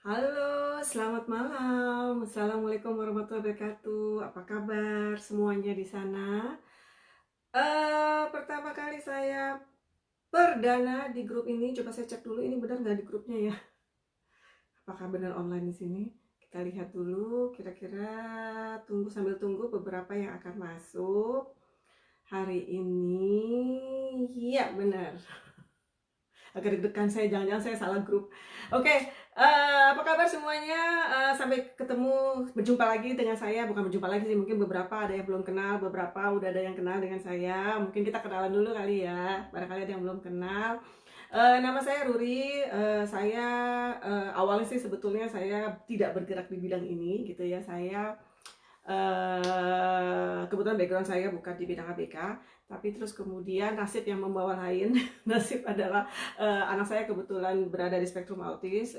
Halo, selamat malam. Assalamualaikum warahmatullahi wabarakatuh. Apa kabar semuanya di sana? Pertama kali saya perdana di grup ini. Coba saya cek dulu ini benar nggak di grupnya ya. Apakah benar online di sini? Kita lihat dulu. Kira-kira tunggu sambil tunggu beberapa yang akan masuk hari ini. Iya benar. Agak deg-degan saya, jangan-jangan saya salah grup. Oke, apa kabar semuanya? Sampai ketemu, berjumpa lagi dengan saya. Bukan berjumpa lagi sih, mungkin beberapa ada yang belum kenal, beberapa udah ada yang kenal dengan saya. Mungkin kita kenalan dulu kali ya, barangkali ada yang belum kenal. Nama saya Ruri. Saya awalnya sih sebetulnya saya tidak bergerak di bidang ini gitu ya. Saya kebetulan background saya bukan di bidang ABK, tapi terus kemudian nasib yang membawa lain. Nasib adalah anak saya kebetulan berada di spektrum autis,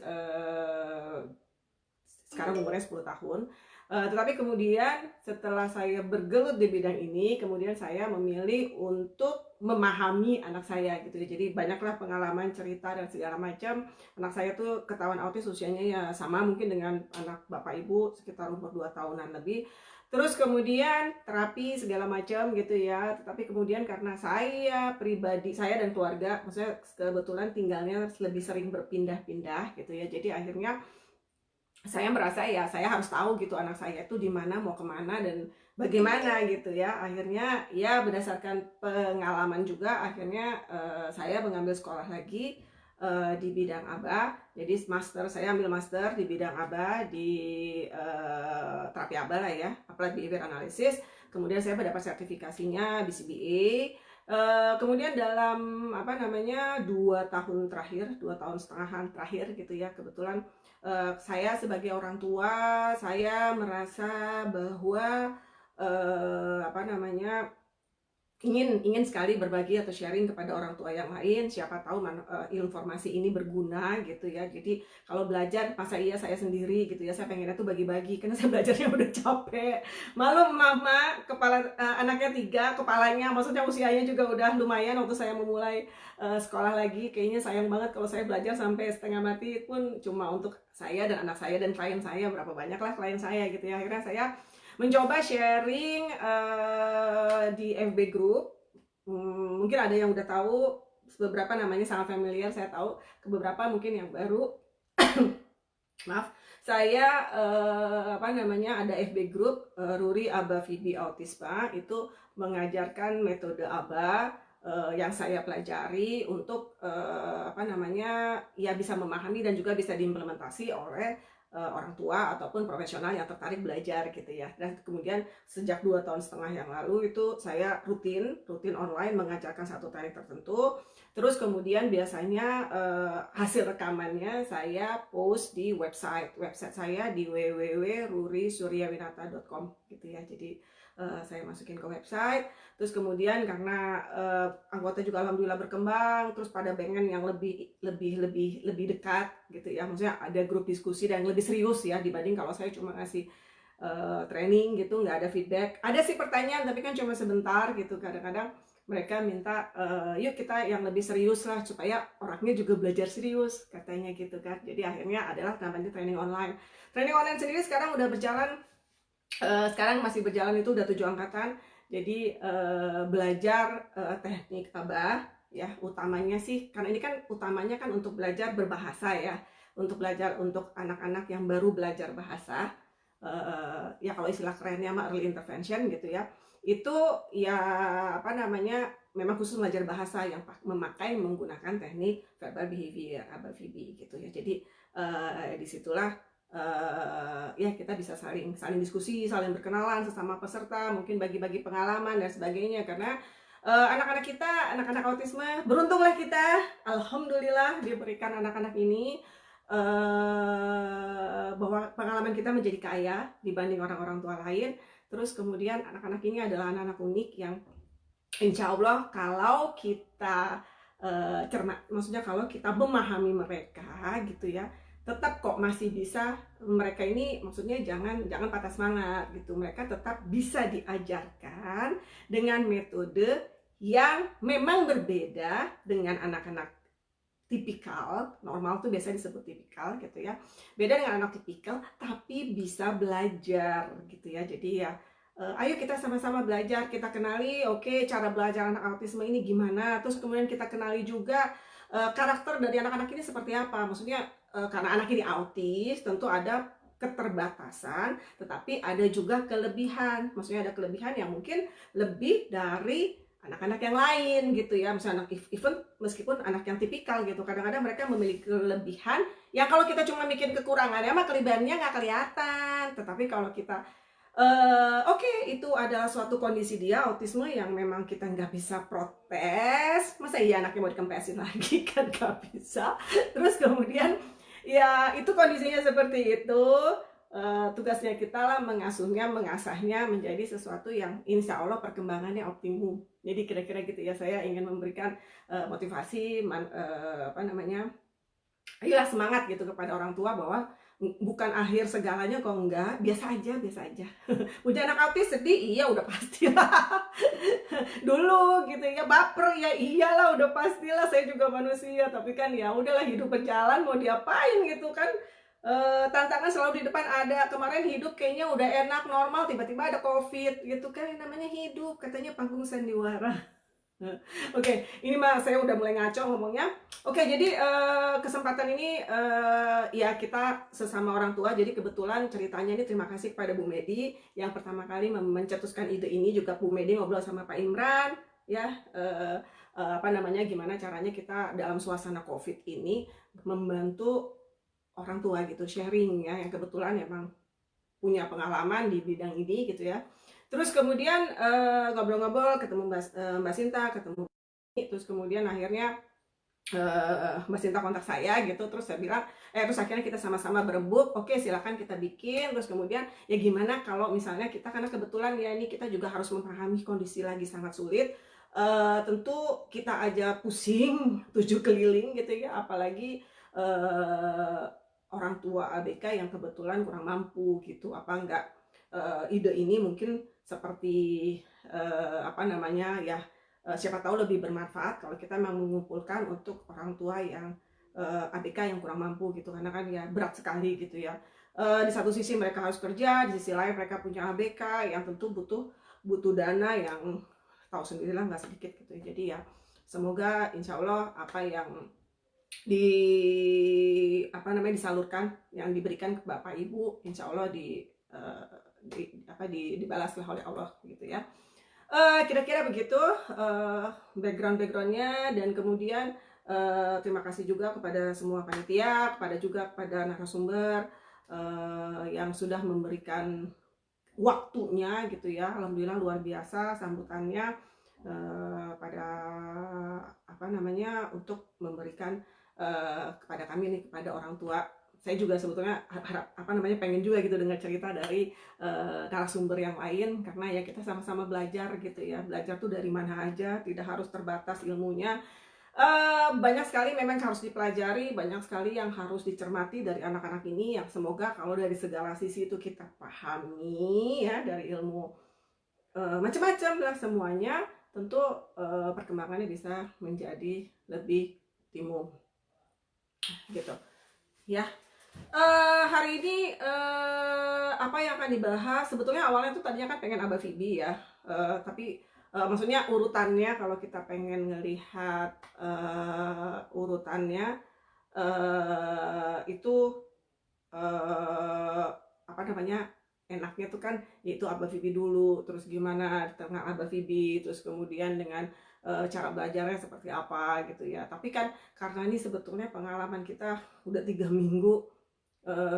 sekarang umurnya 10 tahun. Tetapi kemudian setelah saya bergelut di bidang ini, kemudian saya memilih untuk memahami anak saya gitu ya. Jadi banyaklah pengalaman, cerita dan segala macam. Anak saya tuh ketahuan autis usianya ya sama mungkin dengan anak bapak ibu, sekitar umur 2 tahunan lebih. Terus kemudian terapi segala macam gitu ya. Tetapi kemudian karena saya pribadi, saya dan keluarga, maksudnya kebetulan tinggalnya lebih sering berpindah-pindah gitu ya. Jadi akhirnya saya merasa ya saya harus tahu gitu anak saya itu di mana, mau kemana dan bagaimana gitu ya. Akhirnya ya berdasarkan pengalaman juga akhirnya saya mengambil sekolah lagi di bidang ABA. Jadi saya ambil master di bidang ABA di terapi ABA lah ya, Applied Behavior Analysis. Kemudian saya mendapat sertifikasinya BCBA. Kemudian dalam 2 tahun terakhir, 2 tahun setengahan terakhir gitu ya, kebetulan saya sebagai orang tua, saya merasa bahwa ingin sekali berbagi atau sharing kepada orang tua yang lain. Siapa tahu informasi ini berguna gitu ya. Jadi kalau belajar masa iya saya sendiri gitu ya, saya pengennya tuh bagi-bagi karena saya belajarnya udah capek. Malu mama, anaknya 3, kepalanya maksudnya usianya juga udah lumayan waktu saya memulai sekolah lagi. Kayaknya sayang banget kalau saya belajar sampai setengah mati pun cuma untuk saya dan anak saya dan klien saya. Berapa banyak lah klien saya gitu ya. Akhirnya saya mencoba sharing di FB Group. Mungkin ada yang udah tahu, beberapa namanya sangat familiar, saya tahu. Ke beberapa mungkin yang baru, maaf. Saya ada FB Group Ruri Aba Vibi Autispa, itu mengajarkan metode Aba yang saya pelajari untuk ya bisa memahami dan juga bisa diimplementasi oleh orang tua ataupun profesional yang tertarik belajar gitu ya. Dan kemudian sejak 2 tahun setengah yang lalu itu saya rutin online mengajarkan satu teknik tertentu. Terus kemudian biasanya hasil rekamannya saya post di website saya di www.rurisuryawinata.com gitu ya. Jadi saya masukin ke website. Terus kemudian karena anggota juga alhamdulillah berkembang, terus pada pengen yang lebih dekat gitu ya, maksudnya ada grup diskusi dan lebih serius ya dibanding kalau saya cuma ngasih training gitu, nggak ada feedback. Ada sih pertanyaan tapi kan cuma sebentar gitu. Kadang-kadang mereka minta yuk kita yang lebih serius lah supaya orangnya juga belajar serius katanya gitu kan. Jadi akhirnya adalah namanya training online. Training online sendiri sekarang udah berjalan, sekarang masih berjalan, itu udah 7 angkatan. Jadi belajar teknik tabah ya, utamanya sih karena ini kan utamanya kan untuk belajar berbahasa ya, untuk belajar untuk anak-anak yang baru belajar bahasa. Ya kalau istilah kerennya mah early intervention gitu ya. Itu ya memang khusus belajar bahasa yang menggunakan teknik verbal behavior ABA-VB gitu ya. Jadi disitulah ya kita bisa saling diskusi, saling berkenalan sesama peserta, mungkin bagi-bagi pengalaman dan sebagainya. Karena anak-anak autisme, beruntunglah kita, alhamdulillah diberikan anak-anak ini bahwa pengalaman kita menjadi kaya dibanding orang-orang tua lain. Terus kemudian anak-anak ini adalah anak-anak unik yang insya Allah kalau kita cermat, maksudnya kalau kita memahami mereka gitu ya, tetap kok masih bisa. Mereka ini maksudnya jangan patah semangat gitu, mereka tetap bisa diajarkan dengan metode yang memang berbeda dengan anak-anak tipikal, normal tuh biasanya disebut tipikal gitu ya. Beda dengan anak tipikal tapi bisa belajar gitu ya. Jadi ya ayo kita sama-sama belajar, kita kenali oke, cara belajar anak autisme ini gimana. Terus kemudian kita kenali juga karakter dari anak-anak ini seperti apa. Maksudnya karena anak ini autis tentu ada keterbatasan, tetapi ada juga kelebihan. Maksudnya ada kelebihan yang mungkin lebih dari anak-anak yang lain gitu ya. Misalnya anak even meskipun anak yang tipikal gitu, kadang-kadang mereka memiliki kelebihan yang kalau kita cuma bikin kekurangannya mah kelebihannya nggak kelihatan. Tetapi kalau kita oke, itu adalah suatu kondisi dia autisme yang memang kita nggak bisa protes. Masa iya anaknya mau dikempesin lagi, kan nggak bisa. Terus kemudian ya itu kondisinya seperti itu. Tugasnya kita lah mengasuhnya, mengasahnya menjadi sesuatu yang insya Allah perkembangannya optimum. Jadi kira-kira gitu ya, saya ingin memberikan motivasi, apa namanya, ayolah semangat gitu kepada orang tua bahwa bukan akhir segalanya kok, enggak, biasa aja, biasa aja. Punya anak autis sedih, iya udah pastilah. Dulu gitu ya, baper ya iyalah udah pastilah, saya juga manusia, tapi kan ya udahlah, hidup berjalan mau diapain gitu kan. Tantangan selalu di depan ada. Kemarin hidup kayaknya udah enak normal, tiba-tiba ada covid gitu kan, yang namanya hidup, katanya panggung sandiwara. Oke, ini mah saya udah mulai ngaco ngomongnya. Oke, jadi kesempatan ini ya kita sesama orang tua. Jadi kebetulan ceritanya ini terima kasih kepada Bu Medi yang pertama kali mencetuskan ide ini. Juga Bu Medi ngobrol sama Pak Imran ya, apa namanya, gimana caranya kita dalam suasana COVID ini membantu orang tua gitu, sharing ya, yang kebetulan emang punya pengalaman di bidang ini gitu ya. Terus kemudian ngobrol-ngobrol, ketemu Mbak Sinta, ketemu, terus kemudian akhirnya Mbak Sinta kontak saya gitu, terus saya bilang, terus akhirnya kita sama-sama berebut, oke silakan kita bikin. Terus kemudian ya gimana kalau misalnya kita, karena kebetulan ya ini kita juga harus memahami kondisi lagi sangat sulit, tentu kita aja pusing 7 keliling gitu ya, apalagi orang tua ABK yang kebetulan kurang mampu gitu. Apa enggak ide ini mungkin seperti apa namanya ya, siapa tahu lebih bermanfaat kalau kita memang mengumpulkan untuk orang tua yang ABK yang kurang mampu gitu, karena kan ya berat sekali gitu ya. Di satu sisi mereka harus kerja, di sisi lain mereka punya ABK yang tentu butuh dana yang tahu sendirilah nggak sedikit gitu. Jadi ya semoga insya Allah apa yang apa namanya disalurkan, yang diberikan ke Bapak Ibu, insya Allah dibalaslah oleh Allah gitu ya. Kira-kira begitu backgroundnya. Dan kemudian terima kasih juga kepada semua panitia, kepada narasumber yang sudah memberikan waktunya gitu ya. Alhamdulillah luar biasa sambutannya pada apa namanya, untuk memberikan kepada kami nih, kepada orang tua. Saya juga sebetulnya pengen juga gitu dengar cerita dari narasumber yang lain, karena ya kita sama-sama belajar gitu ya. Belajar tuh dari mana aja, tidak harus terbatas ilmunya. Banyak sekali memang harus dipelajari, banyak sekali yang harus dicermati dari anak-anak ini, yang semoga kalau dari segala sisi itu kita pahami ya, dari ilmu macam-macam lah semuanya, tentu perkembangannya bisa menjadi lebih optimum gitu ya. Hari ini apa yang akan dibahas, sebetulnya awalnya tuh tadinya kan pengen Aba Fibi ya, tapi maksudnya urutannya kalau kita pengen ngelihat urutannya itu apa namanya, enaknya tuh kan yaitu Aba Fibi dulu, terus gimana di tengah Aba Fibi, terus kemudian dengan cara belajarnya seperti apa gitu ya. Tapi kan karena ini sebetulnya pengalaman kita udah 3 minggu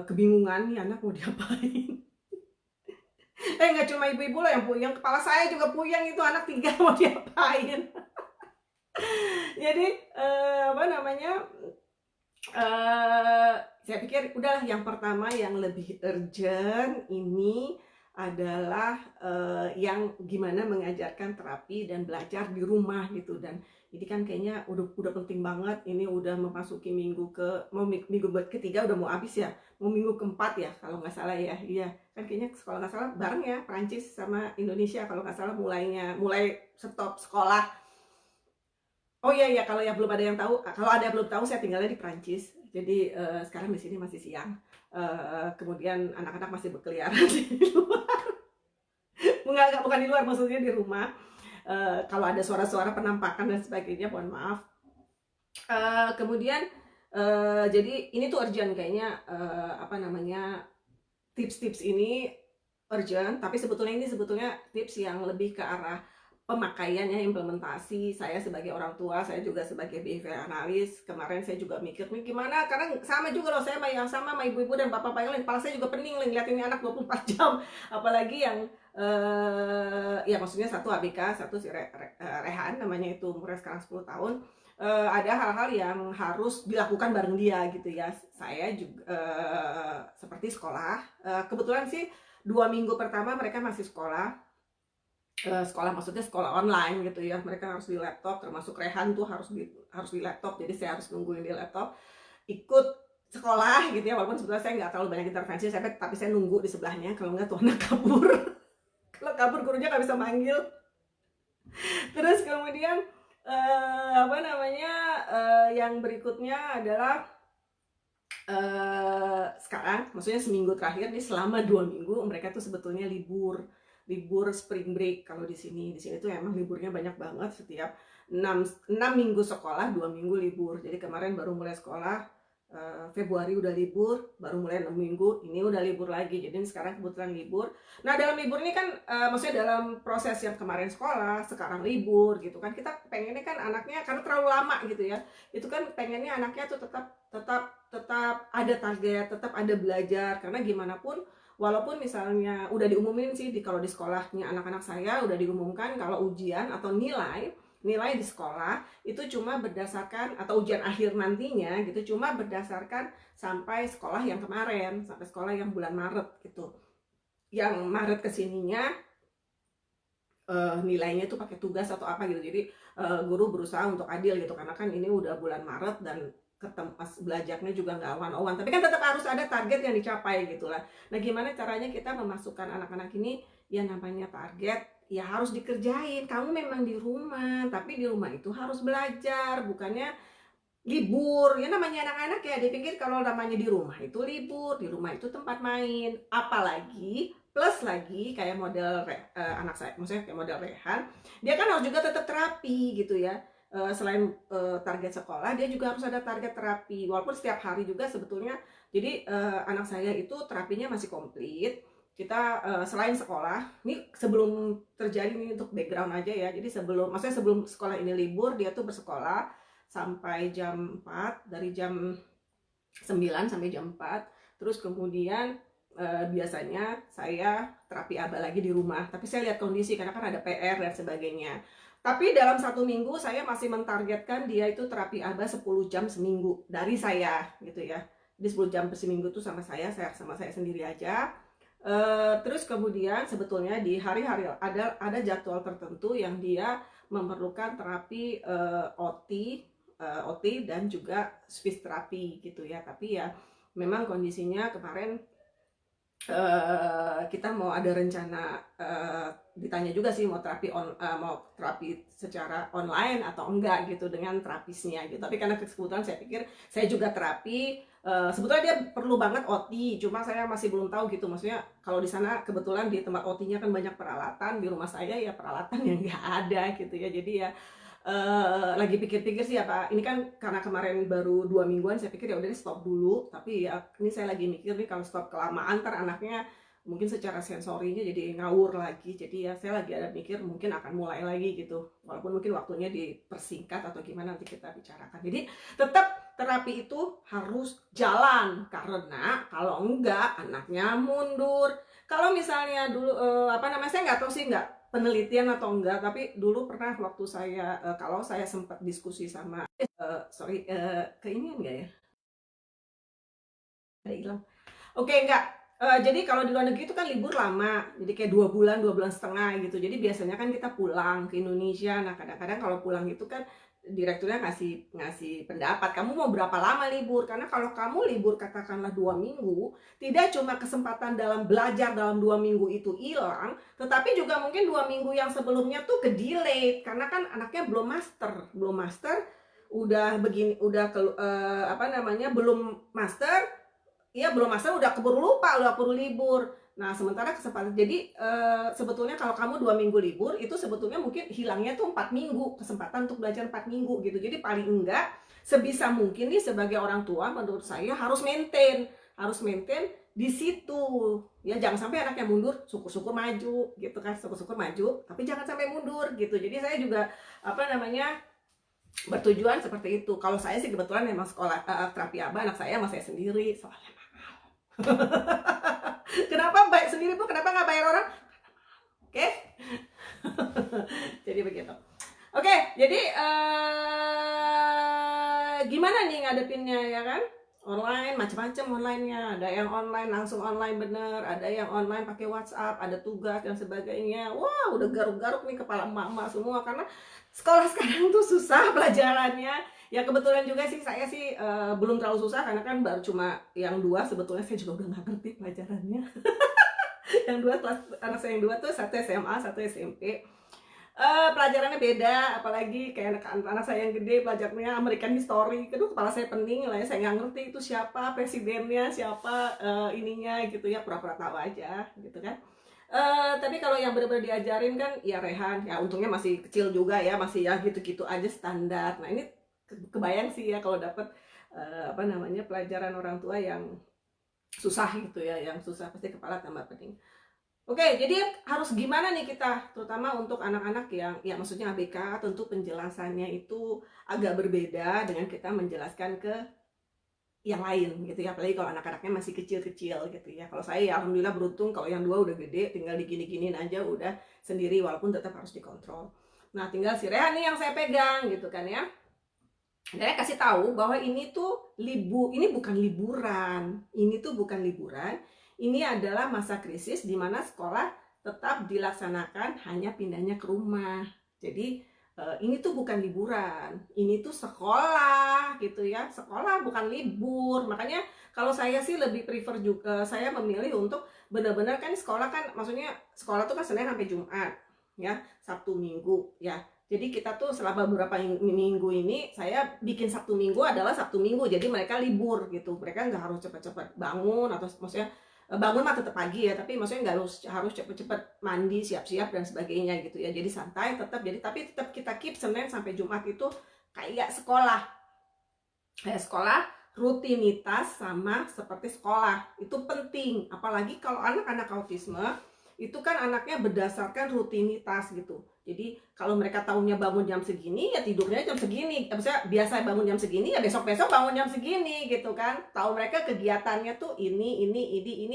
kebingungan nih anak mau diapain. Nggak cuma ibu-ibu lah yang puyeng, kepala saya juga puyeng, itu anak 3 mau diapain. Jadi apa namanya, saya pikir udah, yang pertama yang lebih urgent ini adalah yang gimana mengajarkan terapi dan belajar di rumah gitu. Dan ini kan kayaknya udah penting banget. Ini udah memasuki minggu ketiga, udah mau habis ya, mau minggu keempat ya kalau nggak salah ya. Iya kan, kayaknya kalau nggak salah bareng ya, Prancis sama Indonesia kalau nggak salah mulai stop sekolah. Oh iya iya, kalau yang belum ada yang tahu, kalau ada yang belum tahu, saya tinggalnya di Prancis. Jadi sekarang di sini masih siang. Kemudian anak-anak masih berkeliaran di luar. Enggak, bukan di luar, maksudnya di rumah. Kalau ada suara-suara penampakan dan sebagainya, mohon maaf. Kemudian jadi ini tuh urgent kayaknya, apa namanya, tips-tips ini urgent, tapi sebetulnya ini sebetulnya tips yang lebih ke arah pemakaian ya, implementasi. Saya sebagai orang tua, saya juga sebagai behavior analis, kemarin saya juga mikir nih gimana, karena sama juga loh, saya yang sama ibu-ibu dan bapak-bapak yang lain, kepala saya juga pening nih ngeliatin ini anak 24 jam, apalagi yang ya maksudnya satu ABK, satu si Rehan namanya, itu umurnya sekarang 10 tahun. Ada hal-hal yang harus dilakukan bareng dia gitu ya. Saya juga seperti sekolah, kebetulan sih 2 minggu pertama mereka masih sekolah. Sekolah maksudnya sekolah online gitu ya, mereka harus di laptop, termasuk Rehan tuh harus di laptop, jadi saya harus nungguin di laptop, ikut sekolah gitu ya, walaupun sebetulnya saya nggak terlalu banyak intervensi, tapi saya nunggu di sebelahnya, kalau nggak tuh anak kabur. Kalau kabur gurunya nggak bisa manggil. Terus kemudian apa namanya, yang berikutnya adalah sekarang, maksudnya seminggu terakhir nih, selama 2 minggu mereka tuh sebetulnya libur spring break. Kalau di sini tuh emang liburnya banyak banget, setiap 6 minggu sekolah, 2 minggu libur. Jadi kemarin baru mulai sekolah, Februari udah libur, baru mulai 6 minggu, ini udah libur lagi. Jadi sekarang kebetulan libur. Nah dalam libur ini kan, maksudnya dalam proses yang kemarin sekolah, sekarang libur gitu kan, kita pengennya kan anaknya, karena terlalu lama gitu ya, itu kan pengennya anaknya tuh tetap ada target, tetap ada belajar, karena gimana pun, walaupun misalnya udah diumumin sih, kalau di sekolahnya anak-anak saya udah diumumkan kalau ujian atau nilai di sekolah itu cuma berdasarkan, atau ujian akhir nantinya gitu, cuma berdasarkan sampai sekolah yang kemarin, sampai sekolah yang bulan Maret gitu. Yang Maret kesininya nilainya itu pakai tugas atau apa gitu. Jadi guru berusaha untuk adil gitu, karena kan ini udah bulan Maret dan pas belajarnya juga nggak one-on-one, tapi kan tetap harus ada target yang dicapai gitu lah. Nah gimana caranya kita memasukkan anak-anak ini, ya namanya target ya harus dikerjain. Kamu memang di rumah, tapi di rumah itu harus belajar, bukannya libur. Ya namanya anak-anak ya, dipikir kalau namanya di rumah itu libur, di rumah itu tempat main. Apalagi plus lagi kayak model anak saya, maksudnya kayak model Rehan, dia kan harus juga tetap terapi gitu ya. Selain target sekolah, dia juga harus ada target terapi, walaupun setiap hari juga sebetulnya. Jadi anak saya itu terapinya masih komplit. Kita selain sekolah, ini sebelum terjadi, ini untuk background aja ya, jadi maksudnya sebelum sekolah ini libur, dia tuh bersekolah sampai jam 4, dari jam 9 sampai jam 4. Terus kemudian biasanya saya terapi ABA lagi di rumah, tapi saya lihat kondisi karena kan ada PR dan sebagainya. Tapi dalam 1 minggu saya masih mentargetkan dia itu terapi ABA 10 jam seminggu dari saya gitu ya. Jadi 10 jam per seminggu tuh sama saya sendiri aja. Terus kemudian sebetulnya di hari-hari ada jadwal tertentu yang dia memerlukan terapi OT dan juga speech terapi gitu ya. Tapi ya memang kondisinya kemarin kita mau ada rencana, ditanya juga sih mau terapi secara online atau enggak gitu dengan terapisnya gitu. Tapi karena kebetulan saya pikir saya juga terapi, sebetulnya dia perlu banget OT, cuma saya masih belum tahu gitu. Maksudnya kalau di sana kebetulan di tempat OT-nya kan banyak peralatan, di rumah saya ya peralatan yang nggak ada gitu ya. Jadi ya lagi pikir-pikir sih apa, ini kan karena kemarin baru 2 mingguan, saya pikir ya udah stop dulu. Tapi ya ini saya lagi mikir nih, kalau stop kelamaan ntar anaknya mungkin secara sensorinya jadi ngawur lagi. Jadi ya saya lagi ada mikir mungkin akan mulai lagi gitu, walaupun mungkin waktunya dipersingkat atau gimana, nanti kita bicarakan. Jadi tetap terapi itu harus jalan, karena kalau enggak anaknya mundur. Kalau misalnya dulu apa namanya, saya nggak tahu sih, nggak penelitian atau enggak, tapi dulu pernah waktu saya kalau saya sempat diskusi sama ke ini enggak ya, ada hilang. Oke, enggak. Jadi kalau di luar negeri itu kan libur lama, jadi kayak 2 bulan setengah gitu. Jadi biasanya kan kita pulang ke Indonesia. Nah kadang-kadang kalau pulang itu kan direkturnya ngasih ngasih pendapat, kamu mau berapa lama libur? Karena kalau kamu libur katakanlah 2 minggu, tidak cuma kesempatan dalam belajar dalam 2 minggu itu hilang, tetapi juga mungkin 2 minggu yang sebelumnya tuh ke delay karena kan anaknya belum master, udah begini, udah apa namanya, belum master, iya belum master udah keburu lupa, udah keburu libur. Nah, sementara kesempatan, jadi sebetulnya kalau kamu 2 minggu libur, itu sebetulnya mungkin hilangnya tuh 4 minggu, kesempatan untuk belajar 4 minggu gitu. Jadi paling enggak, sebisa mungkin nih sebagai orang tua, menurut saya harus maintain di situ. Ya jangan sampai anaknya mundur, syukur-syukur maju gitu kan, syukur-syukur maju, tapi jangan sampai mundur gitu. Jadi saya juga apa namanya bertujuan seperti itu. Kalau saya sih kebetulan memang sekolah terapi aba anak saya sama saya sendiri, soalnya kenapa baik sendiri Bu? Kenapa nggak bayar orang? Oke, jadi begitu. Oke, jadi gimana nih ngadepinnya ya kan? Online, macam-macam onlinenya. Ada yang online langsung online bener, ada yang online pakai WhatsApp, ada tugas dan sebagainya. Wah, udah garuk-garuk nih kepala emak-emak semua karena sekolah sekarang tuh susah pelajarannya. Ya kebetulan juga sih saya sih belum terlalu susah karena kan baru cuma yang 2, sebetulnya saya juga udah nggak ngerti pelajarannya. Yang 2 kelas, anak saya yang 2 tuh satu SMA, satu SMP. Pelajarannya beda, apalagi kayak anak saya yang gede belajarnya American History. Aduh, kepala saya pening lah ya, saya nggak ngerti itu siapa presidennya, siapa ininya gitu ya, pura-pura tahu aja gitu kan. Tapi kalau yang benar-benar diajarin kan ya Rehan, ya untungnya masih kecil juga ya, masih ya gitu-gitu aja standar. Nah ini kebayang sih ya kalau dapat apa namanya pelajaran orang tua yang susah gitu ya, yang susah pasti kepala tambah pening. Oke, jadi harus gimana nih kita, terutama untuk anak-anak yang, ya maksudnya ABK, tentu penjelasannya itu agak berbeda dengan kita menjelaskan ke yang lain gitu ya, apalagi kalau anak-anaknya masih kecil-kecil gitu ya. Kalau saya ya alhamdulillah beruntung, kalau yang 2 udah gede, tinggal digini-giniin aja udah sendiri, walaupun tetap harus dikontrol. Nah, tinggal si Rehan nih yang saya pegang gitu kan ya. Saya kasih tahu bahwa ini tuh ini bukan liburan, ini adalah masa krisis di mana sekolah tetap dilaksanakan, hanya pindahnya ke rumah. Jadi ini tuh bukan liburan, ini tuh sekolah gitu ya, sekolah bukan libur. Makanya kalau saya sih lebih prefer juga, saya memilih untuk benar-benar kan sekolah kan, maksudnya sekolah tuh kan Senin sampai Jumat ya, Sabtu Minggu ya. Jadi kita tuh selama beberapa minggu ini saya bikin Sabtu Minggu adalah Sabtu Minggu, jadi mereka libur gitu, mereka nggak harus cepat-cepat bangun, atau maksudnya bangun mah tetap pagi ya, tapi maksudnya nggak harus cepet-cepet mandi, siap-siap dan sebagainya gitu ya. Jadi santai tetap, jadi tapi tetap kita keep Senin sampai Jumat itu kayak sekolah, rutinitas sama seperti sekolah itu penting. Apalagi kalau anak-anak autisme itu kan anaknya berdasarkan rutinitas gitu. Jadi kalau mereka tahunya bangun jam segini, ya tidurnya jam segini. Maksudnya biasa bangun jam segini, ya besok-besok bangun jam segini gitu kan. Tahu mereka kegiatannya tuh ini,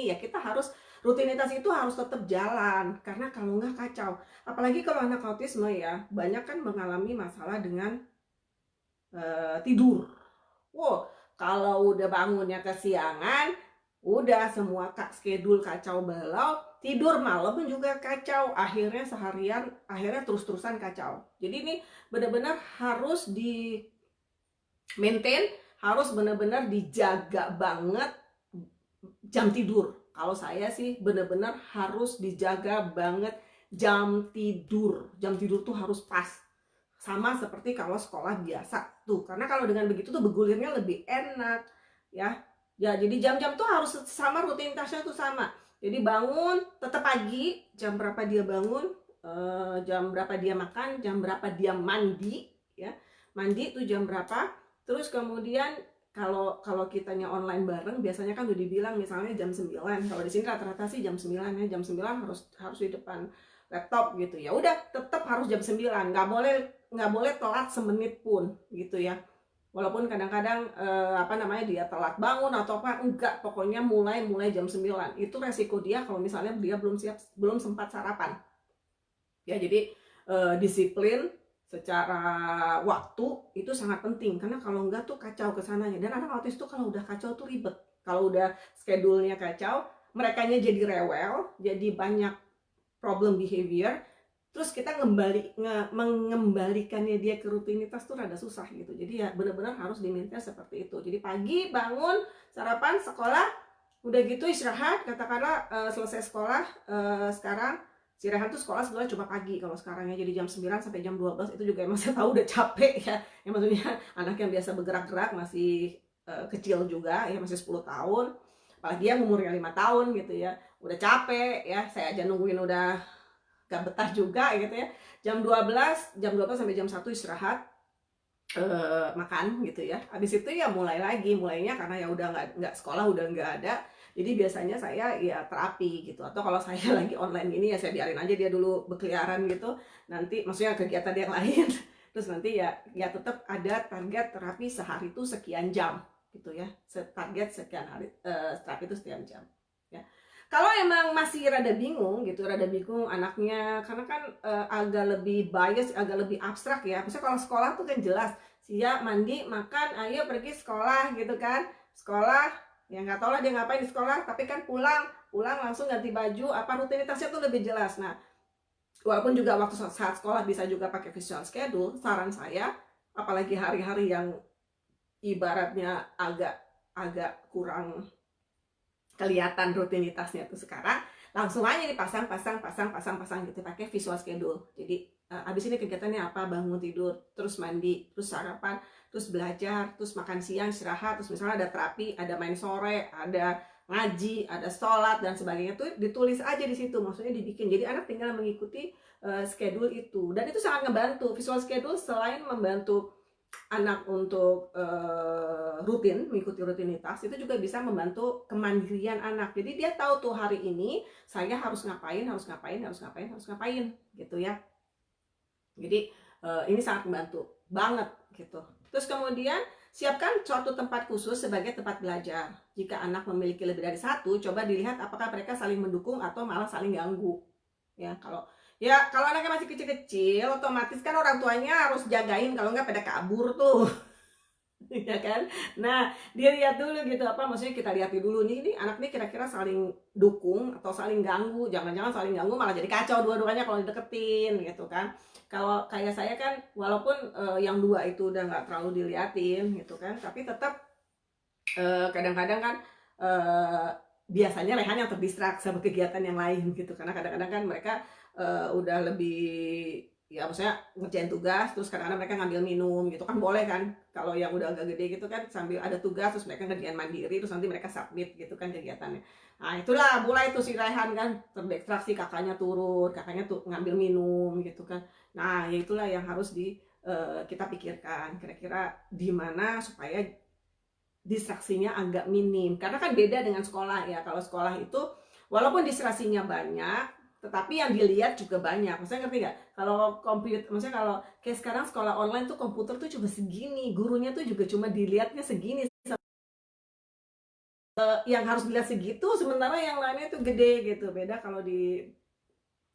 ya kita harus, rutinitas itu harus tetap jalan. Karena kalau nggak kacau. Apalagi kalau anak autisme ya, banyak kan mengalami masalah dengan tidur. Wow, kalau udah bangunnya kesiangan, udah semua schedule kacau balau, tidur malam pun juga kacau, akhirnya seharian, akhirnya terus-terusan kacau. Jadi ini benar-benar harus di maintain, harus benar-benar dijaga banget jam tidur. Kalau saya sih benar-benar harus dijaga banget jam tidur. Jam tidur tuh harus pas. Sama seperti kalau sekolah biasa tuh. Karena kalau dengan begitu tuh begulirnya lebih enak ya. Ya, jadi jam-jam tuh harus sama, rutinitasnya tuh sama. Jadi bangun tetap pagi, jam berapa dia bangun, jam berapa dia makan, jam berapa dia mandi ya. Mandi tuh jam berapa. Terus kemudian kalau kitanya online bareng biasanya kan udah dibilang misalnya jam 9. Kalau di sini rata-rata sih jam 9 ya, jam 9 harus di depan laptop gitu. Ya udah, tetap harus jam 9. Nggak boleh telat semenit pun gitu ya. Walaupun kadang-kadang apa namanya dia telat bangun atau apa, enggak, pokoknya mulai jam 9. Itu resiko dia kalau misalnya dia belum sempat sarapan. Ya, jadi disiplin secara waktu itu sangat penting, karena kalau enggak tuh kacau kesananya. Dan anak autis tuh kalau udah kacau tuh ribet. Kalau udah schedule-nya kacau, merekanya jadi rewel, jadi banyak problem behavior, terus kita mengembalikannya dia ke rutinitas tuh rada susah gitu. Jadi ya benar-benar harus diminta seperti itu. Jadi pagi bangun, sarapan, sekolah, udah gitu istirahat, katakanlah selesai sekolah. Sekarang istirahat tuh sekolah sebenarnya cuma pagi kalau sekarang ya, jadi jam 9 sampai jam 12 itu juga emang saya tahu udah capek ya. Yang maksudnya anak yang biasa bergerak-gerak masih kecil juga ya, masih 10 tahun. Apalagi yang umurnya 5 tahun gitu ya. Udah capek ya, saya aja nungguin udah gak betah juga gitu ya. Jam 12 sampai jam 1 istirahat, makan gitu ya. Habis itu ya mulai lagi, mulainya karena ya udah nggak sekolah, udah nggak ada. Jadi biasanya saya ya terapi gitu, atau kalau saya lagi online gini ya saya biarin aja dia dulu berkeliaran gitu. Nanti maksudnya kegiatan yang lain. Terus nanti ya tetap ada target terapi sehari itu sekian jam gitu ya. Target sekian hari, terapi itu sekian jam ya. Kalau emang masih rada bingung gitu, rada bingung anaknya, karena kan agak lebih bias, agak lebih abstrak ya. Misalnya kalau sekolah tuh kan jelas, siap, mandi, makan, ayo pergi sekolah gitu kan. Sekolah, ya nggak tau lah dia ngapain di sekolah, tapi kan pulang langsung ganti baju, apa rutinitasnya tuh lebih jelas. Nah, walaupun juga waktu saat sekolah bisa juga pakai visual schedule, saran saya, apalagi hari-hari yang ibaratnya agak agak kurang kelihatan rutinitasnya tuh sekarang, langsung aja dipasang gitu, pakai visual schedule. Jadi abis ini kegiatannya apa, bangun tidur, terus mandi, terus sarapan, terus belajar, terus makan siang, istirahat, terus misalnya ada terapi, ada main sore, ada ngaji, ada sholat dan sebagainya, tuh ditulis aja di situ, maksudnya dibikin. Jadi anak tinggal mengikuti schedule itu, dan itu sangat ngebantu. Visual schedule selain membantu anak untuk rutin, mengikuti rutinitas, itu juga bisa membantu kemandirian anak. Jadi dia tahu tuh hari ini saya harus ngapain gitu ya. Jadi ini sangat membantu banget gitu. Terus kemudian siapkan suatu tempat khusus sebagai tempat belajar. Jika anak memiliki lebih dari satu, coba dilihat apakah mereka saling mendukung atau malah saling ganggu. Kalau anaknya masih kecil-kecil, otomatis kan orang tuanya harus jagain, kalau nggak pada kabur tuh. Ya kan. Nah, dia lihat dulu gitu, apa maksudnya, kita lihat dulu nih anak nih kira-kira saling dukung atau saling ganggu. Jangan-jangan saling ganggu malah jadi kacau dua-duanya kalau dideketin gitu kan. Kalau kayak saya kan, walaupun yang dua itu udah nggak terlalu diliatin gitu kan, tapi tetap kadang-kadang kan biasanya Rehan yang terdistrak sama kegiatan yang lain gitu, karena kadang-kadang kan mereka udah lebih, ya maksudnya ngerjain tugas, terus kadang-kadang mereka ngambil minum gitu kan, boleh kan. Kalau yang udah agak gede gitu kan, sambil ada tugas terus mereka ngerjain mandiri, terus nanti mereka submit gitu kan kegiatannya. Nah itulah mulai tuh si Rehan kan terdistraksi, kakaknya turun, kakaknya tuh ngambil minum gitu kan. Nah ya itulah yang harus kita pikirkan, kira-kira di mana supaya distraksinya agak minim. Karena kan beda dengan sekolah ya. Kalau sekolah itu walaupun distraksinya banyak, tetapi yang dilihat juga banyak. Maksudnya ngerti nggak? Kalau komputer, maksudnya kalau kayak sekarang sekolah online tuh komputer tuh cuma segini, gurunya tuh juga cuma dilihatnya segini. Yang harus dilihat segitu, sementara yang lainnya tuh gede gitu. Beda kalau di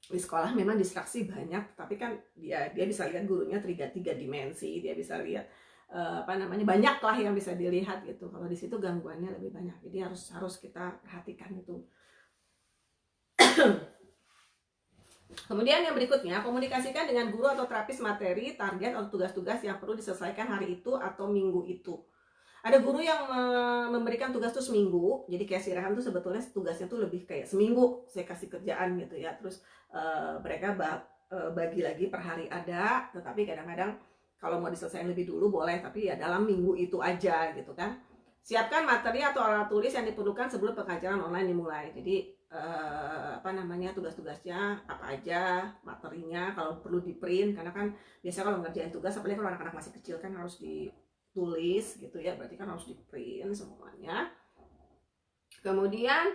sekolah memang distraksi banyak, tapi kan dia bisa lihat gurunya tiga dimensi, dia bisa lihat banyak lah yang bisa dilihat gitu. Kalau di situ gangguannya lebih banyak, jadi harus kita perhatikan itu. Kemudian yang berikutnya, komunikasikan dengan guru atau terapis materi, target atau tugas-tugas yang perlu diselesaikan hari itu atau minggu itu. Ada guru yang memberikan tugas tuh seminggu, jadi kayak si Rehan tuh sebetulnya tugasnya tuh lebih kayak seminggu saya kasih kerjaan gitu ya. Terus mereka bagi lagi per hari ada, tetapi kadang-kadang kalau mau diselesaikan lebih dulu boleh, tapi ya dalam minggu itu aja gitu kan. Siapkan materi atau alat tulis yang diperlukan sebelum pembelajaran online dimulai. Jadi tugas-tugasnya apa aja, materinya kalau perlu di print, karena kan biasanya kalau ngerjain tugas, apalagi kalau anak-anak masih kecil kan harus ditulis gitu ya, berarti kan harus di print semuanya. Kemudian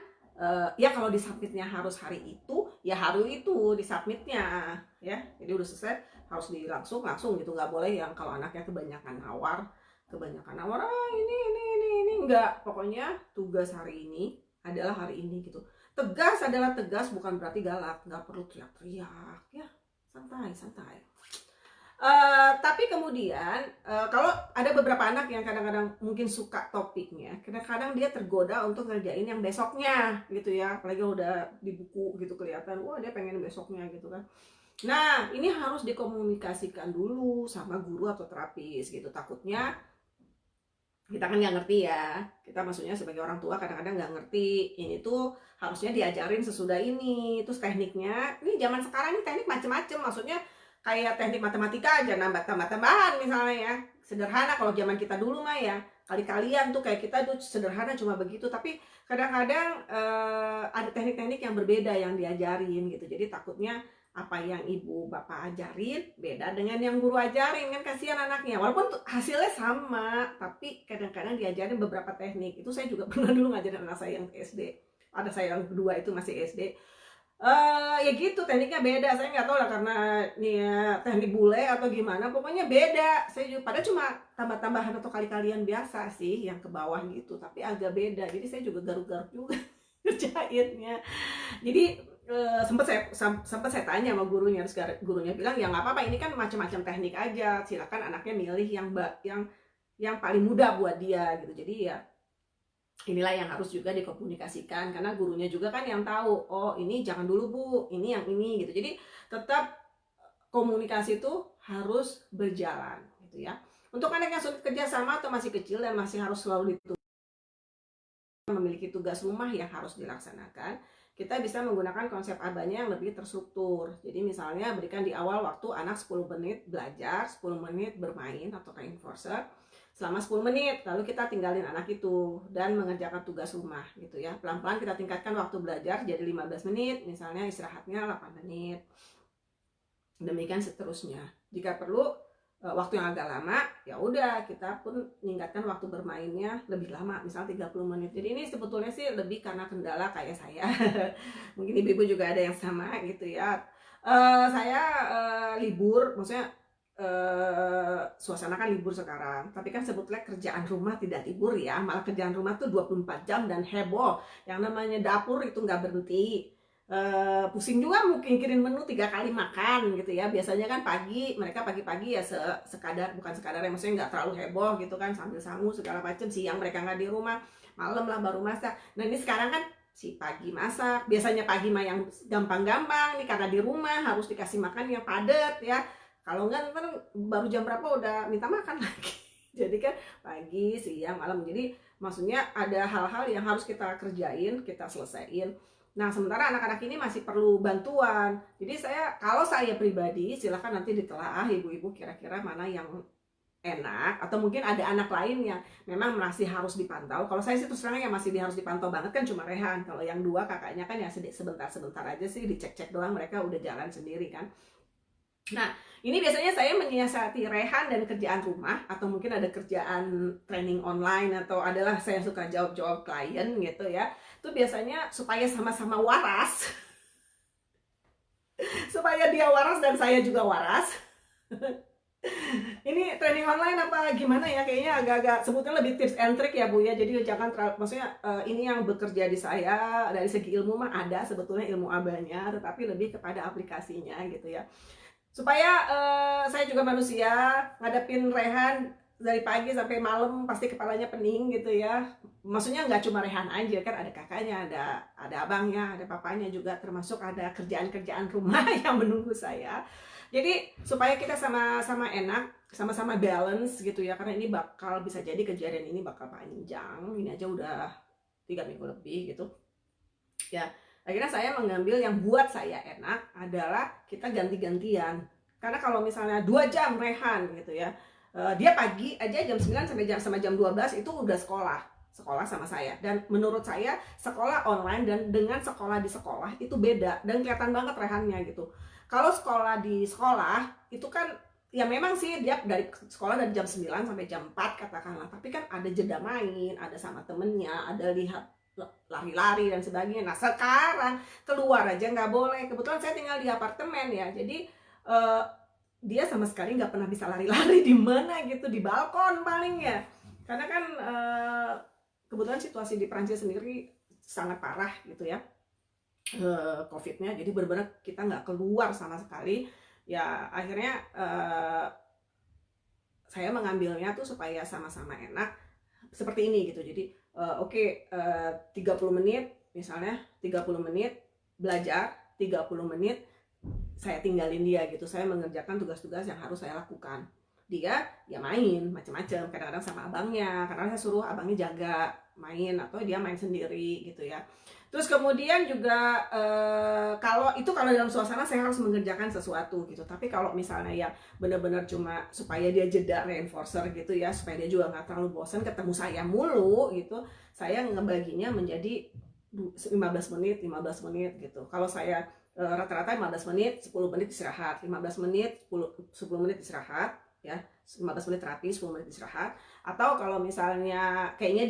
ya kalau disubmitnya harus hari itu, ya hari itu disubmitnya ya. Jadi udah selesai harus langsung gitu, nggak boleh yang kalau anaknya kebanyakan nawar ini enggak. Pokoknya tugas hari ini adalah hari ini gitu. Tegas adalah tegas, bukan berarti galak, nggak perlu teriak-teriak ya, santai. Tapi kemudian kalau ada beberapa anak yang kadang-kadang mungkin suka topiknya, kadang-kadang dia tergoda untuk ngerjain yang besoknya gitu ya, apalagi udah di buku gitu kelihatan, wah dia pengen besoknya gitu kan. Nah, ini harus dikomunikasikan dulu sama guru atau terapis gitu. Takutnya kita kan nggak ngerti ya, kita maksudnya sebagai orang tua kadang-kadang nggak ngerti ini tuh harusnya diajarin sesudah ini, terus tekniknya ini zaman sekarang ini teknik macem-macem, maksudnya kayak teknik matematika aja nambah tambah-tambahan misalnya ya, sederhana. Kalau zaman kita dulu mah ya kali-kalian tuh, kayak kita tuh sederhana cuma begitu, tapi kadang-kadang ada teknik-teknik yang berbeda yang diajarin gitu. Jadi takutnya apa yang ibu bapak ajarin beda dengan yang guru ajarin, kan kasihan anaknya, walaupun hasilnya sama tapi kadang-kadang diajarin beberapa teknik. Itu saya juga pernah dulu ngajarin anak saya yang SD, ada saya yang kedua itu masih SD. Ya gitu, tekniknya beda. Saya nggak tahu lah karena nih ya, teknik bule atau gimana, pokoknya beda. Saya juga padahal cuma tambah-tambahan atau kali-kalian biasa sih yang ke bawah gitu, tapi agak beda. Jadi saya juga garuk-garuk juga ngerjainnya. Jadi sempat saya tanya sama gurunya, terus gurunya bilang ya nggak apa-apa, ini kan macam-macam teknik aja, silakan anaknya milih yang paling mudah buat dia gitu. Jadi ya inilah yang harus juga dikomunikasikan, karena gurunya juga kan yang tahu, oh ini jangan dulu bu, ini yang ini gitu. Jadi tetap komunikasi itu harus berjalan gitu ya. Untuk anak yang sulit kerjasama atau masih kecil dan masih harus selalu memiliki tugas rumah yang harus dilaksanakan, kita bisa menggunakan konsep abanya yang lebih terstruktur. Jadi misalnya berikan di awal waktu anak 10 menit belajar, 10 menit bermain atau kayak enforcer selama 10 menit, lalu kita tinggalin anak itu dan mengerjakan tugas rumah gitu ya. Pelan-pelan kita tingkatkan waktu belajar jadi 15 menit, misalnya istirahatnya 8 menit. Demikian seterusnya. Jika perlu waktu yang agak lama, ya udah kita pun meningkatkan waktu bermainnya lebih lama, misal 30 menit. Jadi ini sebetulnya sih lebih karena kendala kayak saya. Mungkin ibu-ibu juga ada yang sama gitu ya. Saya libur, maksudnya suasana kan libur sekarang, tapi kan sebetulnya kerjaan rumah tidak libur ya, malah kerjaan rumah tuh 24 jam dan heboh. Yang namanya dapur itu nggak berhenti. Pusing juga mungkin kirim menu 3 kali makan gitu ya. Biasanya kan pagi, mereka pagi-pagi ya sekadar, bukan sekadar ya, maksudnya nggak terlalu heboh gitu kan, sambil sangu segala macam. Siang mereka nggak di rumah, malam lah baru masak. Nah ini sekarang kan si pagi masak, biasanya pagi mah yang gampang-gampang nih karena di rumah harus dikasih makan yang padat ya. Kalau nggak ntar baru jam berapa udah minta makan lagi. Jadi kan pagi, siang, malam. Jadi maksudnya ada hal-hal yang harus kita kerjain, kita selesaiin. Nah, sementara anak-anak ini masih perlu bantuan. Jadi kalau saya pribadi, silahkan nanti ditelaah ibu-ibu kira-kira mana yang enak, atau mungkin ada anak lain yang memang masih harus dipantau. Kalau saya sih terus terang yang masih harus dipantau banget kan cuma Rehan. Kalau yang dua kakaknya kan ya sebentar-sebentar aja sih, dicek-cek doang, mereka udah jalan sendiri kan. Nah, ini biasanya saya menyiasati Rehan dan kerjaan rumah, atau mungkin ada kerjaan training online, atau adalah saya suka jawab-jawab klien gitu ya. Itu biasanya supaya sama-sama waras, supaya dia waras dan saya juga waras. Ini training online apa gimana ya? Kayaknya agak-agak sebutnya lebih tips and trick ya Bu ya. Jadi jangan maksudnya ini yang bekerja di saya dari segi ilmu mah ada sebetulnya ilmu abanya, tetapi lebih kepada aplikasinya gitu ya. Supaya saya juga manusia, ngadepin Rehan dari pagi sampai malam pasti kepalanya pening gitu ya. Maksudnya nggak cuma Rehan aja kan, ada kakaknya, ada abangnya, ada papanya juga, termasuk ada kerjaan-kerjaan rumah yang menunggu saya. Jadi supaya kita sama-sama enak, sama-sama balance gitu ya, karena ini bakal bisa jadi kejadian ini bakal panjang. Ini aja udah 3 minggu lebih gitu ya. Akhirnya saya mengambil yang buat saya enak adalah kita ganti-gantian. Karena kalau misalnya 2 jam Rehan gitu ya, dia pagi aja jam 9 sampai jam 12 itu udah sekolah sama saya. Dan menurut saya sekolah online dan dengan sekolah di sekolah itu beda, dan kelihatan banget Rehannya gitu. Kalau sekolah di sekolah itu kan ya memang sih dia dari sekolah dari jam 9 sampai jam 4 katakanlah, tapi kan ada jeda main, ada sama temennya, ada lihat lari-lari dan sebagainya. Nah sekarang keluar aja nggak boleh. Kebetulan saya tinggal di apartemen ya, jadi dia sama sekali nggak pernah bisa lari-lari di mana gitu, di balkon paling ya. Karena kan kebetulan situasi di Prancis sendiri sangat parah gitu ya, COVID-nya. Jadi benar-benar kita nggak keluar sama sekali. Ya akhirnya saya mengambilnya tuh supaya sama-sama enak seperti ini gitu. Jadi oke, 30 menit misalnya, 30 menit belajar, 30 menit saya tinggalin dia gitu, saya mengerjakan tugas-tugas yang harus saya lakukan. Dia ya main macam-macam, kadang-kadang sama abangnya, kadang saya suruh abangnya jaga main atau dia main sendiri gitu ya. Terus kemudian juga kalau dalam suasana saya harus mengerjakan sesuatu gitu. Tapi kalau misalnya ya benar-benar cuma supaya dia jeda reinforcer gitu ya, supaya dia juga nggak terlalu bosan ketemu saya mulu gitu, saya ngebaginya menjadi 15 menit 15 menit gitu. Kalau saya rata-rata 15 menit 10 menit istirahat, 15 menit 10 menit istirahat ya, 15 menit terapi 10 menit istirahat. Atau kalau misalnya kayaknya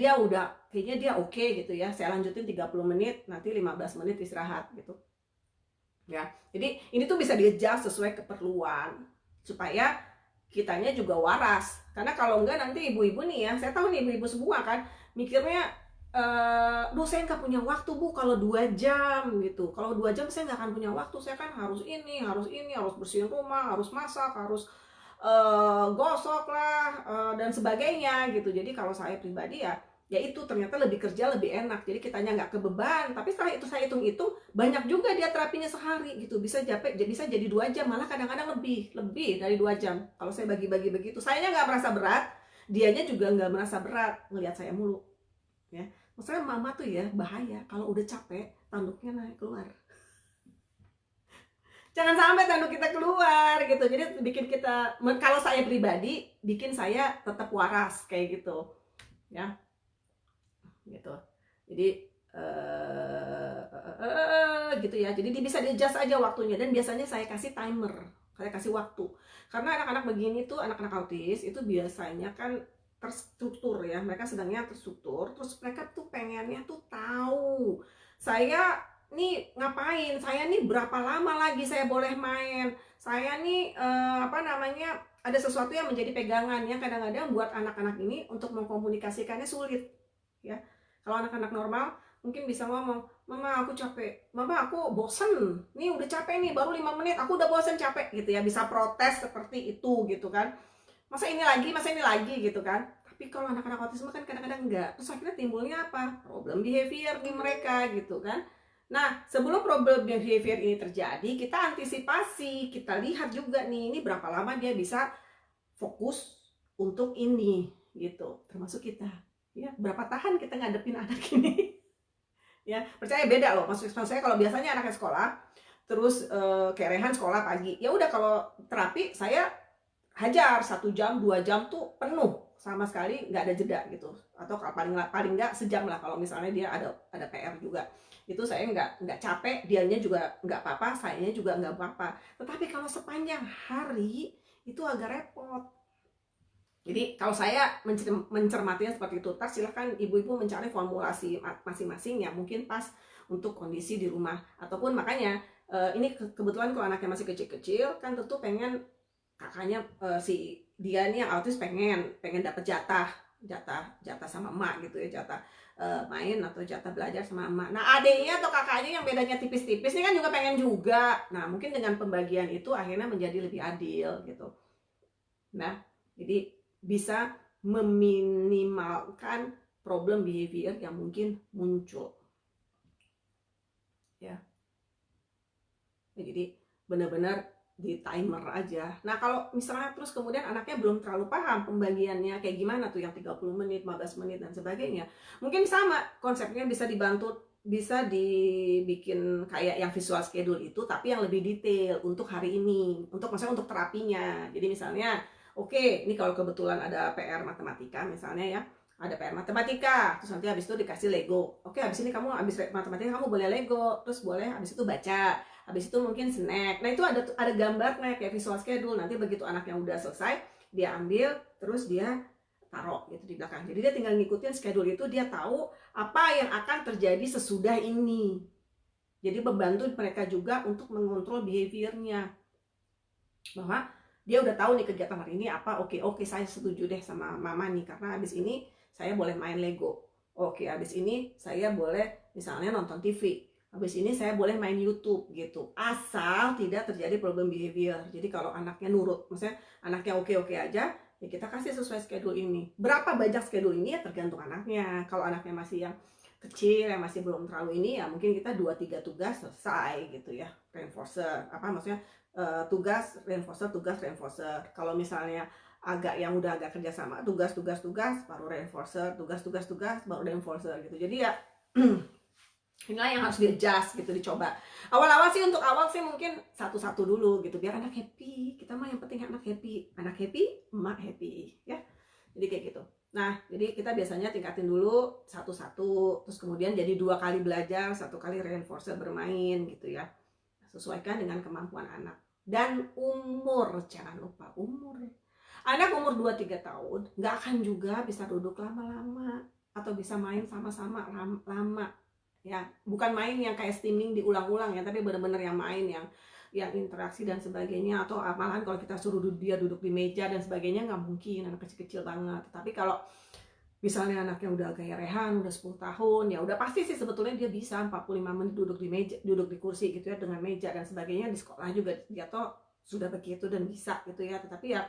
dia oke gitu ya, saya lanjutin 30 menit nanti 15 menit istirahat gitu ya. Jadi ini tuh bisa di-adjust sesuai keperluan supaya kitanya juga waras. Karena kalau enggak nanti ibu-ibu nih ya, saya tahu nih ibu-ibu semua kan mikirnya duh saya nggak punya waktu bu kalau 2 jam gitu. Kalau 2 jam saya nggak akan punya waktu, saya kan harus ini, harus bersihin rumah, harus masak, harus gosok lah dan sebagainya gitu. Jadi kalau saya pribadi ya itu ternyata lebih kerja lebih enak. Jadi kitanya nggak kebeban. Tapi setelah itu saya hitung-hitung banyak juga dia terapinya sehari gitu. Bisa jadi 2 jam, malah kadang-kadang lebih dari 2 jam. Kalau saya bagi-bagi begitu, sayanya nggak merasa berat, dianya juga nggak merasa berat ngelihat saya mulu. Ya, maksudnya mama tuh ya bahaya kalau udah capek tanduknya naik keluar. Jangan sampai tanduk kita keluar gitu. Jadi bikin kita, kalau saya pribadi, bikin saya tetap waras kayak gitu, ya, gitu. Jadi gitu ya. Jadi bisa di-adjust aja waktunya dan biasanya saya kasih timer, saya kasih waktu. Karena anak-anak begini tuh, anak-anak autis itu biasanya kan terstruktur ya, mereka sedangnya terstruktur, terus mereka tuh pengennya tuh tahu saya nih ngapain, saya nih berapa lama lagi saya boleh main, saya nih apa namanya, ada sesuatu yang menjadi pegangan yang kadang-kadang buat anak-anak ini untuk mengkomunikasikannya sulit ya. Kalau anak-anak normal mungkin bisa ngomong, mama aku capek, mama aku bosen nih, udah capek nih baru 5 menit aku udah bosen capek gitu ya, bisa protes seperti itu gitu kan, masa ini lagi gitu kan. Tapi kalau anak-anak autisme kan kadang-kadang enggak, terus akhirnya timbulnya apa, problem behavior di mereka gitu kan. Nah sebelum problem behavior ini terjadi, kita antisipasi, kita lihat juga nih, ini berapa lama dia bisa fokus untuk ini gitu, termasuk kita ya, berapa tahan kita ngadepin anak ini. Ya percaya beda loh, maksud saya kalau biasanya anaknya sekolah terus kayak Rehan sekolah pagi, ya udah kalau terapi saya hajar 1 jam 2 jam tuh penuh sama sekali nggak ada jeda gitu, atau paling paling nggak sejam lah kalau misalnya dia ada PR juga, itu saya nggak capek, dianya juga nggak apa-apa, sayanya juga nggak apa-apa. Tetapi kalau sepanjang hari itu agak repot. Jadi kalau saya mencermatinya seperti itu, silahkan ibu-ibu mencari formulasi masing-masing yang mungkin pas untuk kondisi di rumah. Ataupun makanya ini kebetulan kalau anaknya masih kecil-kecil kan tentu pengen kakaknya si dia nih yang autis pengen dapat jatah sama emak gitu ya, jatah main atau jatah belajar sama emak. Nah adiknya atau kakaknya yang bedanya tipis-tipis ini kan juga pengen juga. Nah mungkin dengan pembagian itu akhirnya menjadi lebih adil gitu. Nah jadi bisa meminimalkan problem behavior yang mungkin muncul ya. Jadi benar-benar di timer aja. Nah kalau misalnya terus kemudian anaknya belum terlalu paham pembagiannya kayak gimana tuh yang 30 menit, 15 menit dan sebagainya, mungkin sama konsepnya bisa dibantu, bisa dibikin kayak yang visual schedule itu tapi yang lebih detail untuk hari ini, untuk maksudnya untuk terapinya. Jadi misalnya oke, ini kalau kebetulan ada PR matematika misalnya ya, ada PR matematika, terus nanti habis itu dikasih Lego. Oke, habis ini kamu habis matematika kamu boleh Lego, terus boleh habis itu baca, habis itu mungkin snack. Nah itu ada gambarnya kayak visual schedule. Nanti begitu anaknya udah selesai, dia ambil terus dia taruh gitu di belakang. Jadi dia tinggal ngikutin schedule itu, dia tahu apa yang akan terjadi sesudah ini. Jadi membantu mereka juga untuk mengontrol behaviornya, bahwa dia udah tahu nih kegiatan hari ini apa. Oke saya setuju deh sama mama nih, karena habis ini saya boleh main Lego. Oke habis ini saya boleh misalnya nonton TV, habis ini saya boleh main YouTube gitu, asal tidak terjadi problem behavior. Jadi kalau anaknya nurut, maksudnya anaknya oke aja, ya kita kasih sesuai schedule ini. Berapa banyak schedule ini ya tergantung anaknya. Kalau anaknya masih yang kecil yang masih belum terlalu ini, ya mungkin kita 2-3 tugas selesai gitu ya, reinforcer apa maksudnya, tugas reinforcer. Kalau misalnya yang udah agak kerjasama, tugas baru reinforcer, tugas baru reinforcer gitu. Jadi ya inilah yang harus di-adjust gitu, dicoba. Awal-awal sih, untuk awal sih mungkin satu-satu dulu gitu, biar anak happy. Kita mah yang penting anak happy, emak happy ya. Jadi kayak gitu. Nah, jadi kita biasanya tingkatin dulu satu-satu, terus kemudian jadi 2 kali belajar, 1 kali reinforcer bermain gitu ya. Sesuaikan dengan kemampuan anak. Dan umur, jangan lupa umur. Anak umur 2-3 tahun nggak akan juga bisa duduk lama-lama atau bisa main sama-sama lama ya, bukan main yang kayak streaming diulang-ulang ya, tapi bener-bener yang main yang interaksi dan sebagainya. Atau malahan kalau kita suruh dia duduk di meja dan sebagainya, nggak mungkin, anak kecil-kecil banget. Tapi kalau misalnya anaknya udah kayak Rehan, udah 10 tahun, ya udah pasti sih sebetulnya dia bisa 45 menit duduk di meja, duduk di kursi gitu ya, dengan meja dan sebagainya. Di sekolah juga dia tuh sudah begitu dan bisa gitu ya. Tetapi ya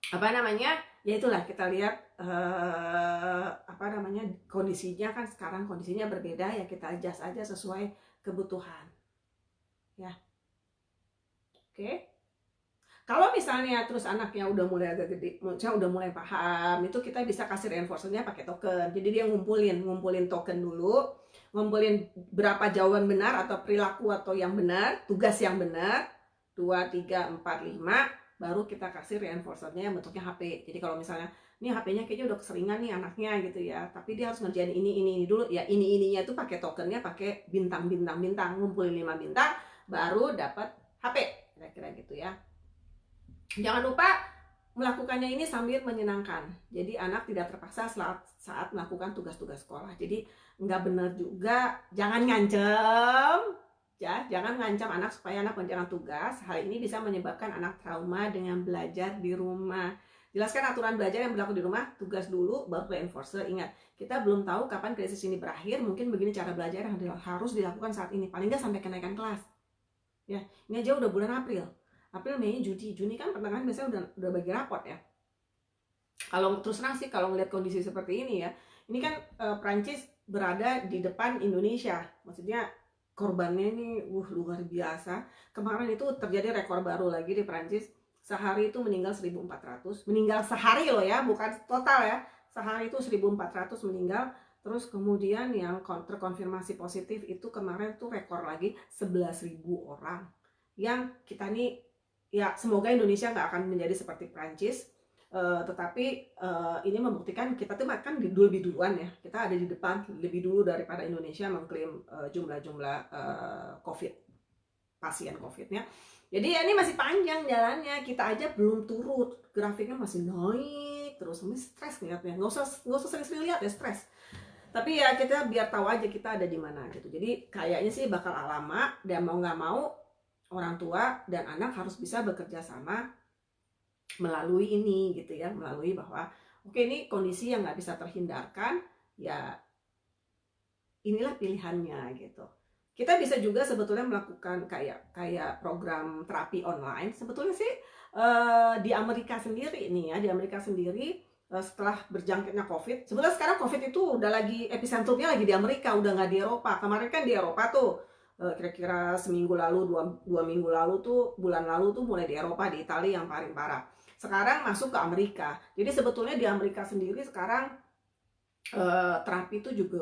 apa namanya, ya itulah, kita lihat apa namanya, kondisinya kan sekarang kondisinya berbeda ya, kita adjust aja sesuai kebutuhan ya. Oke. Kalau misalnya terus anaknya udah mulai agak gede, maksudnya udah mulai paham, itu kita bisa kasih reinforcernya pakai token. Jadi dia ngumpulin token dulu, ngumpulin berapa jawaban benar atau perilaku atau yang benar, tugas yang benar, 2, 3, 4, 5, baru kita kasih reinforcernya yang bentuknya HP. Jadi kalau misalnya ini HP-nya kayaknya udah keseringan nih anaknya gitu ya, tapi dia harus ngerjain ini dulu ya, ininya tuh pakai tokennya, pakai bintang, ngumpulin 5 bintang baru dapat HP, kira-kira gitu ya. Jangan lupa melakukannya ini sambil menyenangkan. Jadi anak tidak terpaksa saat melakukan tugas-tugas sekolah. Jadi nggak benar juga, jangan ngancam ya, jangan ngancam anak supaya anak mengerjakan tugas. Hal ini bisa menyebabkan anak trauma dengan belajar di rumah. Jelaskan aturan belajar yang berlaku di rumah, tugas dulu baru reinforcer. Ingat, kita belum tahu kapan krisis ini berakhir. Mungkin begini cara belajar yang harus dilakukan saat ini, paling nggak sampai kenaikan kelas ya. Ini aja udah bulan April, Mei, Juni kan pertengahan biasanya udah bagi raport ya. Kalau terus terang sih, kalau melihat kondisi seperti ini ya, ini kan Prancis berada di depan Indonesia, maksudnya korbannya ini luar biasa. Kemarin itu terjadi rekor baru lagi di Prancis, sehari itu meninggal 1.400, meninggal sehari loh ya, bukan total ya, sehari itu 1.400 meninggal. Terus kemudian yang terkonfirmasi positif itu kemarin tuh rekor lagi 11.000 orang. Yang kita nih ya, semoga Indonesia nggak akan menjadi seperti Prancis, tetapi ini membuktikan kita tuh kan lebih duluan ya, kita ada di depan lebih dulu daripada Indonesia mengklaim jumlah-jumlah COVID, pasien COVID-nya. Jadi ya ini masih panjang jalannya, kita aja belum turut, grafiknya masih naik terus. Ini stres lihatnya, nggak usah sering-sering lihat ya, stres. Tapi ya kita biar tahu aja kita ada di mana gitu. Jadi kayaknya sih bakal lama, dan mau nggak mau orang tua dan anak harus bisa bekerja sama melalui ini gitu ya, melalui bahwa oke, ini kondisi yang nggak bisa terhindarkan ya, inilah pilihannya gitu. Kita bisa juga sebetulnya melakukan kayak program terapi online. Sebetulnya sih di Amerika sendiri nih ya, setelah berjangkitnya COVID, sebetulnya sekarang COVID itu udah lagi epicentrumnya lagi di Amerika, udah nggak di Eropa. Kemarin kan di Eropa tuh kira-kira seminggu lalu, dua minggu lalu tuh, bulan lalu tuh mulai di Eropa, di Italia yang paling parah. Sekarang masuk ke Amerika. Jadi sebetulnya di Amerika sendiri sekarang terapi itu juga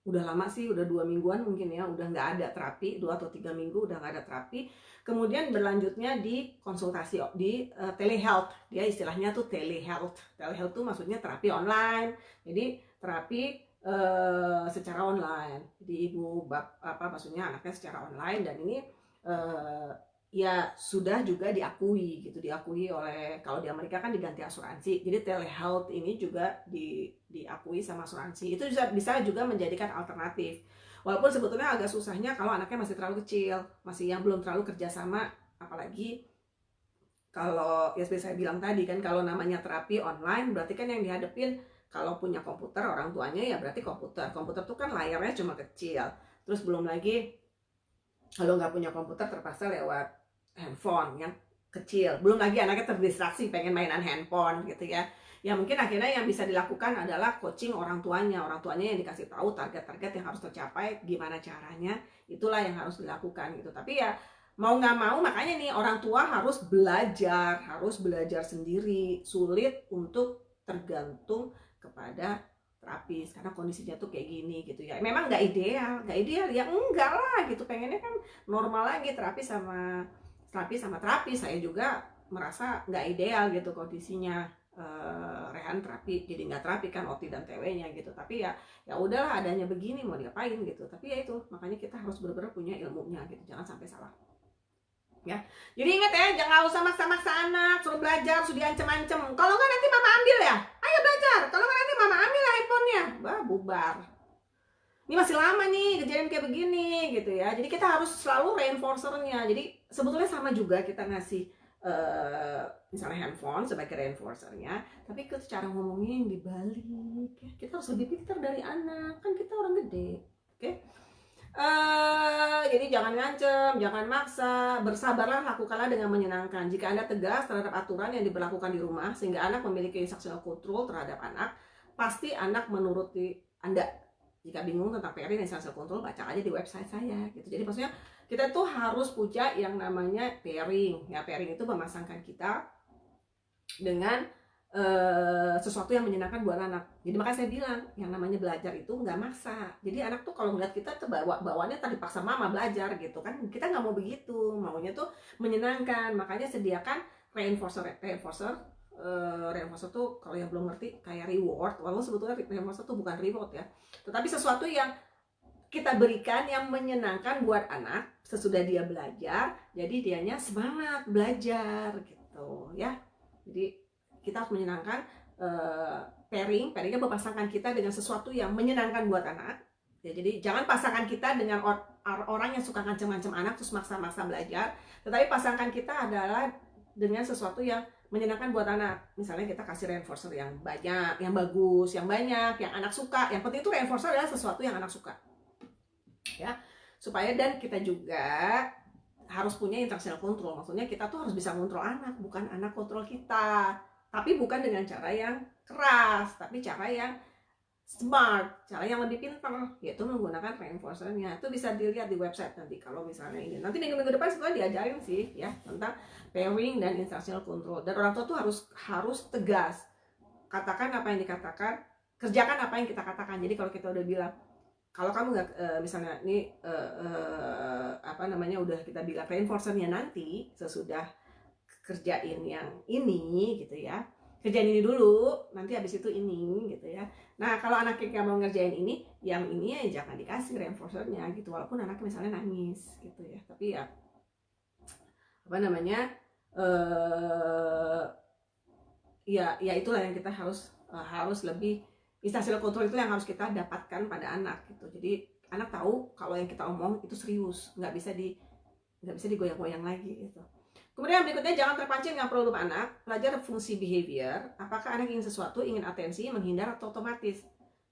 udah lama sih, udah 2 mingguan mungkin ya, udah nggak ada terapi, 2 atau 3 minggu udah nggak ada terapi. Kemudian berlanjutnya di konsultasi di telehealth, dia istilahnya tuh telehealth. Telehealth tuh maksudnya terapi online. Jadi terapi secara online. Jadi maksudnya anaknya secara online, dan ini ya sudah juga diakui oleh, kalau di Amerika kan diganti asuransi. Jadi telehealth ini juga diakui sama asuransi. Itu bisa juga menjadikan alternatif. Walaupun sebetulnya agak susahnya kalau anaknya masih terlalu kecil, masih yang belum terlalu kerjasama, apalagi kalau ya seperti saya bilang tadi kan, kalau namanya terapi online berarti kan yang dihadapin, kalau punya komputer orang tuanya ya berarti komputer tuh kan layarnya cuma kecil. Terus belum lagi kalau nggak punya komputer terpaksa lewat handphone yang kecil, belum lagi anaknya terdistraksi pengen mainan handphone gitu ya. Ya mungkin akhirnya yang bisa dilakukan adalah coaching orang tuanya yang dikasih tahu target-target yang harus tercapai, gimana caranya, itulah yang harus dilakukan gitu. Tapi ya mau nggak mau, makanya nih orang tua harus belajar sendiri. Sulit untuk tergantung kepada terapis karena kondisinya tuh kayak gini gitu ya. Memang nggak ideal ya, enggak lah gitu. Pengennya kan normal lagi, terapi. Saya juga merasa nggak ideal gitu kondisinya. Rehan terapi jadi nggak terapi kan, OT dan TW-nya gitu. Tapi ya udahlah, adanya begini mau diapain gitu. Tapi ya itu, makanya kita harus benar-benar punya ilmunya gitu, jangan sampai salah ya. Jadi ingat ya, jangan usah maksa-maksa anak suruh belajar, suruh diancem-ancem. Kalau nggak nanti mama ambil ya, ayo belajar. Kalau nggak nanti mama ambil lah handphonenya, bubar. Ini masih lama nih kejadian kayak begini gitu ya. Jadi kita harus selalu reinforcernya. Jadi sebetulnya sama juga kita ngasih misalnya handphone sebagai reinforcernya, tapi ke cara ngomongnya yang dibalik ya. Kita harus lebih pintar dari anak, kan kita orang gede, oke? Jadi jangan ngancem, jangan maksa, bersabarlah, lakukanlah dengan menyenangkan. Jika Anda tegas terhadap aturan yang diberlakukan di rumah sehingga anak memiliki instructional control terhadap anak, pasti anak menuruti Anda. Jika bingung tentang parenting dan instructional control, baca aja di website saya gitu. Jadi maksudnya kita tuh harus punya yang namanya pairing. Ya, pairing itu memasangkan kita dengan sesuatu yang menyenangkan buat anak. Jadi makanya saya bilang yang namanya belajar itu nggak maksa. Jadi anak tuh kalau ngeliat kita tuh bawaannya tadi paksa mama belajar gitu kan. Kita nggak mau begitu, maunya tuh menyenangkan. Makanya sediakan reinforcer tuh kalau yang belum ngerti kayak reward. Walaupun sebetulnya reinforcer tuh bukan reward ya, tetapi sesuatu yang kita berikan yang menyenangkan buat anak sesudah dia belajar. Jadi dianya semangat belajar gitu ya. Jadi kita harus menyenangkan. Pairingnya berpasangkan kita dengan sesuatu yang menyenangkan buat anak ya. Jadi jangan pasangkan kita dengan orang yang suka ngancem-ngancem anak terus maksa-maksa belajar, tetapi pasangkan kita adalah dengan sesuatu yang menyenangkan buat anak. Misalnya kita kasih reinforcer yang banyak, yang bagus, yang banyak, yang anak suka. Yang penting itu reinforcer adalah sesuatu yang anak suka ya, supaya dan kita juga harus punya instructional control. Maksudnya kita tuh harus bisa kontrol anak, bukan anak kontrol kita. Tapi bukan dengan cara yang keras, tapi cara yang smart, cara yang lebih pintar, yaitu menggunakan reinforcernya. Itu bisa dilihat di website nanti kalau misalnya ini. Nanti minggu-minggu depan setelah diajarin sih ya tentang pairing dan instructional control. Dan orang tua tuh harus tegas. Katakan apa yang dikatakan, kerjakan apa yang kita katakan. Jadi kalau kita udah bilang, kalau kamu nggak misalnya ini udah kita bilang reinforcernya nanti sesudah kerjain yang ini gitu ya, kerjain ini dulu, nanti habis itu ini gitu ya. Nah kalau anaknya nggak mau ngerjain ini, yang ini ya jangan dikasih reinforcernya gitu, walaupun anaknya misalnya nangis gitu ya. Tapi ya ya itulah yang kita harus lebih, instructional control itu yang harus kita dapatkan pada anak gitu. Jadi anak tahu kalau yang kita omong itu serius, nggak bisa digoyang-goyang lagi gitu. Kemudian berikutnya, jangan terpancing dengan problem anak. Pelajar fungsi behavior. Apakah anak ingin sesuatu, ingin atensi, menghindar, atau otomatis?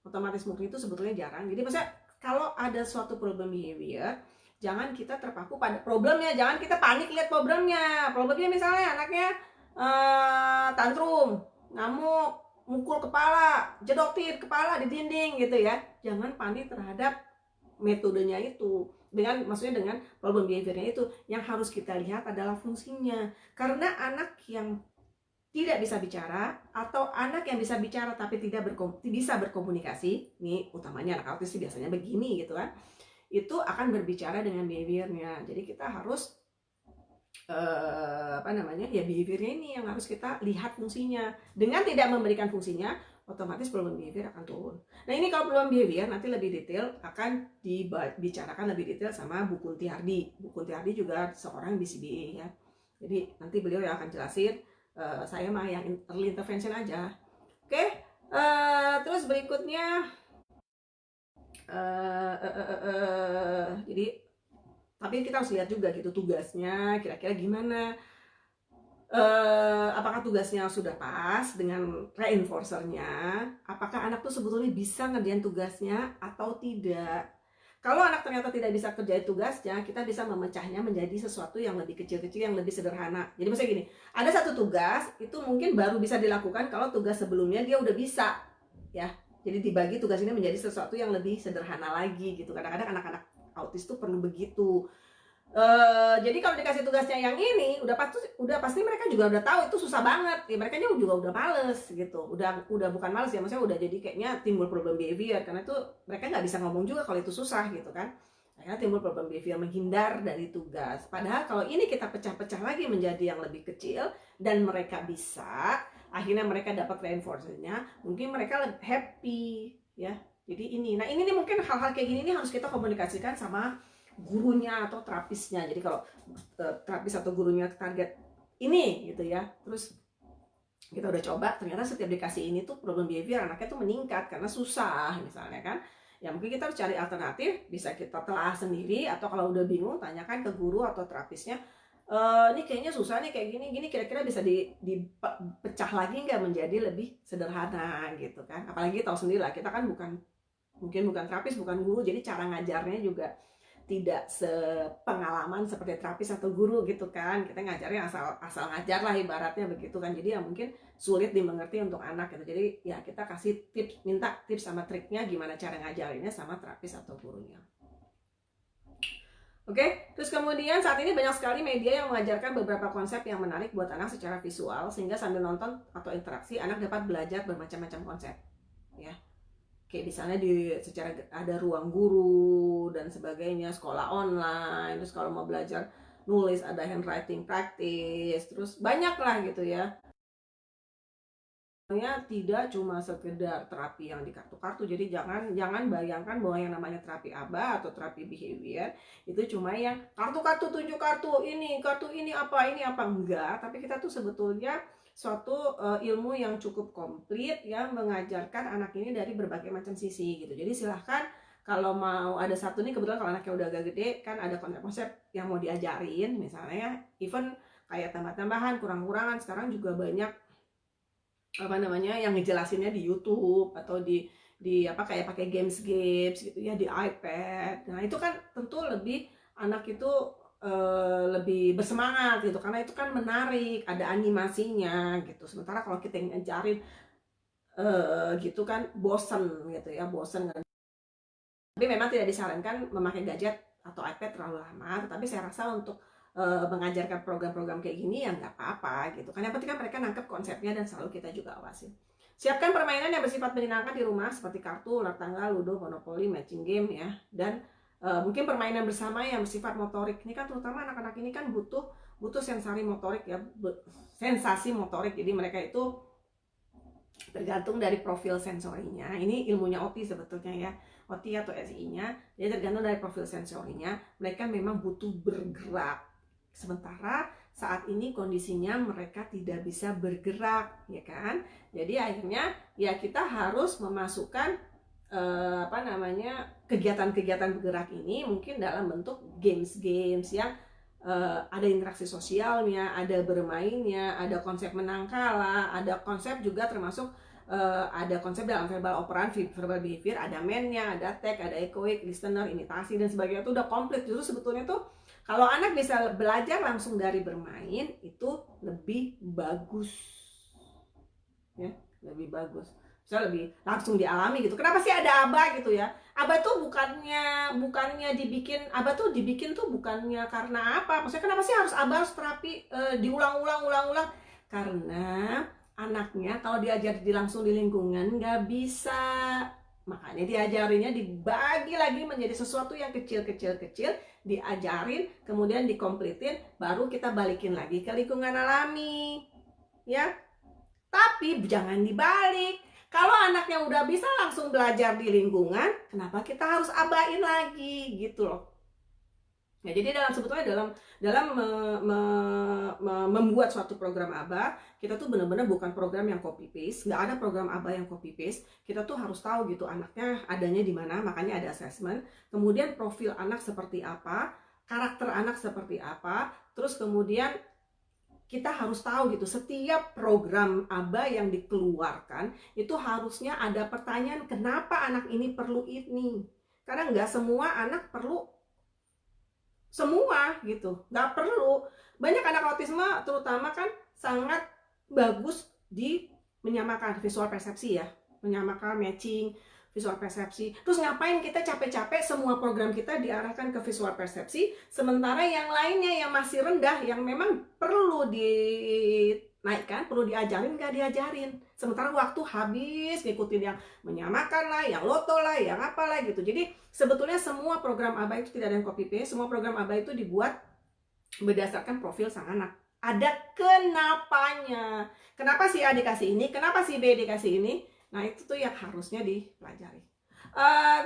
Otomatis mungkin itu sebetulnya jarang. Jadi maksudnya kalau ada suatu problem behavior, jangan kita terpaku pada problemnya. Jangan kita panik lihat problemnya. Problemnya misalnya anaknya tantrum, ngamuk, mukul kepala, jedotin kepala di dinding gitu ya. Jangan panik terhadap metodenya itu. Maksudnya dengan problem behaviornya itu, yang harus kita lihat adalah fungsinya. Karena anak yang tidak bisa bicara atau anak yang bisa bicara tapi tidak bisa berkomunikasi, ini utamanya anak autis biasanya begini gitu kan, itu akan berbicara dengan behaviornya. Jadi kita harus behaviornya ini yang harus kita lihat fungsinya. Dengan tidak memberikan fungsinya, otomatis problem behavior akan turun. Nah ini kalau problem behavior nanti lebih detail akan dibicarakan lebih detail sama Bu Kunti Hardi. Bu Kunti Hardi juga seorang BCBA ya. Jadi nanti beliau yang akan jelasin. Saya mah yang early intervention aja. Oke. Terus berikutnya jadi tapi kita harus lihat juga gitu tugasnya kira-kira gimana. Apakah tugasnya sudah pas dengan reinforcernya? Apakah anak tuh sebetulnya bisa ngerjain tugasnya atau tidak? Kalau anak ternyata tidak bisa kerjain tugasnya, kita bisa memecahnya menjadi sesuatu yang lebih kecil-kecil, yang lebih sederhana. Jadi maksudnya gini, ada satu tugas itu mungkin baru bisa dilakukan kalau tugas sebelumnya dia udah bisa, ya. Jadi dibagi tugas ini menjadi sesuatu yang lebih sederhana lagi gitu. Kadang-kadang anak-anak autis tuh perlu begitu. Jadi kalau dikasih tugasnya yang ini, udah pasti mereka juga udah tahu itu susah banget. Ya, mereka juga udah males gitu. Udah bukan males ya, maksudnya udah jadi kayaknya timbul problem behavior karena itu mereka nggak bisa ngomong juga kalau itu susah gitu kan. Akhirnya timbul problem behavior menghindar dari tugas. Padahal kalau ini kita pecah-pecah lagi menjadi yang lebih kecil dan mereka bisa, akhirnya mereka dapat reinforcement-nya, mungkin mereka lebih happy ya. Jadi nah ini nih mungkin hal-hal kayak gini nih harus kita komunikasikan sama gurunya atau terapisnya. Jadi kalau terapis atau gurunya target ini gitu ya, terus kita udah coba ternyata setiap dikasih ini tuh problem behavior anaknya tuh meningkat karena susah misalnya kan, ya mungkin kita harus cari alternatif, bisa kita telah sendiri atau kalau udah bingung tanyakan ke guru atau terapisnya, ini kayaknya susah nih kayak gini kira-kira bisa dipecah lagi nggak menjadi lebih sederhana gitu kan. Apalagi tahu sendiri lah kita kan mungkin bukan terapis, bukan guru, jadi cara ngajarnya juga tidak sepengalaman seperti terapis atau guru gitu kan. Kita ngajarnya asal ngajar lah ibaratnya begitu kan. Jadi ya mungkin sulit dimengerti untuk anak gitu. Jadi ya kita kasih tips, minta tips sama triknya gimana cara ngajarinnya sama terapis atau gurunya. Oke, terus kemudian saat ini banyak sekali media yang mengajarkan beberapa konsep yang menarik buat anak secara visual, sehingga sambil nonton atau interaksi anak dapat belajar bermacam-macam konsep ya. Kayak misalnya secara ada ruang guru dan sebagainya, sekolah online, terus kalau mau belajar nulis ada handwriting practice, terus banyak lah gitu ya. Tidak cuma sekedar terapi yang di kartu-kartu. Jadi jangan bayangkan bahwa yang namanya terapi ABA atau terapi behavior itu cuma yang kartu-kartu, tunjuk kartu ini apa enggak, tapi kita tuh sebetulnya suatu ilmu yang cukup komplit yang mengajarkan anak ini dari berbagai macam sisi gitu. Jadi silahkan kalau mau ada satu nih, kebetulan kalau anaknya udah agak gede kan ada konsep-konsep yang mau diajarin, misalnya even kayak tambah-tambahan, kurang-kurangan, sekarang juga banyak yang ngejelasinnya di YouTube atau di kayak pakai games gitu ya di iPad. Nah itu kan tentu lebih anak itu lebih bersemangat gitu karena itu kan menarik, ada animasinya gitu. Sementara kalau kita yang ngajarin gitu kan bosen gitu ya, bosen kan. Tapi memang tidak disarankan memakai gadget atau iPad terlalu lama, tapi saya rasa untuk mengajarkan program-program kayak gini ya nggak apa-apa gitu kan. Yang penting kan mereka nangkep konsepnya dan selalu kita juga awasin. Siapkan permainan yang bersifat menyenangkan di rumah seperti kartu, ular tangga, ludo, monopoli, matching game ya, dan mungkin permainan bersama yang bersifat motorik. Ini kan terutama anak-anak ini kan butuh sensasi motorik ya, sensasi motorik. Jadi mereka itu tergantung dari profil sensorinya. Ini ilmunya OT sebetulnya ya, OT atau SI-nya. Jadi tergantung dari profil sensorinya, mereka memang butuh bergerak. Sementara saat ini kondisinya mereka tidak bisa bergerak, ya kan? Jadi akhirnya ya kita harus memasukkan kegiatan-kegiatan bergerak ini mungkin dalam bentuk games yang ada interaksi sosialnya, ada bermainnya, ada konsep menang kalah, ada konsep juga termasuk ada konsep dalam verbal operan, verbal behavior, ada man-nya, ada tag, ada echoic, listener, imitasi dan sebagainya. Itu udah komplit. Justru sebetulnya tuh kalau anak bisa belajar langsung dari bermain itu lebih bagus ya, lebih bagus, bisa lebih langsung dialami gitu. Kenapa sih ada ABA gitu ya? ABA tuh bukannya dibikin, ABA tuh dibikin tuh bukannya karena apa? Maksudnya kenapa sih harus ABA, harus terapi diulang-ulang karena anaknya kalau diajar langsung di lingkungan nggak bisa, makanya diajarinnya dibagi lagi menjadi sesuatu yang kecil, diajarin kemudian dikomplitin, baru kita balikin lagi ke lingkungan alami ya. Tapi jangan dibalik. Kalau anaknya udah bisa langsung belajar di lingkungan, kenapa kita harus abain lagi gitu loh. Nah, jadi sebetulnya dalam membuat suatu program ABA, kita tuh benar-benar bukan program yang copy paste, nggak ada program ABA yang copy paste. Kita tuh harus tahu gitu anaknya adanya di mana, makanya ada assessment. Kemudian profil anak seperti apa, karakter anak seperti apa, terus kemudian kita harus tahu gitu setiap program ABA yang dikeluarkan itu harusnya ada pertanyaan kenapa anak ini perlu ini. karena nggak semua anak perlu semua gitu, nggak perlu. Banyak anak autisme terutama kan sangat bagus di menyamakan visual persepsi ya, menyamakan matching visual persepsi. Terus ngapain kita capek-capek semua program kita diarahkan ke visual persepsi, sementara yang lainnya yang masih rendah, yang memang perlu dinaikkan, perlu diajarin, nggak diajarin. Sementara waktu habis ngikutin yang menyamakan lah, yang loto lah, yang apalah gitu. Jadi sebetulnya semua program ABA itu tidak ada yang copy paste, semua program ABA itu dibuat berdasarkan profil sang anak. Ada kenapanya. Kenapa si A dikasih ini, kenapa si B dikasih ini? Nah, itu tuh yang harusnya dipelajari.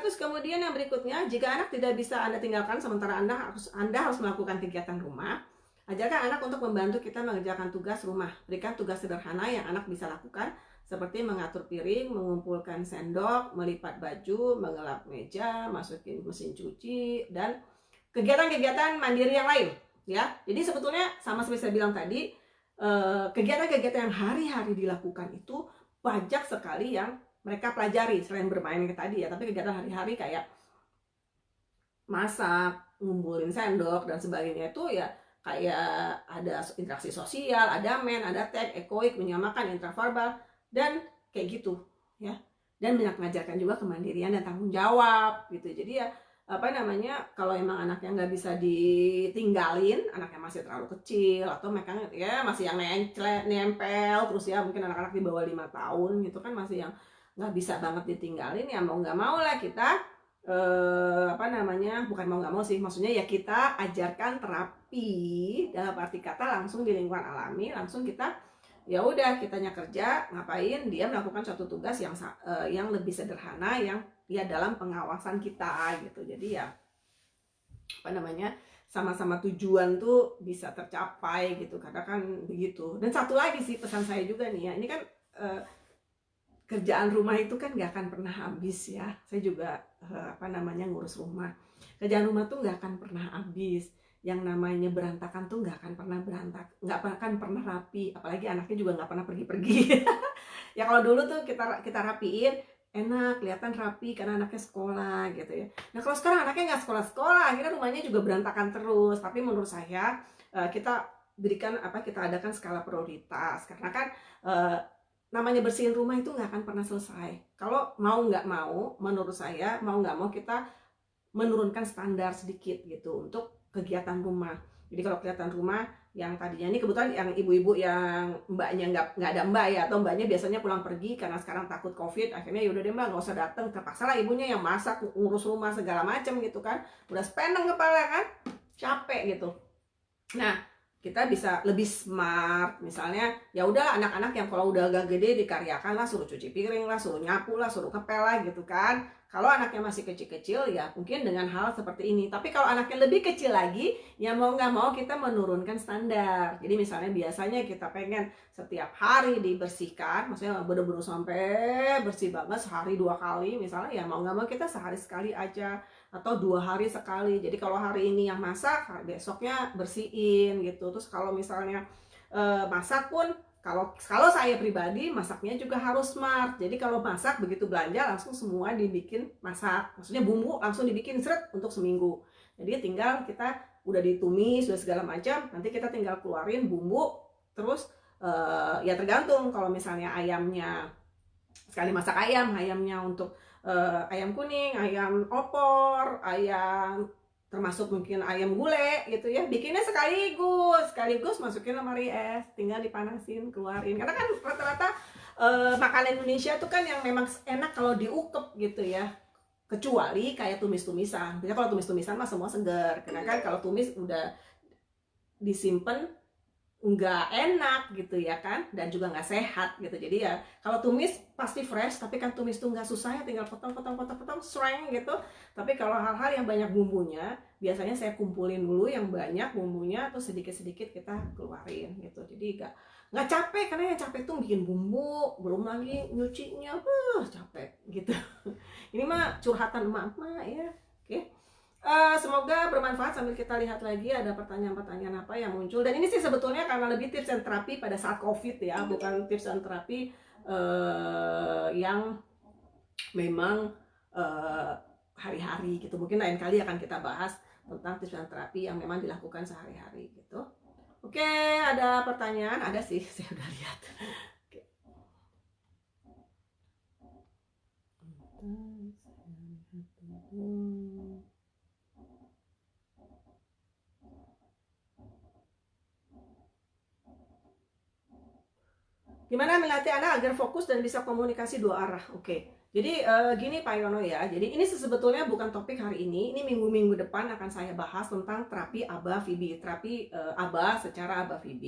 Terus kemudian yang berikutnya, jika anak tidak bisa Anda tinggalkan sementara Anda harus melakukan kegiatan rumah, ajarkan anak untuk membantu kita mengerjakan tugas rumah. Berikan tugas sederhana yang anak bisa lakukan, seperti mengatur piring, mengumpulkan sendok, melipat baju, mengelap meja, masukin mesin cuci, dan kegiatan-kegiatan mandiri yang lain. Ya, jadi sebetulnya sama seperti saya bilang tadi, kegiatan-kegiatan yang hari-hari dilakukan itu banyak sekali yang mereka pelajari selain bermain yang tadi ya, tapi kegiatan hari-hari kayak masak, ngumpulin sendok dan sebagainya itu ya kayak ada interaksi sosial, ada men, ada tag, ekoik, menyamakan, intraverbal, dan kayak gitu ya. Dan mengajarkan juga kemandirian dan tanggung jawab gitu. Jadi ya apa namanya, kalau emang anaknya nggak bisa ditinggalin, anaknya masih terlalu kecil atau mereka ya masih yang nempel terus ya, mungkin anak-anak di bawah 5 tahun gitu kan masih yang nggak bisa banget ditinggalin, ya mau nggak mau lah kita apa namanya, bukan mau nggak mau sih, maksudnya ya kita ajarkan terapi dalam arti kata langsung di lingkungan alami, langsung kita ya udah kitanya kerja ngapain, dia melakukan suatu tugas yang lebih sederhana yang ya dalam pengawasan kita gitu. Jadi ya apa namanya, sama-sama tujuan tuh bisa tercapai gitu, karena kan begitu. Dan satu lagi sih pesan saya juga nih ya, ini kan kerjaan rumah itu kan nggak akan pernah habis ya. Saya juga apa namanya ngurus rumah, kerjaan rumah tuh nggak akan pernah habis. Yang namanya berantakan tuh nggak akan pernah nggak akan pernah rapi, apalagi anaknya juga nggak pernah pergi-pergi. Ya kalau dulu tuh kita rapiin enak, kelihatan rapi karena anaknya sekolah gitu ya. Nah kalau sekarang anaknya nggak sekolah-sekolah, akhirnya rumahnya juga berantakan terus. Tapi menurut saya kita kita adakan skala prioritas, karena kan namanya bersihin rumah itu nggak akan pernah selesai. Kalau mau nggak mau, menurut saya mau nggak mau kita menurunkan standar sedikit gitu untuk kegiatan rumah. Jadi kalau kegiatan rumah yang tadinya ini kebetulan yang ibu-ibu yang mbaknya nggak ada mbak ya, atau mbaknya biasanya pulang pergi karena sekarang takut covid, akhirnya yaudah deh mbak nggak usah datang, terpaksa lah ibunya yang masak, ngurus rumah segala macam gitu kan, udah sepeneng kepala kan, capek gitu. Nah kita bisa lebih smart, misalnya ya udah anak-anak yang kalau udah agak gede dikaryakan lah, suruh cuci piring lah, suruh nyapu lah, suruh ngepel lah gitu kan. Kalau anaknya masih kecil-kecil ya mungkin dengan hal seperti ini. Tapi kalau anaknya lebih kecil lagi, ya mau nggak mau kita menurunkan standar. Jadi misalnya biasanya kita pengen setiap hari dibersihkan, maksudnya bener-bener sampai bersih banget sehari 2 kali misalnya, ya mau nggak mau kita sehari sekali aja atau 2 hari sekali. Jadi kalau hari ini yang masak, besoknya bersihin gitu. Terus kalau misalnya masak pun, kalau saya pribadi masaknya juga harus smart. Jadi kalau masak begitu belanja langsung semua dibikin masak, maksudnya bumbu langsung dibikin seret untuk seminggu. Jadi tinggal kita udah ditumis udah segala macam, nanti kita tinggal keluarin bumbu. Terus ya tergantung, kalau misalnya ayamnya sekali masak ayamnya untuk ayam kuning, ayam opor, ayam termasuk mungkin ayam gulai gitu ya, bikinnya sekaligus masukin lemari es, tinggal dipanasin keluarin, karena kan rata-rata makanan Indonesia tuh kan yang memang enak kalau diukep gitu ya, kecuali kayak tumis-tumisan. Biasanya kalau tumis-tumisan mah semua segar, karena kan kalau tumis udah disimpan nggak enak gitu ya kan, dan juga nggak sehat gitu. Jadi ya kalau tumis pasti fresh, tapi kan tumis tuh nggak susah ya, tinggal potong sereng gitu. Tapi kalau hal-hal yang banyak bumbunya, biasanya saya kumpulin dulu yang banyak bumbunya, terus sedikit-sedikit kita keluarin gitu. Jadi nggak capek, karena yang capek tuh bikin bumbu, belum lagi nyucinya, capek gitu. Ini mah curhatan emak-emak ya. Oke. Semoga bermanfaat. Sambil kita lihat lagi ada pertanyaan-pertanyaan apa yang muncul. Dan ini sih sebetulnya karena lebih tips dan terapi pada saat COVID ya, bukan tips dan terapi yang memang hari-hari gitu. Mungkin lain kali akan kita bahas tentang tips dan terapi yang memang dilakukan sehari-hari gitu. Oke, ada pertanyaan? Ada sih, saya udah lihat. Oke. Gimana melatih anak agar fokus dan bisa komunikasi dua arah? Oke. Jadi gini Pak Yono ya. Jadi ini sebetulnya bukan topik hari ini minggu-minggu depan akan saya bahas tentang terapi ABA VB, terapi ABA secara ABA VB.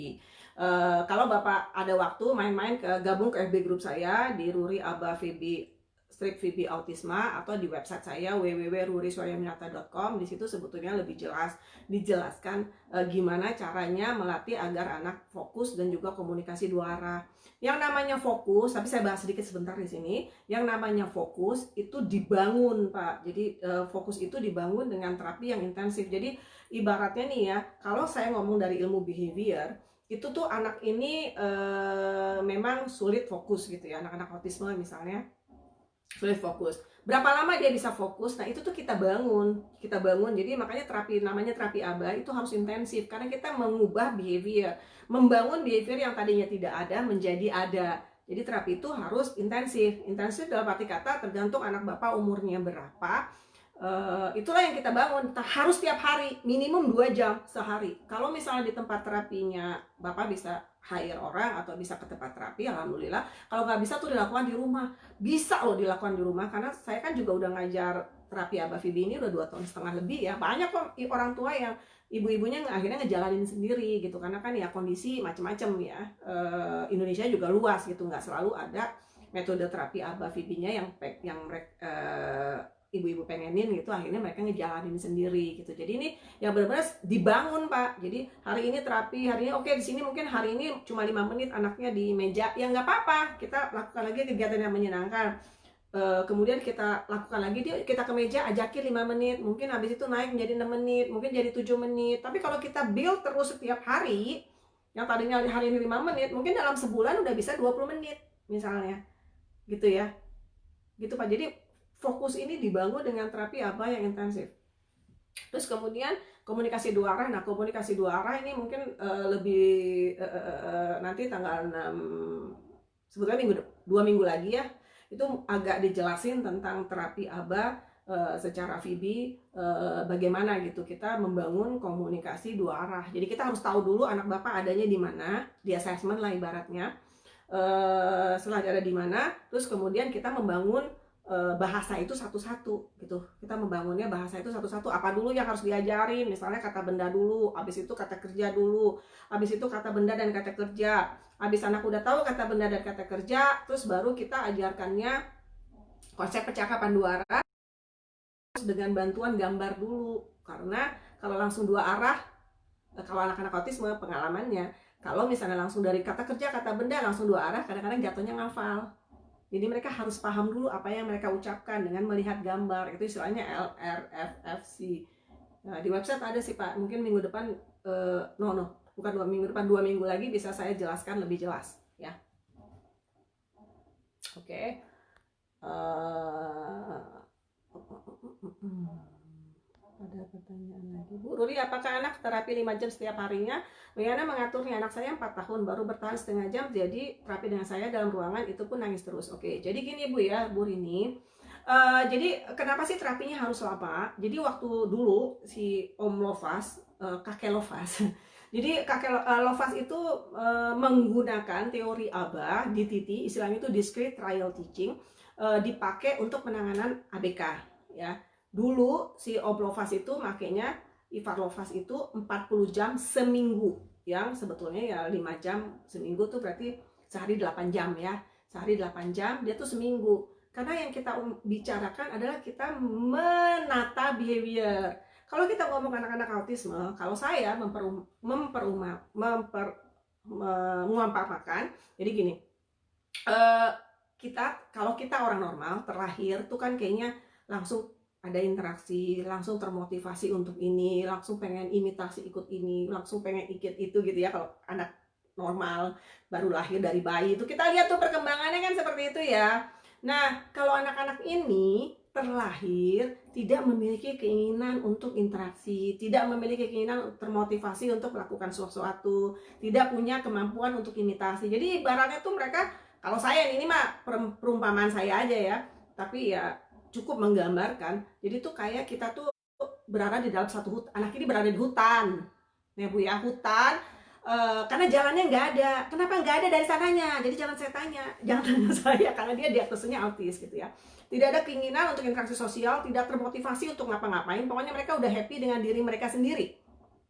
Kalau Bapak ada waktu main-main gabung ke FB grup saya di Ruri ABA VB Strict VB Autisma atau di website saya www.rurisuryaminata.com. Di situ sebetulnya lebih jelas dijelaskan gimana caranya melatih agar anak fokus dan juga komunikasi dua arah. Yang namanya fokus, tapi saya bahas sedikit sebentar di sini. Yang namanya fokus itu dibangun, Pak. Jadi fokus itu dibangun dengan terapi yang intensif. Jadi ibaratnya nih ya, kalau saya ngomong dari ilmu behavior, itu tuh anak ini memang sulit fokus gitu ya, anak-anak autisme misalnya sulit fokus. Berapa lama dia bisa fokus? Nah, itu tuh kita bangun. Jadi makanya namanya terapi ABA itu harus intensif karena kita mengubah behavior, membangun behavior yang tadinya tidak ada menjadi ada. Jadi terapi itu harus intensif. Intensif dalam arti kata tergantung anak Bapak umurnya berapa. Itulah yang kita bangun. Harus tiap hari, minimum 2 jam sehari. Kalau misalnya di tempat terapinya Bapak bisa hire orang atau bisa ke tempat terapi, alhamdulillah. Kalau nggak bisa tuh dilakukan di rumah. Bisa loh dilakukan di rumah, karena saya kan juga udah ngajar terapi ABA VB ini udah 2,5 tahun lebih ya. Banyak kok orang tua yang ibu-ibunya akhirnya ngejalanin sendiri gitu, karena kan ya kondisi macam-macam ya. Indonesia juga luas gitu, nggak selalu ada metode terapi ABA VB-nya yang ibu-ibu pengenin gitu, akhirnya mereka ngejalanin sendiri gitu. Jadi ini yang benar-benar dibangun Pak. Jadi hari ini terapi, hari ini oke, di sini mungkin hari ini cuma 5 menit anaknya di meja, ya nggak apa-apa, kita lakukan lagi kegiatan yang menyenangkan. Kemudian kita lakukan lagi, kita ke meja ajakin 5 menit, mungkin habis itu naik menjadi 6 menit, mungkin jadi 7 menit. Tapi kalau kita build terus setiap hari, yang tadinya hari ini 5 menit, mungkin dalam sebulan udah bisa 20 menit misalnya gitu ya, gitu Pak. Jadi fokus ini dibangun dengan terapi ABA yang intensif. Terus kemudian komunikasi dua arah. Nah, komunikasi dua arah ini mungkin lebih nanti tanggal 6, sebetulnya 2 minggu lagi ya, itu agak dijelasin tentang terapi ABA secara VB, bagaimana gitu kita membangun komunikasi dua arah. Jadi kita harus tahu dulu anak Bapak adanya di mana, di assessment lah ibaratnya. Setelah ada di mana, terus kemudian kita membangun bahasa itu satu-satu gitu. Kita membangunnya bahasa itu satu-satu. Apa dulu yang harus diajarin? Misalnya kata benda dulu, habis itu kata kerja dulu, habis itu kata benda dan kata kerja. Habis anak udah tahu kata benda dan kata kerja, terus baru kita ajarkannya konsep percakapan dua arah dengan bantuan gambar dulu. Karena kalau langsung dua arah, kalau anak-anak autisme pengalamannya, kalau misalnya langsung dari kata kerja, kata benda langsung dua arah, kadang-kadang jatuhnya ngafal. Jadi mereka harus paham dulu apa yang mereka ucapkan dengan melihat gambar. Itu istilahnya LRFFC. Nah, di website ada sih Pak. Mungkin minggu depan, bukan 2 minggu depan, 2 minggu lagi bisa saya jelaskan lebih jelas ya. Oke. Ada pertanyaan lagi Bu Ruri, apakah anak terapi 5 jam setiap harinya? Bagaimana mengaturnya? Anak saya 4 tahun baru bertahan setengah jam, jadi terapi dengan saya dalam ruangan itu pun nangis terus. Oke, jadi gini Bu ya, Bu Rini, jadi kenapa sih terapinya harus lama? Jadi waktu dulu si Om Lovas, kakek Lovas jadi kakek Lovas itu menggunakan teori ABA, DTT, istilahnya itu Discrete Trial Teaching, dipakai untuk penanganan ABK ya. Dulu si Om Lovas itu makanya Ivar Lovas itu 40 jam seminggu, yang sebetulnya ya 5 jam seminggu tuh berarti sehari 8 jam ya. Sehari 8 jam dia tuh seminggu. Karena yang kita bicarakan adalah kita menata behavior. Kalau kita ngomong anak-anak autisme, kalau saya mengumpamakan, jadi gini, kalau kita orang normal terlahir tuh kan kayaknya langsung ada interaksi, langsung termotivasi untuk ini, langsung pengen imitasi ikut ini, langsung pengen ikut itu gitu ya. Kalau anak normal baru lahir dari bayi itu kita lihat tuh perkembangannya kan seperti itu ya. Nah, kalau anak-anak ini terlahir tidak memiliki keinginan untuk interaksi, tidak memiliki keinginan termotivasi untuk melakukan sesuatu, tidak punya kemampuan untuk imitasi. Jadi ibaratnya tuh mereka, kalau saya ini mah perumpamaan saya aja ya, tapi ya cukup menggambarkan. Jadi tuh kayak kita tuh berada di dalam satu hutan, anak ini berada di hutan, ya Bu ya, hutan. Karena jalannya nggak ada. Kenapa nggak ada dari sananya? Jadi jangan saya tanya, jangan tanya saya, karena dia diagnosisnya autis gitu ya. Tidak ada keinginan untuk interaksi sosial, tidak termotivasi untuk ngapa-ngapain. Pokoknya mereka udah happy dengan diri mereka sendiri.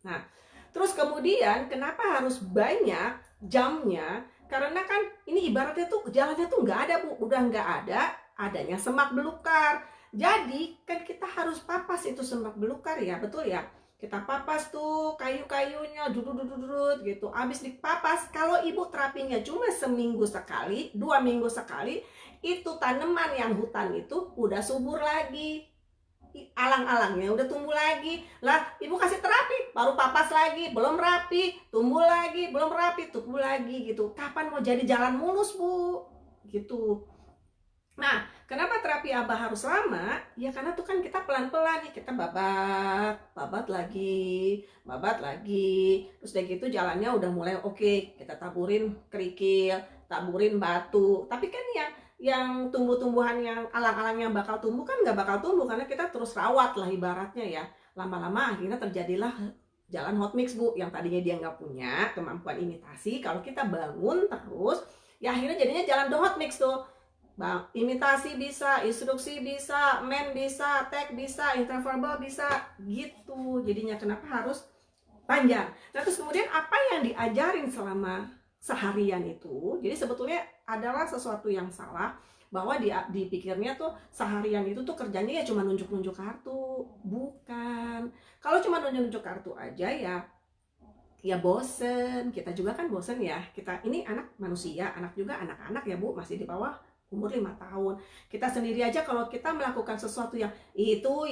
Nah, terus kemudian kenapa harus banyak jamnya? Karena kan ini ibaratnya tuh jalannya tuh nggak ada Bu, udah nggak ada, adanya semak belukar. Jadi kan kita harus papas itu semak belukar ya, betul ya? Kita papas tuh kayu-kayunya dudut gitu. Abis dipapas, kalau ibu terapinya cuma seminggu sekali, 2 minggu sekali, itu tanaman yang hutan itu udah subur lagi, alang-alangnya udah tumbuh lagi. Lah ibu kasih terapi, baru papas lagi, belum rapi, tumbuh lagi, belum rapi, tumbuh lagi gitu. Kapan mau jadi jalan mulus Bu? Gitu. Nah, kenapa terapi ABA harus lama? Ya karena tuh kan kita pelan-pelan ya, kita babat lagi, terus udah gitu jalannya udah mulai oke, kita taburin kerikil, taburin batu. Tapi kan yang tumbuh-tumbuhan yang alang-alang yang bakal tumbuh kan nggak bakal tumbuh karena kita terus rawat lah ibaratnya ya. Lama-lama akhirnya terjadilah jalan hot mix Bu, yang tadinya dia nggak punya kemampuan imitasi, kalau kita bangun terus, ya akhirnya jadinya jalan hot mix tuh. Bang, imitasi bisa, instruksi bisa, men bisa, tag bisa, interverbal bisa, gitu. Jadinya kenapa harus panjang? Nah, terus kemudian apa yang diajarin selama seharian itu, jadi sebetulnya adalah sesuatu yang salah, bahwa dipikirnya tuh seharian itu tuh kerjanya ya cuma nunjuk-nunjuk kartu. Bukan. Kalau cuma nunjuk-nunjuk kartu aja ya bosen. Kita juga kan bosen ya. Kita ini anak manusia, anak juga anak-anak ya Bu, masih di bawah umur 5 tahun. Kita sendiri aja kalau kita melakukan sesuatu yang itu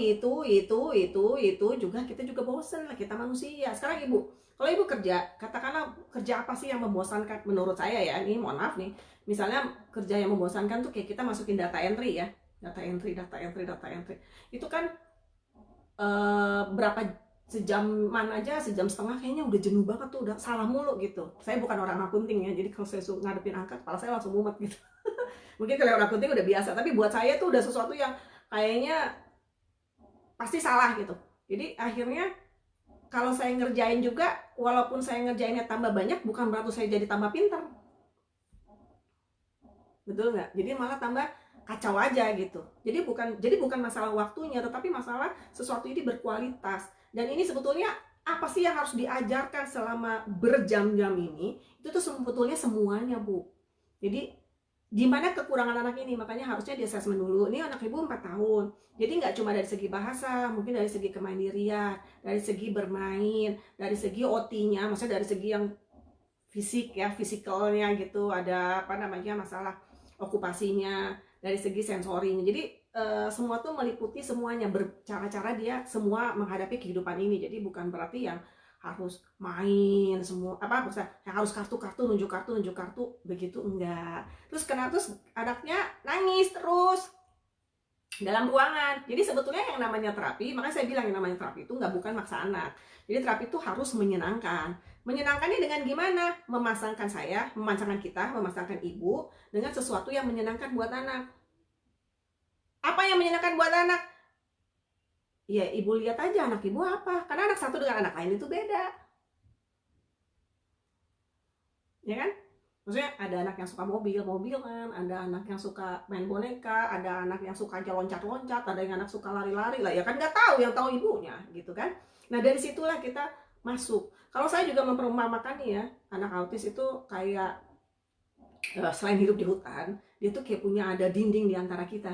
juga, kita juga bosen lah, kita manusia. Sekarang Ibu, kalau Ibu kerja, katakanlah kerja apa sih yang membosankan menurut saya ya, ini mohon maaf nih, misalnya kerja yang membosankan tuh kayak kita masukin data entry ya, data entry, itu kan berapa sejaman aja, sejam setengah kayaknya udah jenuh banget tuh, udah salah mulu gitu. Saya bukan orang akunting ya, jadi kalau saya ngadepin angka, kepala saya langsung mumet gitu. Mungkin kalau orang akunting udah biasa, tapi buat saya tuh udah sesuatu yang kayaknya pasti salah gitu. Jadi akhirnya kalau saya ngerjain juga, walaupun saya ngerjainnya tambah banyak, bukan berarti saya jadi tambah pintar. Betul nggak? Jadi malah tambah kacau aja gitu. Jadi bukan masalah waktunya, tetapi masalah sesuatu ini berkualitas. Dan ini sebetulnya apa sih yang harus diajarkan selama berjam-jam ini? Itu tuh sebetulnya semuanya Bu. Jadi di mana kekurangan anak ini, makanya harusnya di assessment dulu. Ini anak Ibu 4 tahun, jadi nggak cuma dari segi bahasa, mungkin dari segi kemandirian, dari segi bermain, dari segi OT-nya, maksudnya dari segi yang fisik ya, fisikalnya gitu, ada apa namanya masalah okupasinya, dari segi sensorinya. Jadi semua tuh meliputi semuanya, bercara-cara dia semua menghadapi kehidupan ini. Jadi bukan berarti yang harus main semua apa bisa yang harus kartu nunjuk kartu begitu, enggak. Terus anaknya nangis terus dalam ruangan. Jadi sebetulnya yang namanya terapi, makanya saya bilang yang namanya terapi itu bukan maksa anak. Jadi terapi itu harus menyenangkan. Menyenangkannya dengan gimana? Memasangkan ibu dengan sesuatu yang menyenangkan buat anak. Apa yang menyenangkan buat anak? Ya ibu lihat aja anak ibu apa, karena anak satu dengan anak lain itu beda, ya kan? Maksudnya ada anak yang suka mobilan, ada anak yang suka main boneka, ada anak yang suka aja loncat-loncat, ada yang anak suka lari-lari lah, ya kan nggak tahu, yang tahu ibunya gitu kan. Nah dari situlah kita masuk. Kalau saya juga memperumpamakan nih ya, anak autis itu kayak selain hidup di hutan, dia tuh kayak punya ada dinding di antara kita,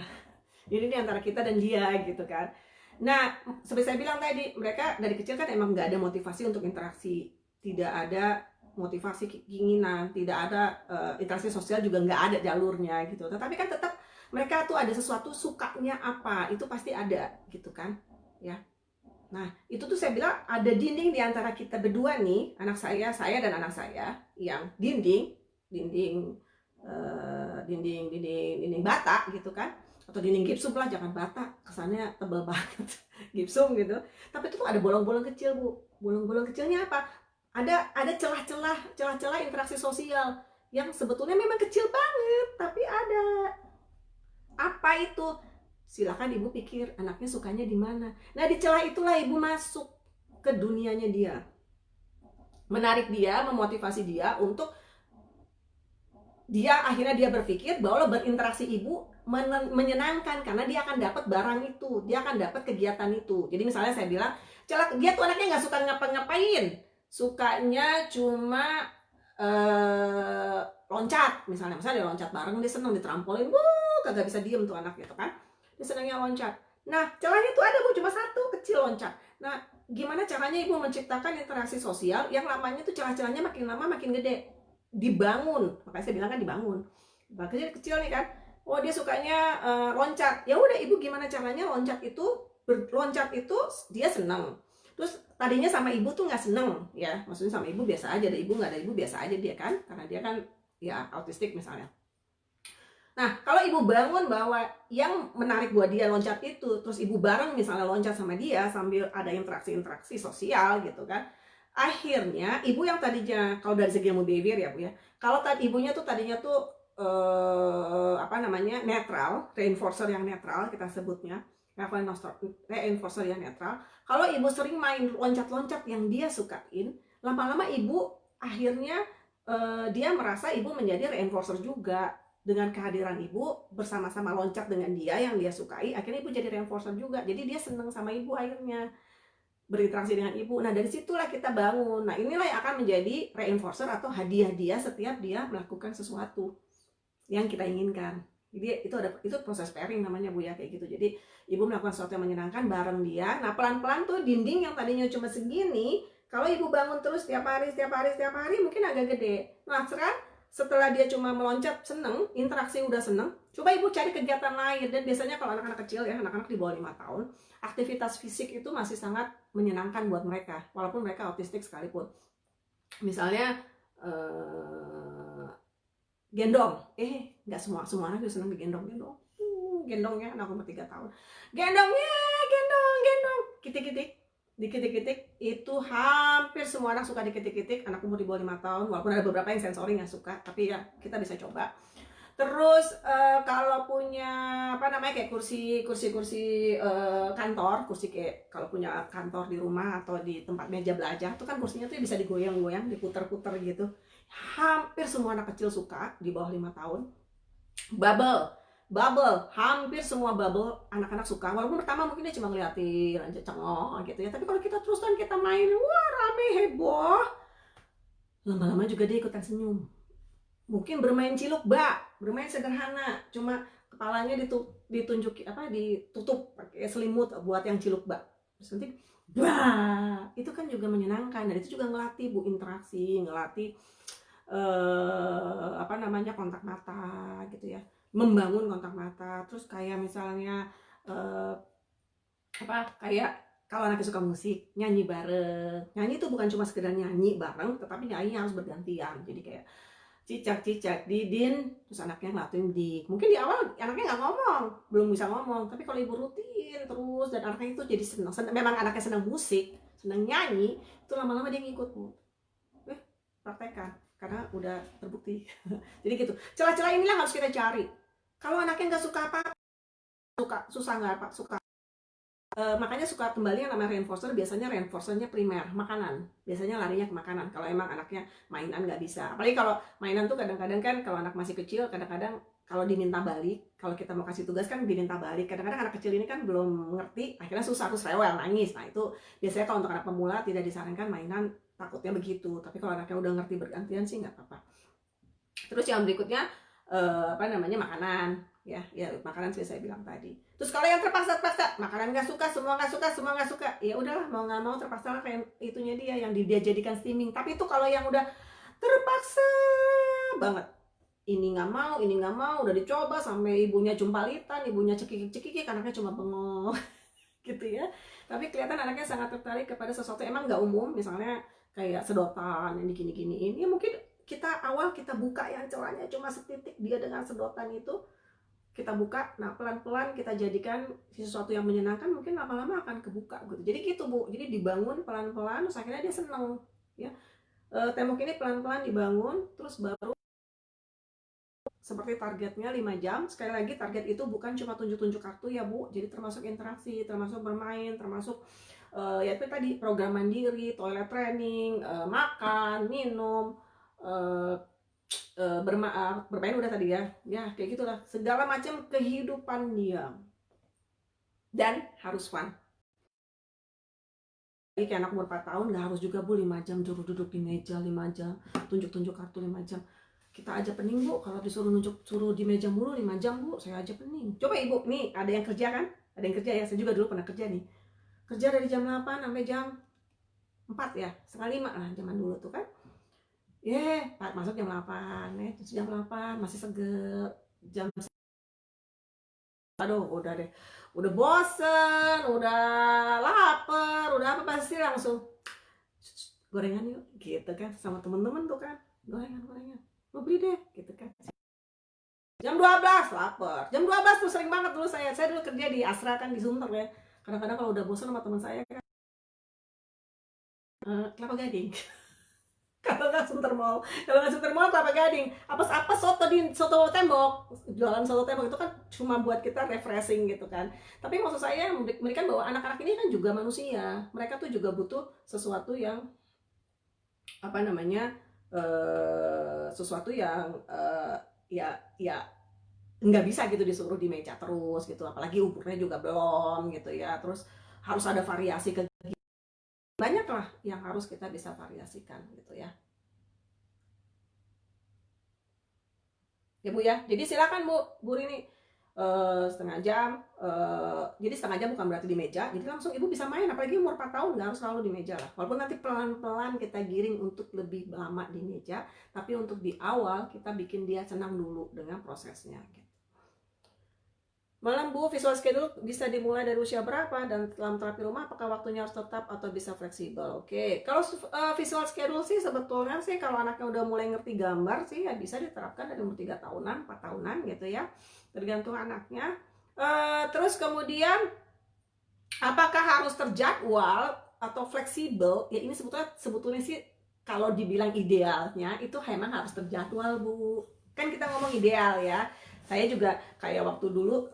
dinding di antara kita dan dia gitu kan. Nah, seperti saya bilang tadi, mereka dari kecil kan emang nggak ada motivasi untuk interaksi, tidak ada motivasi keinginan, tidak ada interaksi sosial juga nggak ada jalurnya gitu. Tetapi kan tetap mereka tuh ada sesuatu sukanya apa, itu pasti ada gitu kan, ya. Nah, itu tuh saya bilang ada dinding di antara kita berdua nih, saya dan anak saya, yang dinding bata gitu kan. atau dinding gipsum lah, jangan bata, kesannya tebal banget. Gipsum gitu, tapi itu tuh ada bolong-bolong kecil Bu. Bolong-bolong kecilnya apa, ada celah-celah interaksi sosial yang sebetulnya memang kecil banget, tapi ada. Apa itu? Silakan ibu pikir anaknya sukanya di mana. Nah, di celah itulah ibu masuk ke dunianya dia, menarik dia, memotivasi dia untuk dia akhirnya dia berpikir bahwa berinteraksi ibu menyenangkan karena dia akan dapat barang itu, dia akan dapat kegiatan itu. Jadi misalnya saya bilang, dia tuh anaknya nggak suka ngapa-ngapain, sukanya cuma loncat, misalnya dia loncat bareng, dia seneng ditrampolin, kagak bisa diem tuh anak gitu kan, dia senangnya loncat. Nah, celahnya tuh ada Bu, cuma satu, kecil, loncat. Nah, gimana caranya ibu menciptakan interaksi sosial yang lamanya tuh celah-celahnya makin lama makin gede, dibangun. Makanya saya bilang kan dibangun. Makanya kecil nih kan, oh dia sukanya loncat, ya udah ibu gimana caranya loncat itu dia senang. Terus tadinya sama ibu tuh nggak seneng ya, maksudnya sama ibu biasa aja, ada ibu nggak ada ibu biasa aja dia kan, karena dia kan ya autistik misalnya. Nah, kalau ibu bangun bahwa yang menarik buat dia loncat itu, terus ibu bareng misalnya loncat sama dia sambil ada interaksi-interaksi sosial gitu kan, akhirnya ibu yang tadinya, kalau dari segi ilmu behavior ya Bu ya, kalau ibunya tuh tadinya tuh netral, reinforcer yang netral kita sebutnya, reinforcer yang netral. Kalau ibu sering main loncat-loncat yang dia sukain, lama-lama ibu akhirnya dia merasa ibu menjadi reinforcer juga. Dengan kehadiran ibu bersama-sama loncat dengan dia yang dia sukai, akhirnya ibu jadi reinforcer juga. Jadi dia seneng sama ibu akhirnya, berinteraksi dengan ibu. Nah, dari situlah kita bangun. Nah, inilah yang akan menjadi reinforcer atau hadiah dia setiap dia melakukan sesuatu yang kita inginkan. Jadi itu proses pairing namanya Bu ya, kayak gitu. Jadi ibu melakukan sesuatu yang menyenangkan bareng dia. Nah, pelan-pelan tuh dinding yang tadinya cuma segini, kalau ibu bangun terus setiap hari mungkin agak gede. Nah, setelah dia cuma meloncat seneng, interaksi udah seneng, coba ibu cari kegiatan lain. Dan biasanya kalau anak-anak kecil ya, anak-anak di bawah 5 tahun, aktivitas fisik itu masih sangat menyenangkan buat mereka, walaupun mereka autistik sekalipun. Misalnya gendong, nggak semua anak juga senang digendong. Gendongnya anak umur 3 tahun, gendong, kitik-kitik, dikitik-kitik, itu hampir semua anak suka dikitik-kitik, anak umur di bawah 5 tahun, walaupun ada beberapa yang sensori nggak suka, tapi ya kita bisa coba. Terus kalau punya kayak kursi kantor, kursi kayak kalau punya kantor di rumah atau di tempat meja belajar, itu kan kursinya tuh bisa digoyang-goyang, diputer-puter gitu. Hampir semua anak kecil suka di bawah 5 tahun. Bubble, hampir semua bubble anak-anak suka, walaupun pertama mungkin dia cuma ngeliatin aja cengok gitu ya, tapi kalau kita teruskan, kita main, wah rame heboh, lama-lama juga dia ikutan senyum. Mungkin bermain ciluk bak, bermain sederhana, cuma kepalanya ditutup pakai selimut buat yang ciluk bak, terus nanti bah, itu kan juga menyenangkan. Dan itu juga ngelatih Bu, interaksi, ngelatih kontak mata gitu ya, membangun kontak mata. Terus kayak misalnya kayak kalau anaknya suka musik, nyanyi bareng. Nyanyi itu bukan cuma sekedar nyanyi bareng, tetapi nyanyi harus bergantian. Jadi kayak cicak-cicak Didin, terus anaknya ngelakuin dik. Mungkin di awal anaknya nggak ngomong, belum bisa ngomong, tapi kalau ibu rutin terus dan anaknya itu jadi senang, memang anaknya senang musik, senang nyanyi, itu lama-lama dia ngikut Bu. Praktekkan, karena udah terbukti. Jadi gitu, celah-celah inilah harus kita cari. Kalau anaknya nggak suka apa, susah nggak apa, suka. Makanya suka kembali yang namanya reinforcer, biasanya reinforcernya primer, makanan. Biasanya larinya ke makanan, kalau emang anaknya mainan nggak bisa. Apalagi kalau mainan tuh kadang-kadang kan, kalau anak masih kecil, kadang-kadang kalau diminta balik, kalau kita mau kasih tugas kan diminta balik. Kadang-kadang anak kecil ini kan belum mengerti, akhirnya susah, terus rewel, nangis. Nah itu biasanya kalau untuk anak pemula tidak disarankan mainan, takutnya begitu. Tapi kalau anaknya udah ngerti bergantian sih nggak apa-apa. Terus yang berikutnya makanan, ya makanan saya bilang tadi. Terus kalau yang terpaksa makanan nggak suka, semua nggak suka, ya udahlah, mau nggak mau terpaksa lah, kayak itunya dia yang dia jadikan steaming. Tapi itu kalau yang udah terpaksa banget, ini nggak mau, udah dicoba sampai ibunya jumpalitan, ibunya cekikik, anaknya cuma bengong gitu ya. Tapi kelihatan anaknya sangat tertarik kepada sesuatu emang nggak umum, misalnya kayak sedotan yang digini-giniin, ya mungkin kita buka yang celahnya cuma setitik, dia dengan sedotan itu kita buka, nah pelan-pelan kita jadikan sesuatu yang menyenangkan, mungkin lama-lama akan kebuka gitu. Jadi gitu Bu, jadi dibangun pelan-pelan, terus akhirnya dia seneng ya. Tembok ini pelan-pelan dibangun, terus baru seperti targetnya 5 jam. Sekali lagi target itu bukan cuma tunjuk-tunjuk kartu ya Bu, jadi termasuk interaksi, termasuk bermain, termasuk ya itu tadi program mandiri, toilet training, makan, minum, bermain udah tadi ya, ya kayak gitulah, segala macam kehidupan dia, dan harus fun. Jadi kayak anak umur 4 tahun nggak harus juga Bu 5 jam duduk di meja 5 jam, tunjuk-tunjuk kartu 5 jam. Kita aja pening Bu, kalau disuruh suruh di meja mulu 5 jam Bu, saya aja pening. Coba Ibu, nih ada yang kerja kan? Ada yang kerja ya, saya juga dulu pernah kerja nih. Kerja dari jam 8 sampai jam 4 ya, setengah 5 lah zaman dulu tuh kan. Masuk jam 8, jam 8 masih seger. Jam aduh udah deh, udah bosen, udah lapar, udah apa, pasti langsung gorengan yuk gitu kan, sama temen-temen tuh kan, gorengan mau beli deh gitu kan. Jam 12 lapar, jam 12 tuh sering banget dulu saya dulu kerja di Astra kan, di Sunter ya. Kadang-kadang kalau udah bosan sama teman saya kan, kelapa gading. Kalau nggak Sunter Mall, kelapa gading, apa soto tembok, jualan soto tembok itu kan cuma buat kita refreshing gitu kan. Tapi maksud saya memberikan bahwa anak-anak ini kan juga manusia, mereka tuh juga butuh sesuatu yang apa namanya, sesuatu yang ya nggak bisa gitu disuruh di meja terus gitu, apalagi umurnya juga belum gitu ya. Terus harus ada variasi, banyak lah yang harus kita bisa variasikan gitu ya. Ya Bu ya, jadi silakan Bu Rini, setengah jam, jadi setengah jam bukan berarti di meja, jadi langsung Ibu bisa main, apalagi umur 4 tahun nggak harus selalu di meja lah, walaupun nanti pelan-pelan kita giring untuk lebih lama di meja, tapi untuk di awal kita bikin dia senang dulu dengan prosesnya gitu. Malam Bu, visual schedule bisa dimulai dari usia berapa, dan dalam terapi rumah apakah waktunya harus tetap atau bisa fleksibel? Oke, kalau visual schedule sih sebetulnya sih kalau anaknya udah mulai ngerti gambar sih ya bisa diterapkan dari umur 3 tahunan, 4 tahunan gitu ya. Tergantung anaknya. Terus kemudian apakah harus terjadwal atau fleksibel? Ya ini sebetulnya sih kalau dibilang idealnya itu memang harus terjadwal Bu. Kan kita ngomong ideal ya. Saya juga kayak waktu dulu,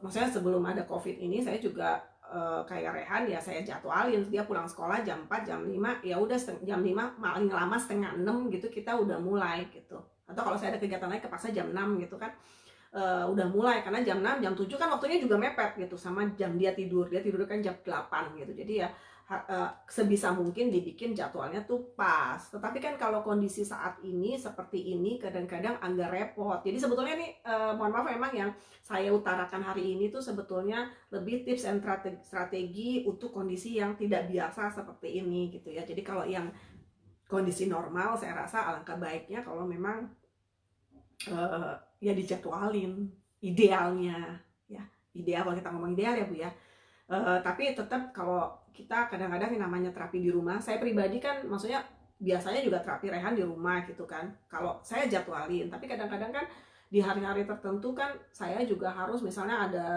maksudnya sebelum ada COVID ini, saya juga kayak Rehan ya, saya jadwalin dia pulang sekolah jam 4, jam 5, ya udah jam 5 paling lama setengah 6 gitu kita udah mulai gitu. Atau kalau saya ada kegiatan lain kepaksa jam 6 gitu kan. Udah mulai, karena jam 6, jam 7 kan waktunya juga mepet gitu sama jam dia tidur kan jam 8 gitu. Jadi ya sebisa mungkin dibikin jadwalnya tuh pas. Tetapi kan kalau kondisi saat ini seperti ini kadang-kadang agak repot. Jadi sebetulnya nih, mohon maaf, memang yang saya utarakan hari ini tuh sebetulnya lebih tips and strategi untuk kondisi yang tidak biasa seperti ini gitu ya. Jadi kalau yang kondisi normal saya rasa alangkah baiknya kalau memang ya dijadwalin idealnya ya. Ideal, kalau kita ngomong ideal ya Bu ya. Tapi tetap kalau kita kadang-kadang yang namanya terapi di rumah, saya pribadi kan maksudnya biasanya juga terapi rehan di rumah gitu kan, kalau saya jadwalin. Tapi kadang-kadang kan di hari-hari tertentu kan saya juga harus misalnya ada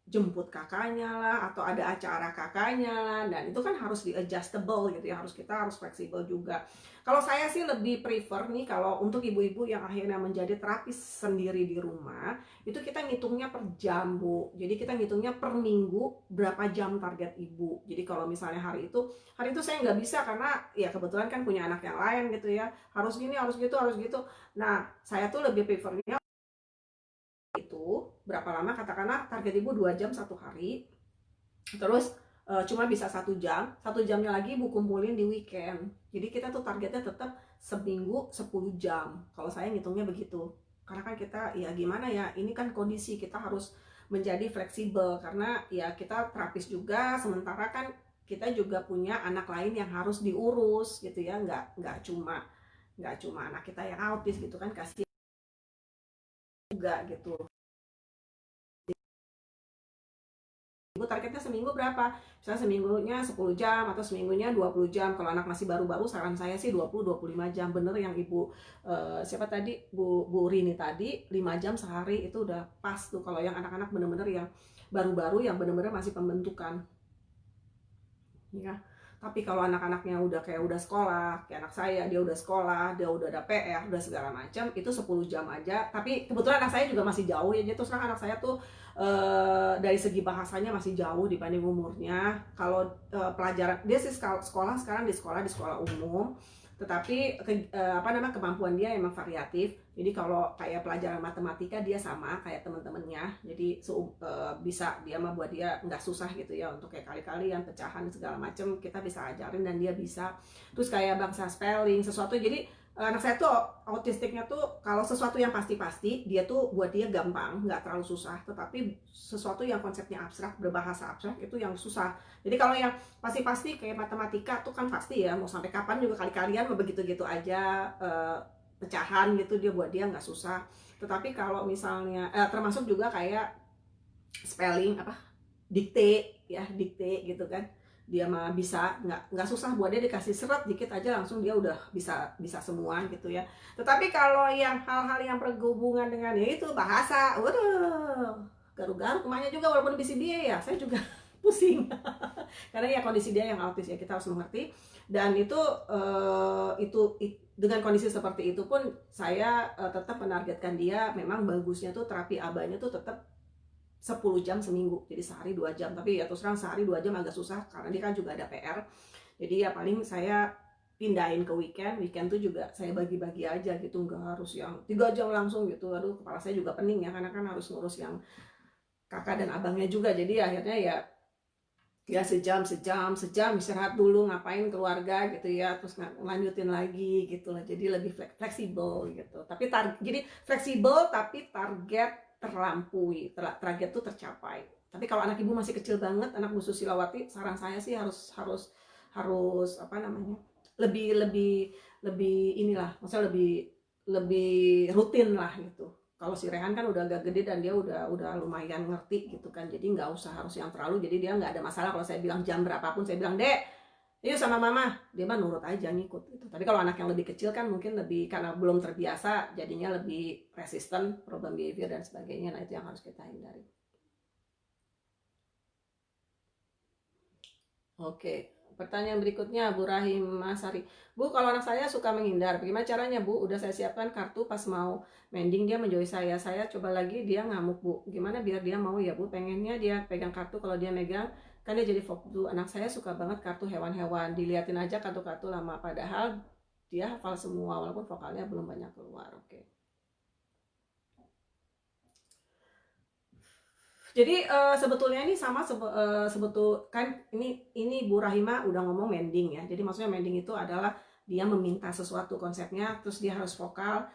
jemput kakaknya lah, atau ada acara kakaknya lah, dan itu kan harus di adjustable gitu ya, kita harus fleksibel juga. Kalau saya sih lebih prefer nih, kalau untuk ibu-ibu yang akhirnya menjadi terapis sendiri di rumah, itu kita ngitungnya per jam Bu. Jadi kita ngitungnya per minggu berapa jam target ibu. Jadi kalau misalnya hari itu saya nggak bisa karena ya kebetulan kan punya anak yang lain gitu ya, harus gini, harus gitu, harus gitu. Nah saya tuh lebih prefernya itu berapa lama, katakanlah target ibu 2 jam satu hari, terus cuma bisa 1 jam, 1 jamnya lagi ibu kumpulin di weekend. Jadi kita tuh targetnya tetap seminggu 10 jam, kalau saya ngitungnya begitu. Karena kan kita ya gimana ya, ini kan kondisi kita harus menjadi fleksibel, karena ya kita terapis juga, sementara kan kita juga punya anak lain yang harus diurus gitu ya, nggak cuma anak kita yang autis gitu kan, kasihan juga gitu. targetnya seminggu berapa? Misalnya seminggunya 10 jam atau seminggunya 20 jam. Kalau anak masih baru-baru saran saya sih 20-25 jam. Bener yang Ibu siapa tadi? Bu Rini tadi, 5 jam sehari itu udah pas tuh. Kalau yang anak-anak bener-bener yang baru-baru yang bener-bener masih pembentukan. Ya. Tapi kalau anak-anaknya udah kayak udah sekolah, kayak anak saya, dia udah sekolah, dia udah ada PR, udah segala macam, itu 10 jam aja. Tapi kebetulan anak saya juga masih jauh ya, jadi terus terang anak saya tuh dari segi bahasanya masih jauh dibanding umurnya. Kalau pelajaran dia sih sekolah sekarang di sekolah umum, tetapi kemampuan dia emang variatif. Jadi kalau kayak pelajaran matematika dia sama kayak teman-temannya, jadi bisa dia mah buat dia nggak susah gitu ya untuk kayak kali-kalian pecahan segala macem kita bisa ajarin dan dia bisa. Terus kayak bangsa spelling sesuatu, jadi anak saya tuh autistiknya tuh kalau sesuatu yang pasti-pasti dia tuh buat dia gampang, nggak terlalu susah. Tetapi sesuatu yang konsepnya abstrak, berbahasa abstrak itu yang susah. Jadi kalau yang pasti-pasti kayak matematika tuh kan pasti ya, mau sampai kapan juga kali-kalian mau begitu-gitu aja pecahan gitu, dia buat dia nggak susah. Tetapi kalau misalnya termasuk juga kayak spelling dikte gitu kan, dia mah bisa nggak susah buat dia, dikasih serat dikit aja langsung dia udah bisa semua gitu ya. Tetapi kalau yang hal-hal yang berhubungan dengan ya itu bahasa, waduh garuk-garuk emaknya juga, walaupun bisa dia ya saya juga pusing karena ya kondisi dia yang autis ya, kita harus mengerti. Dan itu dengan kondisi seperti itu pun saya tetap menargetkan dia. Memang bagusnya tuh terapi ABA-nya tuh tetap 10 jam seminggu, jadi sehari 2 jam. Tapi ya terus terang sehari 2 jam agak susah karena dia kan juga ada PR. Jadi ya paling saya pindahin ke weekend tuh juga saya bagi-bagi aja gitu, nggak harus yang 3 jam langsung gitu. Aduh kepala saya juga pening ya, karena kan harus ngurus yang kakak dan abangnya juga. Jadi akhirnya ya sejam istirahat dulu, ngapain keluarga gitu ya, terus lanjutin lagi gitu lah. Jadi lebih fleksibel gitu. Tapi jadi fleksibel tapi target terlampaui, target tuh tercapai. Tapi kalau anak ibu masih kecil banget, anak Bu Susilawati, saran saya sih harus lebih inilah, maksudnya lebih rutin lah gitu. Kalau si Rehan kan udah agak gede dan dia udah lumayan ngerti gitu kan, jadi nggak usah harus yang terlalu. Jadi dia nggak ada masalah kalau saya bilang jam berapapun, saya bilang dek yuk sama mama, dia mah nurut aja ngikut gitu. Tapi kalau anak yang lebih kecil kan mungkin lebih, karena belum terbiasa jadinya lebih resisten, problem behavior dan sebagainya. Nah itu yang harus kita hindari. Oke, pertanyaan berikutnya Bu Rahim Masari. Bu, kalau anak saya suka menghindar, bagaimana caranya Bu? Udah saya siapkan kartu, pas mau mending dia menjauhi saya. Saya coba lagi dia ngamuk Bu. Gimana biar dia mau ya Bu? Pengennya dia pegang kartu, kalau dia megang kan dia jadi fokus dulu. Anak saya suka banget kartu hewan-hewan. Diliatin aja kartu-kartu lama, padahal dia hafal semua walaupun vokalnya belum banyak keluar. Oke. Jadi sebetulnya ini sama kan ini Bu Rahima udah ngomong mending ya. Jadi maksudnya mending itu adalah dia meminta sesuatu konsepnya, terus dia harus vokal.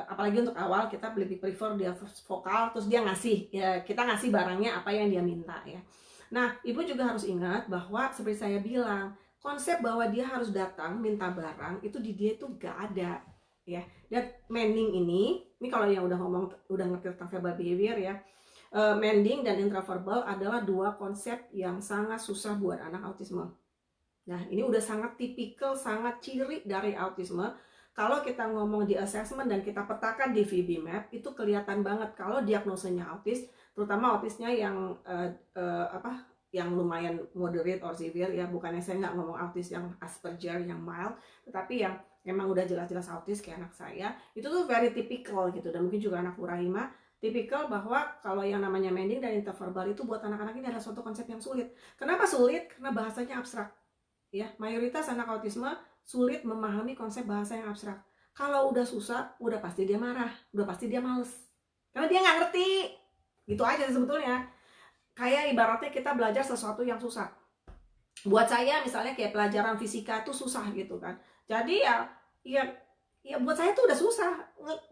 Apalagi untuk awal kita lebih prefer dia vokal, terus dia ngasih ya, kita ngasih barangnya apa yang dia minta ya. Nah ibu juga harus ingat bahwa seperti saya bilang, konsep bahwa dia harus datang minta barang itu di dia tuh gak ada ya. Dan mending ini kalau yang udah ngerti tentang verbal behavior ya, mending dan intraverbal adalah dua konsep yang sangat susah buat anak autisme. Nah ini udah sangat tipikal, sangat ciri dari autisme. Kalau kita ngomong di assessment dan kita petakan di VB-MAP, itu kelihatan banget kalau diagnosanya autis, terutama autisnya yang yang lumayan moderate or severe ya. Bukannya saya nggak ngomong autis yang Asperger, yang mild, tetapi yang memang udah jelas-jelas autis kayak anak saya, itu tuh very typical gitu. Dan mungkin juga anak Bu Rahima tipikal, bahwa kalau yang namanya mending dan interverbal itu buat anak-anak ini adalah suatu konsep yang sulit. Kenapa sulit? Karena bahasanya abstrak. Ya, mayoritas anak autisme sulit memahami konsep bahasa yang abstrak. Kalau udah susah, udah pasti dia marah, udah pasti dia males. Karena dia nggak ngerti. Gitu aja sebetulnya. Kayak ibaratnya kita belajar sesuatu yang susah. Buat saya misalnya kayak pelajaran fisika tuh susah gitu kan. Jadi ya buat saya tuh udah susah,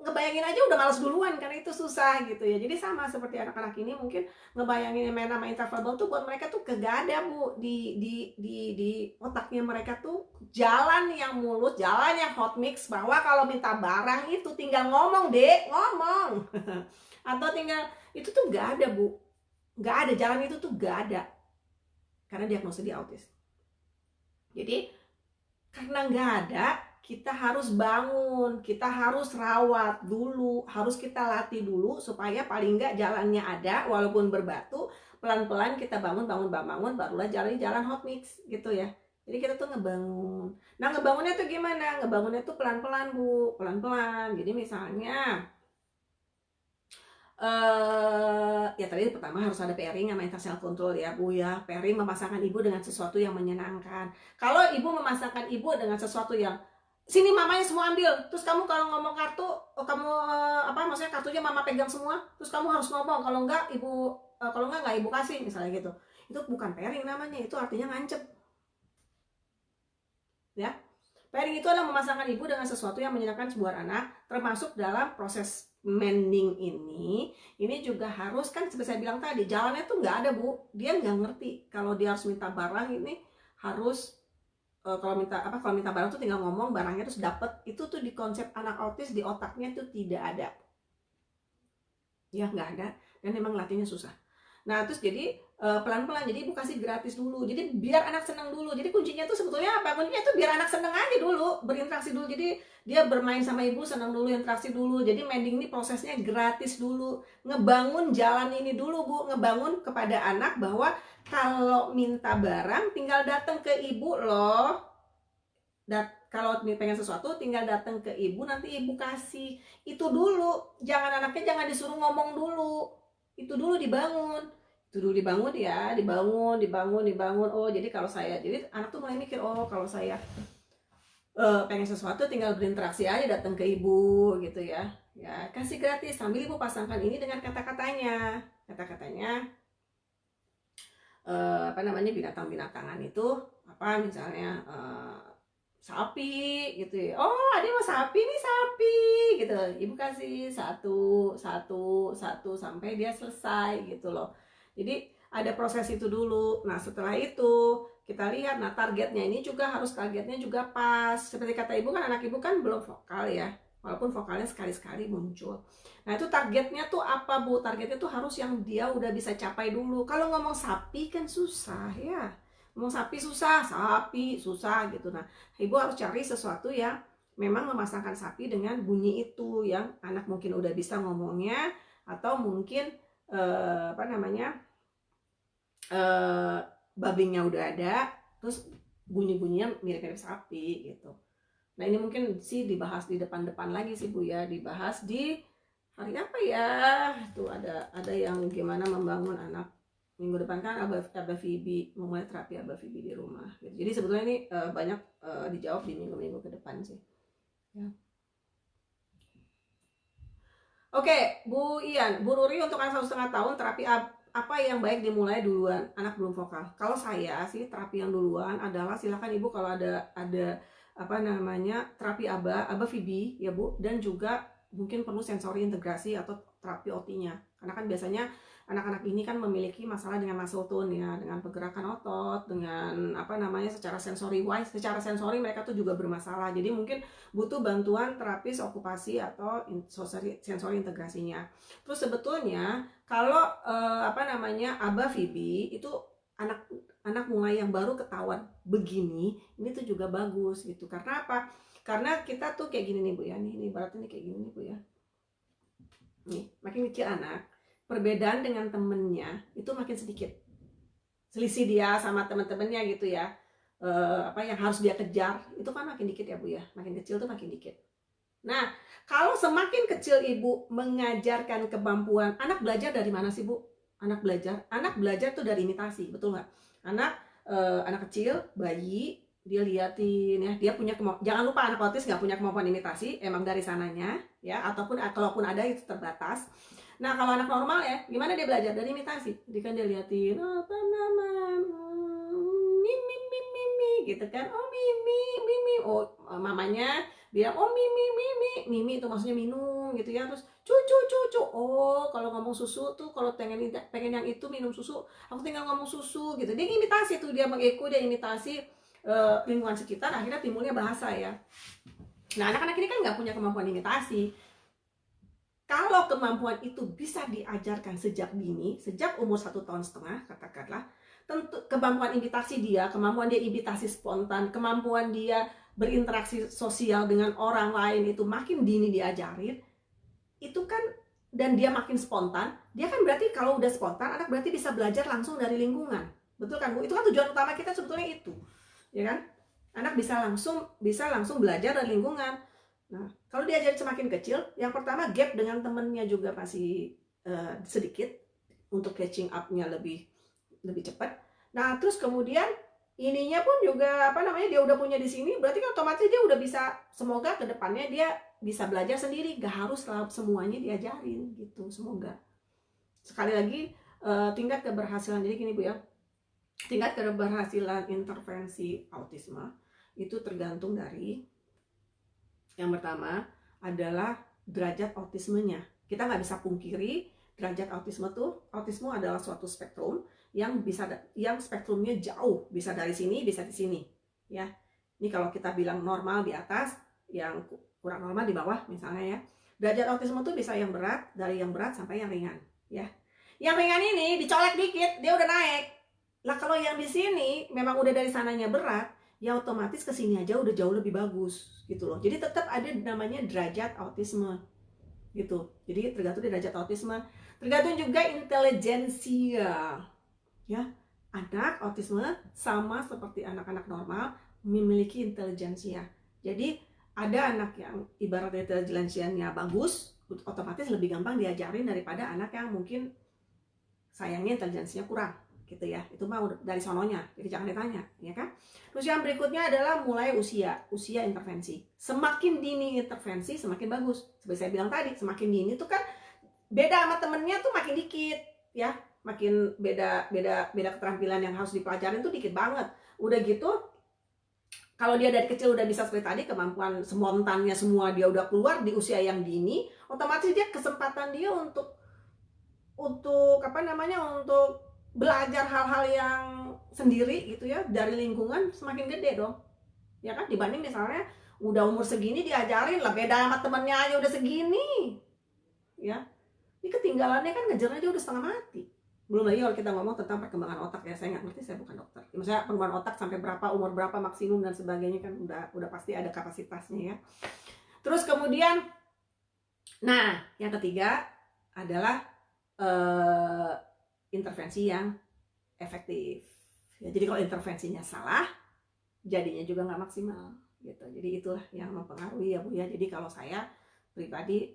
ngebayangin aja udah males duluan karena itu susah gitu ya. Jadi sama seperti anak-anak ini, mungkin ngebayangin main nama interverbal tuh buat mereka tuh kagak ada Bu di otaknya mereka tuh jalan yang mulus, jalan yang hot mix, bahwa kalau minta barang itu tinggal ngomong dek, ngomong atau tinggal itu tuh gak ada Bu, nggak ada jalan itu tuh, nggak ada, karena diagnosa dia autis. Jadi karena nggak ada, kita harus bangun, kita harus rawat dulu, harus kita latih dulu supaya paling nggak jalannya ada, walaupun berbatu, pelan-pelan kita bangun, barulah jalan hot mix gitu ya. Jadi kita tuh ngebangun. Nah, ngebangunnya tuh gimana? Ngebangunnya tuh pelan-pelan, Bu, pelan-pelan. Jadi misalnya ya tadi pertama harus ada pairing sama internal control ya Bu ya. Pairing memasangkan ibu dengan sesuatu yang menyenangkan. Kalau ibu memasangkan ibu dengan sesuatu yang sini mamanya semua ambil, terus kamu kalau ngomong kartu, kamu maksudnya kartunya mama pegang semua, terus kamu harus ngomong, kalau enggak ibu kalau enggak ibu kasih, misalnya gitu. Itu bukan pairing namanya, itu artinya ngancep. Ya. Pairing itu adalah memasangkan ibu dengan sesuatu yang menyenangkan sebuah anak, termasuk dalam proses mending ini juga harus, kan seperti saya bilang tadi, jalannya tuh nggak ada Bu, dia nggak ngerti kalau dia harus minta barang ini harus kalau minta barang tuh tinggal ngomong, barangnya terus dapet. Itu tuh di konsep anak autis, di otaknya tuh tidak ada, ya nggak ada, dan memang latihnya susah. Nah terus jadi pelan-pelan, jadi ibu kasih gratis dulu, jadi biar anak senang dulu. Jadi kuncinya tuh sebetulnya apa? Kuncinya tuh biar anak senang aja dulu, berinteraksi dulu. Jadi dia bermain sama ibu, senang dulu, interaksi dulu. Jadi mending ini prosesnya gratis dulu, ngebangun jalan ini dulu Bu, ngebangun kepada anak bahwa kalau minta barang tinggal datang ke ibu loh. Kalau pengen sesuatu tinggal datang ke ibu, nanti ibu kasih. Itu dulu, anaknya jangan disuruh ngomong dulu, itu dulu dibangun. Itu dulu dibangun ya, dibangun. Oh jadi kalau saya, jadi anak tuh mulai mikir, oh kalau saya pengen sesuatu tinggal berinteraksi aja, datang ke ibu gitu ya. Ya kasih gratis, sambil ibu pasangkan ini dengan kata-katanya binatang-binatangan itu apa, misalnya sapi gitu ya. Oh ada mau sapi nih, sapi gitu, ibu kasih satu sampai dia selesai gitu loh. Jadi ada proses itu dulu. Nah setelah itu kita lihat, nah targetnya ini juga harus, targetnya juga pas. Seperti kata ibu kan, anak ibu kan belum vokal ya, walaupun vokalnya sekali-sekali muncul. Nah itu targetnya tuh apa Bu? Targetnya tuh harus yang dia udah bisa capai dulu. Kalau ngomong sapi kan susah ya, ngomong sapi susah gitu. Nah ibu harus cari sesuatu yang memang memasangkan sapi dengan bunyi itu, yang anak mungkin udah bisa ngomongnya, atau mungkin babingnya udah ada, terus bunyi-bunyinya mirip-mirip sapi gitu. Nah ini mungkin sih dibahas di depan-depan lagi sih Bu ya, dibahas di hari apa ya, tuh ada yang gimana membangun anak. Minggu depan kan Aba Fibi memulai terapi Aba Fibi di rumah gitu. Jadi sebetulnya ini banyak dijawab di minggu-minggu ke depan sih ya. Oke Bu Ian, Bu Ruri, untuk anak 1,5 tahun terapi apa yang baik dimulai duluan? Anak belum vokal. Kalau saya sih terapi yang duluan adalah, silakan ibu kalau ada terapi Aba Fibi ya Bu, dan juga mungkin perlu sensori integrasi atau terapi OT-nya. Karena kan biasanya anak-anak ini kan memiliki masalah dengan muscle tone ya, dengan pergerakan otot, dengan secara sensori mereka tuh juga bermasalah. Jadi mungkin butuh bantuan terapis okupasi atau sensori integrasinya. Terus sebetulnya kalau Aba Fibi itu anak mulai yang baru ketahuan begini, ini tuh juga bagus gitu. Karena apa? Karena kita tuh kayak gini nih Bu ya, nih ibaratnya kayak gini nih Bu ya. Nih, makin kecil anak, perbedaan dengan temennya itu makin sedikit. Selisih dia sama teman-temannya gitu ya. Yang harus dia kejar itu kan makin dikit ya Bu ya. Makin kecil tuh makin dikit. Nah, kalau semakin kecil ibu mengajarkan kemampuan, anak belajar dari mana sih Bu? Anak belajar tuh dari imitasi, betul nggak? Anak kecil, bayi, dia liatin ya, dia punya kemampuan. Jangan lupa anak autis nggak punya kemampuan imitasi, emang dari sananya ya, ataupun kalaupun ada itu terbatas. Nah kalau anak normal ya, gimana dia belajar? Dari imitasi. Jadi kan dia liatin mimi gitu kan, oh mimi, oh mamanya bilang oh mimi itu maksudnya minum gitu ya. Terus cucu, oh kalau ngomong susu tuh, kalau pengen yang itu minum susu, aku tinggal ngomong susu gitu. Dia imitasi tuh, dia mengikuti, dia imitasi lingkungan sekitar, akhirnya timbulnya bahasa ya. Nah anak-anak ini kan nggak punya kemampuan imitasi, Kalau kemampuan itu bisa diajarkan sejak dini, sejak umur 1,5 tahun katakanlah, tentu kemampuan dia imitasi spontan, kemampuan dia berinteraksi sosial dengan orang lain itu makin dini diajarin, itu kan, dan dia makin spontan, dia kan berarti kalau udah spontan, anak berarti bisa belajar langsung dari lingkungan. Betul kan Bu? Itu kan tujuan utama kita sebetulnya itu. Ya kan? Anak bisa langsung belajar dari lingkungan. Nah, kalau diajarin semakin kecil, yang pertama gap dengan temennya juga masih sedikit, untuk catching up-nya lebih cepat. Nah, terus kemudian ininya pun juga dia udah punya di sini, berarti kan otomatis dia udah bisa, semoga ke depannya dia bisa belajar sendiri, gak harus semuanya diajarin gitu, semoga. Sekali lagi, tingkat keberhasilan, jadi gini Bu ya, tingkat keberhasilan intervensi autisme itu tergantung dari, yang pertama adalah derajat autismenya. Kita nggak bisa pungkiri derajat autisme adalah suatu spektrum yang spektrumnya jauh, bisa dari sini, bisa di sini. Ya, ini kalau kita bilang normal di atas, yang kurang normal di bawah misalnya ya. Derajat autisme tuh bisa dari yang berat sampai yang ringan. Ya, yang ringan ini dicolek dikit, dia udah naik. Lah kalau yang di sini memang udah dari sananya berat, ya otomatis kesini aja udah jauh lebih bagus gitu loh. Jadi tetap ada namanya derajat autisme gitu. Jadi tergantung derajat autisme, tergantung juga intelijensia. Ya, anak autisme sama seperti anak-anak normal memiliki intelijensia. Jadi ada anak yang ibaratnya intelijensianya bagus, otomatis lebih gampang diajarin daripada anak yang mungkin sayangnya intelijensinya kurang gitu ya. Itu mah dari sononya, jadi jangan ditanya, ya kan? Terus yang berikutnya adalah mulai usia intervensi. Semakin dini intervensi semakin bagus. Seperti saya bilang tadi, semakin dini tuh kan beda sama temennya tuh makin dikit ya, makin beda keterampilan yang harus dipelajarin tuh dikit banget. Udah gitu, kalau dia dari kecil udah bisa seperti tadi, kemampuan spontannya semua dia udah keluar di usia yang dini, otomatis dia kesempatan dia untuk belajar hal-hal yang sendiri gitu ya dari lingkungan semakin gede dong, ya kan, dibanding misalnya udah umur segini diajarin lah beda sama temennya aja udah segini ya, ini ketinggalannya kan ngejar aja udah setengah mati. Belum lagi kalau kita ngomong tentang perkembangan otak ya, saya nggak ngerti, saya bukan dokter. Maksudnya perkembangan otak sampai berapa, umur berapa maksimum dan sebagainya kan udah pasti ada kapasitasnya ya. Terus kemudian, nah yang ketiga adalah intervensi yang efektif. Ya, jadi kalau intervensinya salah, jadinya juga nggak maksimal gitu. Jadi itulah yang mempengaruhi ya Bu ya. Jadi kalau saya pribadi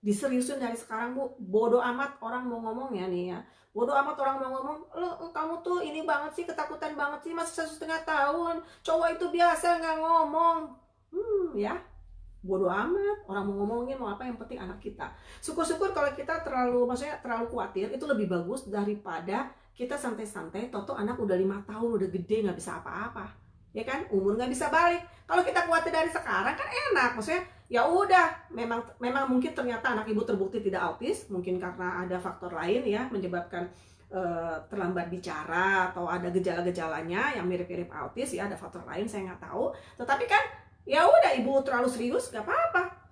diseriusin dari sekarang Bu, bodoh amat orang mau ngomong ya nih ya, bodoh amat orang mau ngomong, lo kamu tuh ini banget sih, ketakutan banget sih, masih 1,5 tahun, cowok itu biasa nggak ngomong, ya bodoh amat orang mau ngomongin mau apa, yang penting anak kita. Syukur-syukur kalau kita terlalu khawatir, itu lebih bagus daripada kita santai-santai, toto anak udah 5 tahun udah gede nggak bisa apa-apa, ya kan, umur nggak bisa balik. Kalau kita khawatir dari sekarang kan enak, maksudnya ya udah, memang mungkin ternyata anak ibu terbukti tidak autis, mungkin karena ada faktor lain ya menyebabkan terlambat bicara atau ada gejala-gejalanya yang mirip-mirip autis ya, ada faktor lain saya nggak tahu. Tetapi kan ya udah, ibu terlalu serius nggak apa-apa,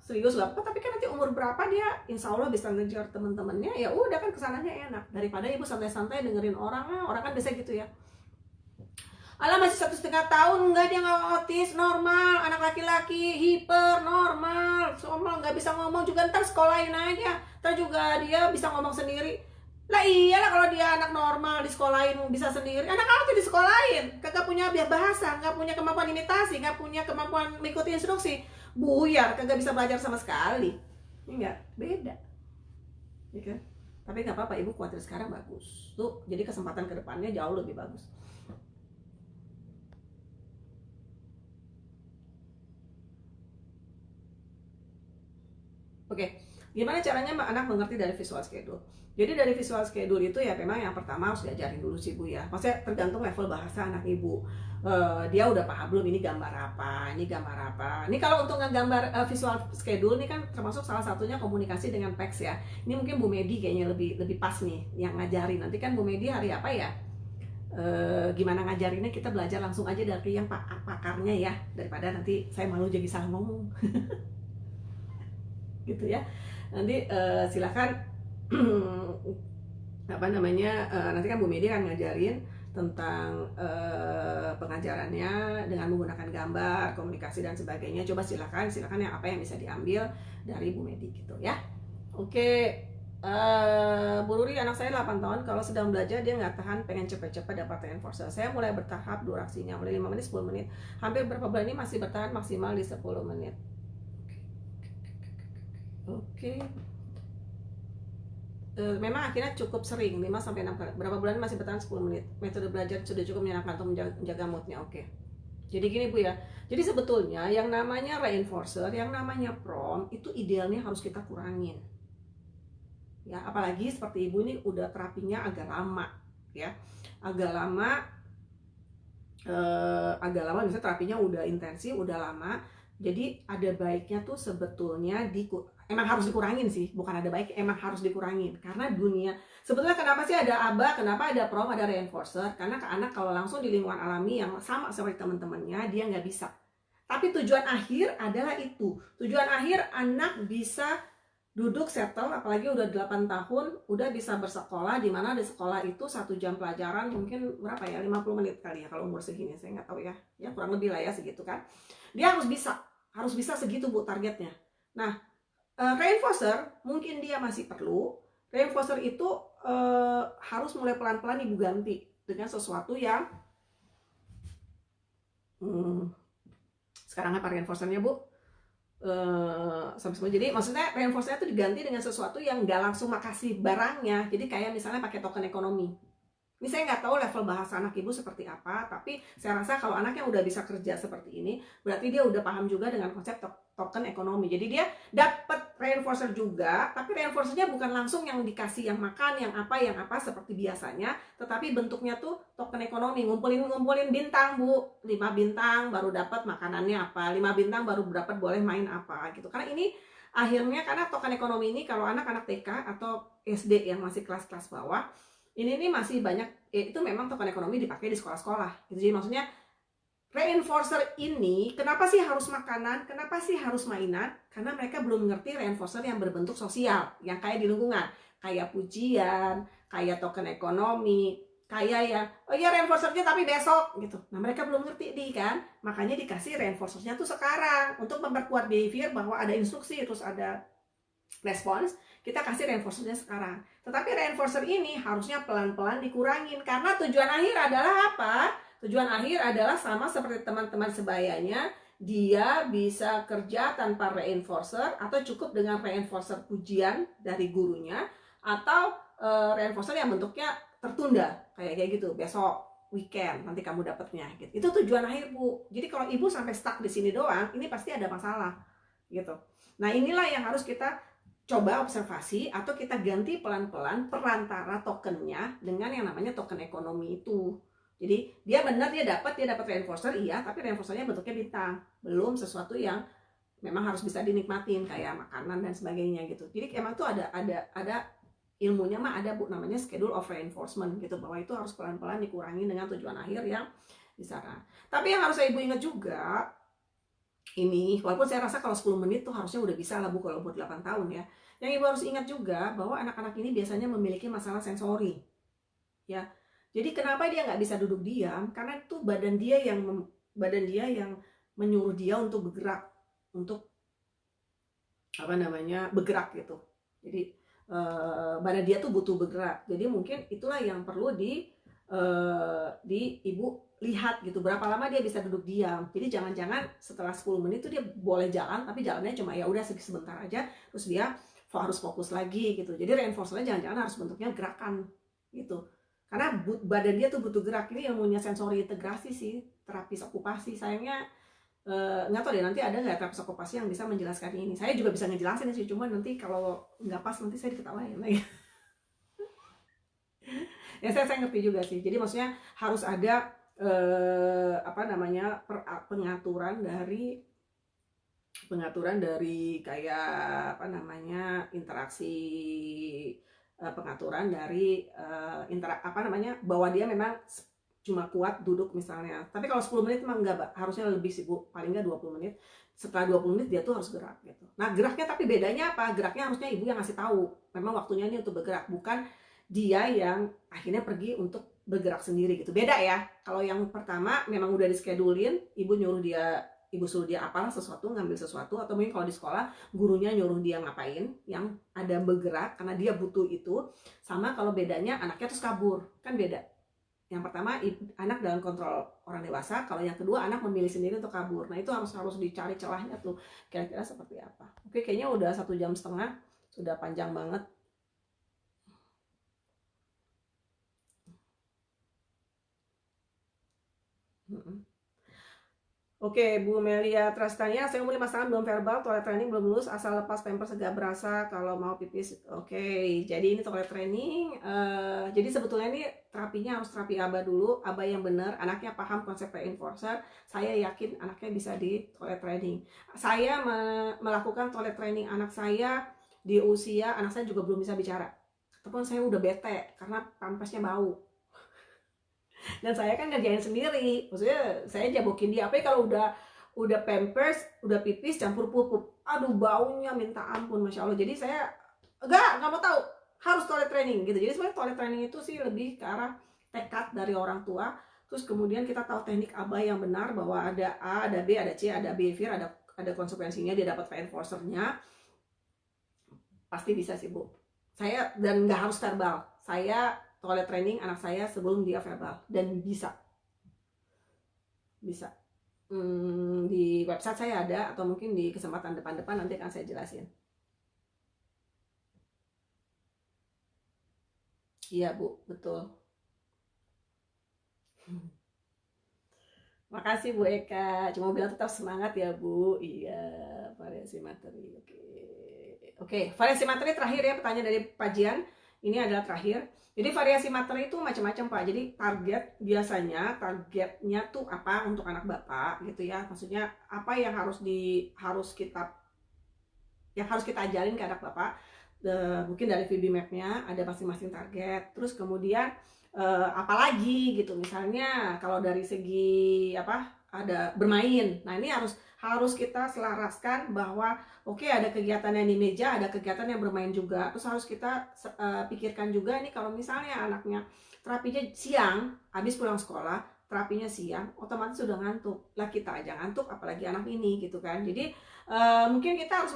tapi kan nanti umur berapa dia insya Allah bisa ngejar temen-temennya, ya udah kan kesananya enak daripada ibu santai-santai dengerin orang kan biasa gitu ya. Alah masih 1,5 tahun, enggak, dia nggak autis, normal, anak laki-laki, hiper, normal, soalnya nggak bisa ngomong juga, ntar sekolahin aja, ntar juga dia bisa ngomong sendiri. Lah iyalah kalau dia anak normal di sekolahin bisa sendiri, anak autis di sekolahin kagak punya bahasa, nggak punya kemampuan imitasi, nggak punya kemampuan mengikuti instruksi, buyar, kagak bisa belajar sama sekali. Enggak, beda, ya kan? Tapi nggak apa-apa, ibu khawatir sekarang bagus tuh, jadi kesempatan kedepannya jauh lebih bagus. Oke, gimana caranya anak mengerti dari visual schedule? Jadi dari visual schedule itu ya memang yang pertama harus diajarin dulu sih Bu ya. Maksudnya tergantung level bahasa anak ibu. Dia udah paham belum ini gambar apa, ini gambar apa. Ini kalau untuk ngegambar visual schedule ini kan termasuk salah satunya komunikasi dengan PEX ya. Ini mungkin Bu Medi kayaknya lebih pas nih yang ngajarin. Nanti kan Bu Medi hari apa ya? Gimana ngajarinnya, kita belajar langsung aja dari yang pakarnya ya, daripada nanti saya malu jadi salah ngomong. gitu ya. Nanti silakan apa namanya, nanti kan Bu Medi kan ngajarin tentang pengajarannya dengan menggunakan gambar, komunikasi dan sebagainya. Coba silakan yang apa yang bisa diambil dari Bu Medi gitu ya. Oke, Bu Ruri, anak saya 8 tahun, kalau sedang belajar dia nggak tahan, pengen cepet-cepet dapat reinforcer. Saya mulai bertahap durasinya, mulai 5 menit, 10 menit. Hampir berapa bulan ini masih bertahan maksimal di 10 menit. Oke. Memang akhirnya cukup sering, 5-6 kali. Berapa bulan masih bertahan 10 menit. Metode belajar sudah cukup menyenangkan untuk menjaga moodnya. Oke. Jadi gini Bu ya. Jadi sebetulnya yang namanya reinforcer, yang namanya prom itu idealnya harus kita kurangin. Ya, apalagi seperti Ibu ini udah terapinya agak lama, ya. Agak lama misalnya terapinya udah intensif, udah lama. Jadi ada baiknya tuh sebetulnya emang harus dikurangin sih, bukan ada baik, emang harus dikurangin. Karena dunia, sebetulnya kenapa sih ada ABA, kenapa ada prom, ada reinforcer? Karena ke anak kalau langsung di lingkungan alami yang sama seperti teman-temannya, dia nggak bisa. Tapi tujuan akhir adalah itu. Tujuan akhir anak bisa duduk settle, apalagi udah 8 tahun, udah bisa bersekolah, di mana di sekolah itu 1 jam pelajaran mungkin berapa ya, 50 menit kali ya kalau umur segini, saya nggak tahu ya, ya kurang lebih lah ya segitu kan. Dia harus bisa segitu Bu targetnya. Nah, reinforcer mungkin dia masih perlu. Reinforcer itu harus mulai pelan-pelan Ibu ganti dengan sesuatu yang sekarang apa reinforcernya Bu? Sampai semua. Jadi maksudnya reinforcernya itu diganti dengan sesuatu yang nggak langsung makasih barangnya. Jadi kayak misalnya pakai token ekonomi. Ini saya nggak tahu level bahasa anak Ibu seperti apa, tapi saya rasa kalau anaknya udah bisa kerja seperti ini, berarti dia udah paham juga dengan konsep token ekonomi. Jadi dia dapat reinforcer juga, tapi reinforcernya bukan langsung yang dikasih yang makan, yang apa seperti biasanya, tetapi bentuknya tuh token ekonomi, ngumpulin bintang Bu, 5 bintang baru dapat makanannya apa, 5 bintang baru dapat boleh main apa gitu. Karena ini akhirnya, karena token ekonomi ini kalau anak-anak TK atau SD yang masih kelas-kelas bawah, ini nih masih banyak, itu memang token ekonomi dipakai di sekolah-sekolah gitu. Jadi maksudnya reinforcer ini kenapa sih harus makanan, kenapa sih harus mainan? Karena mereka belum mengerti reinforcer yang berbentuk sosial, yang kayak di lingkungan, kayak pujian, kayak token ekonomi, kayak yang oh iya reinforcernya tapi besok gitu. Nah mereka belum ngerti kan, makanya dikasih reinforcernya tuh sekarang untuk memperkuat behavior, bahwa ada instruksi terus ada respons, kita kasih reinforcernya sekarang. Tetapi reinforcer ini harusnya pelan-pelan dikurangin, karena tujuan akhir adalah apa? Tujuan akhir adalah sama seperti teman-teman sebayanya, dia bisa kerja tanpa reinforcer atau cukup dengan reinforcer pujian dari gurunya, atau reinforcer yang bentuknya tertunda kayak gitu, besok weekend nanti kamu dapatnya gitu. Itu tujuan akhir Bu. Jadi kalau Ibu sampai stuck di sini doang, ini pasti ada masalah gitu. Nah inilah yang harus kita coba observasi, atau kita ganti pelan-pelan perantara tokennya dengan yang namanya token ekonomi itu. Jadi dia benar, dia dapat reinforcer, iya, tapi reinforcernya bentuknya bintang, belum sesuatu yang memang harus bisa dinikmatin kayak makanan dan sebagainya gitu. Jadi emang tuh ada ilmunya mah ada Bu, namanya schedule of reinforcement gitu, bahwa itu harus pelan-pelan dikurangi dengan tujuan akhir yang di sana. Tapi yang harus Ibu ingat juga, ini walaupun saya rasa kalau 10 menit tuh harusnya udah bisa lah Bu kalau buat 8 tahun ya. Yang Ibu harus ingat juga bahwa anak-anak ini biasanya memiliki masalah sensori ya. Jadi kenapa dia nggak bisa duduk diam? Karena itu badan dia yang menyuruh dia untuk bergerak, untuk bergerak gitu. Jadi badan dia tuh butuh bergerak. Jadi mungkin itulah yang perlu di Ibu lihat gitu, berapa lama dia bisa duduk diam. Jadi jangan-jangan setelah 10 menit itu dia boleh jalan, tapi jalannya cuma ya udah sebentar aja, terus dia harus fokus lagi gitu. Jadi reinforcernya jangan-jangan harus bentuknya gerakan gitu, karena badan dia tuh butuh gerak. Ini ilmunya sensori integrasi sih, terapis okupasi. Sayangnya nggak tahu deh nanti ada nggak terapis okupasi yang bisa menjelaskan ini. Saya juga bisa ngejelasin sih, cuma nanti kalau nggak pas nanti saya diketawain lagi. Ya saya ngerti juga sih. Jadi maksudnya harus ada pengaturan dari kayak interaksi, pengaturan dari bahwa dia memang cuma kuat duduk misalnya. Tapi kalau 10 menit mah enggak, Mbak. Harusnya lebih sih, Bu. Paling enggak 20 menit. Setelah 20 menit dia tuh harus gerak gitu. Nah, geraknya tapi bedanya apa? Geraknya harusnya ibu yang ngasih tahu. Memang waktunya ini untuk bergerak, bukan dia yang akhirnya pergi untuk bergerak sendiri gitu. Beda ya. Kalau yang pertama memang udah di-schedule-in, ibu suruh dia apalah sesuatu, ngambil sesuatu, atau mungkin kalau di sekolah gurunya nyuruh dia ngapain yang ada bergerak karena dia butuh itu. Sama kalau bedanya anaknya terus kabur, kan beda. Yang pertama anak dalam kontrol orang dewasa, kalau yang kedua anak memilih sendiri untuk kabur. Nah itu harus dicari celahnya tuh, kira-kira seperti apa. Oke, kayaknya udah 1,5 jam, sudah panjang banget. Oke, Bu Melia Trastania, saya umur 5 tahun, belum verbal, toilet training belum lulus, asal lepas pampers segak berasa kalau mau pipis. Oke, jadi ini toilet training. Jadi sebetulnya ini terapinya harus terapi ABA dulu, ABA yang benar, anaknya paham konsep reinforcer. Saya yakin anaknya bisa di toilet training. Saya melakukan toilet training anak saya di usia, anak saya juga belum bisa bicara. Ataupun saya udah bete karena pampersnya bau. Dan saya kan ngerjain sendiri, maksudnya saya jabokin dia. Apa kalau udah pampers, udah pipis campur pupuk, aduh baunya minta ampun, masya Allah. Jadi saya nggak mau tahu, harus toilet training gitu. Jadi sebenarnya toilet training itu sih lebih ke arah tekad dari orang tua. Terus kemudian kita tahu teknik ABA yang benar, bahwa ada A, ada B, ada C, ada behavior, ada konsekuensinya, dia dapat reinforcernya. Pasti bisa sih, Bu. Saya, dan nggak harus verbal, saya toilet training anak saya sebelum dia verbal, dan bisa di website saya ada, atau mungkin di kesempatan depan-depan nanti akan saya jelasin. Iya, Bu, betul. Makasih Bu Eka, cuma bilang tetap semangat ya Bu. Iya, variasi materi. Oke, variasi materi terakhir ya, pertanyaan dari Pajian. Ini adalah terakhir. Jadi variasi materi itu macam-macam Pak. Jadi targetnya tuh apa untuk anak Bapak gitu ya. Maksudnya apa yang harus kita ajarin ke anak Bapak. Mungkin dari VB Map-nya ada masing-masing target. Terus kemudian apalagi gitu, misalnya kalau dari segi ada bermain. Nah ini harus kita selaraskan bahwa oke, ada kegiatan yang di meja, ada kegiatan yang bermain juga. Terus harus kita pikirkan juga nih, kalau misalnya anaknya terapinya siang, habis pulang sekolah, terapinya siang, otomatis sudah ngantuk. Lah kita aja ngantuk, apalagi anak ini gitu kan. Jadi mungkin kita harus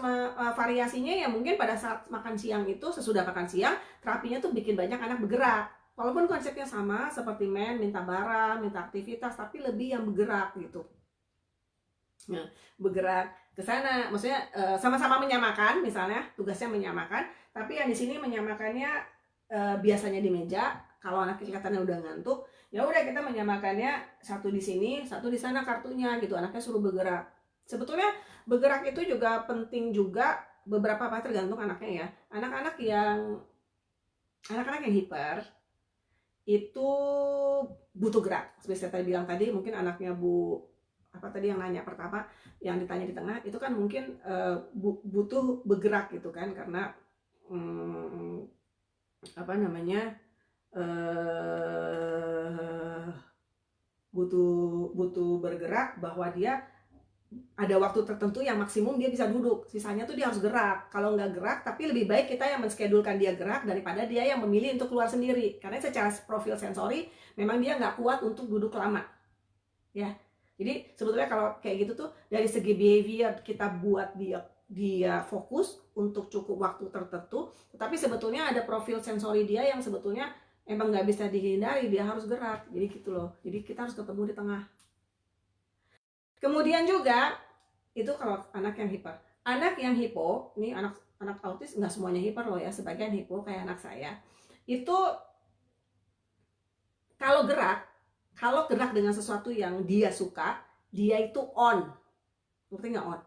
variasinya ya, mungkin pada saat makan siang itu, sesudah makan siang, terapinya tuh bikin banyak anak bergerak. Walaupun konsepnya sama seperti minta barang, minta aktivitas, tapi lebih yang bergerak gitu. Nah, bergerak ke sana, maksudnya sama-sama menyamakan, misalnya tugasnya menyamakan, tapi yang di sini menyamakannya biasanya di meja. Kalau anak kelihatannya udah ngantuk, ya udah kita menyamakannya satu di sini, satu di sana kartunya gitu. Anaknya suruh bergerak. Sebetulnya bergerak itu juga penting juga, beberapa apa tergantung anaknya ya. Anak-anak yang hiper itu butuh gerak. Seperti saya tadi bilang tadi, mungkin anaknya Bu apa tadi yang nanya pertama, yang ditanya di tengah itu kan mungkin butuh bergerak gitu kan, karena butuh bergerak, bahwa dia ada waktu tertentu yang maksimum dia bisa duduk, sisanya tuh dia harus gerak. Kalau nggak gerak, tapi lebih baik kita yang menschedulkan dia gerak daripada dia yang memilih untuk keluar sendiri, karena secara profil sensori memang dia nggak kuat untuk duduk lama ya. Jadi sebetulnya kalau kayak gitu tuh, dari segi behavior kita buat dia fokus untuk cukup waktu tertentu, tetapi sebetulnya ada profil sensori dia yang sebetulnya emang nggak bisa dihindari, dia harus gerak. Jadi gitu loh. Jadi kita harus ketemu di tengah. Kemudian juga itu kalau anak yang hiper. Anak yang hipo, ini anak autis nggak semuanya hiper loh ya, sebagian hipo kayak anak saya. Itu kalau gerak dengan sesuatu yang dia suka, dia itu on. Ngerti nggak on?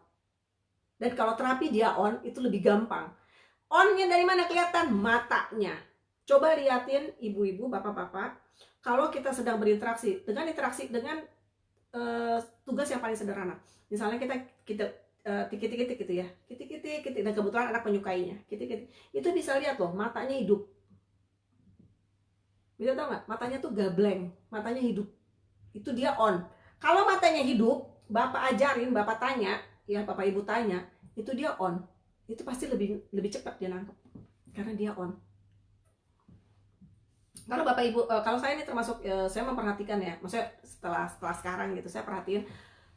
Dan kalau terapi dia on, itu lebih gampang. Onnya dari mana kelihatan? Matanya. Coba liatin ibu-ibu, bapak-bapak, kalau kita sedang berinteraksi dengan tugas yang paling sederhana. Misalnya kita titik-titik gitu ya, titik-titik, dan kebetulan anak menyukainya, titik-titik, itu bisa lihat loh, matanya hidup. Bisa tau nggak? Matanya tuh gak blank, matanya hidup. Itu dia on. Kalau matanya hidup, bapak ajarin, bapak tanya, ya bapak ibu tanya, itu dia on. Itu pasti lebih lebih cepat dia nangkep, karena dia on. Kalau bapak ibu, kalau saya ini termasuk, saya memperhatikan ya, maksudnya setelah setelah sekarang gitu, saya perhatiin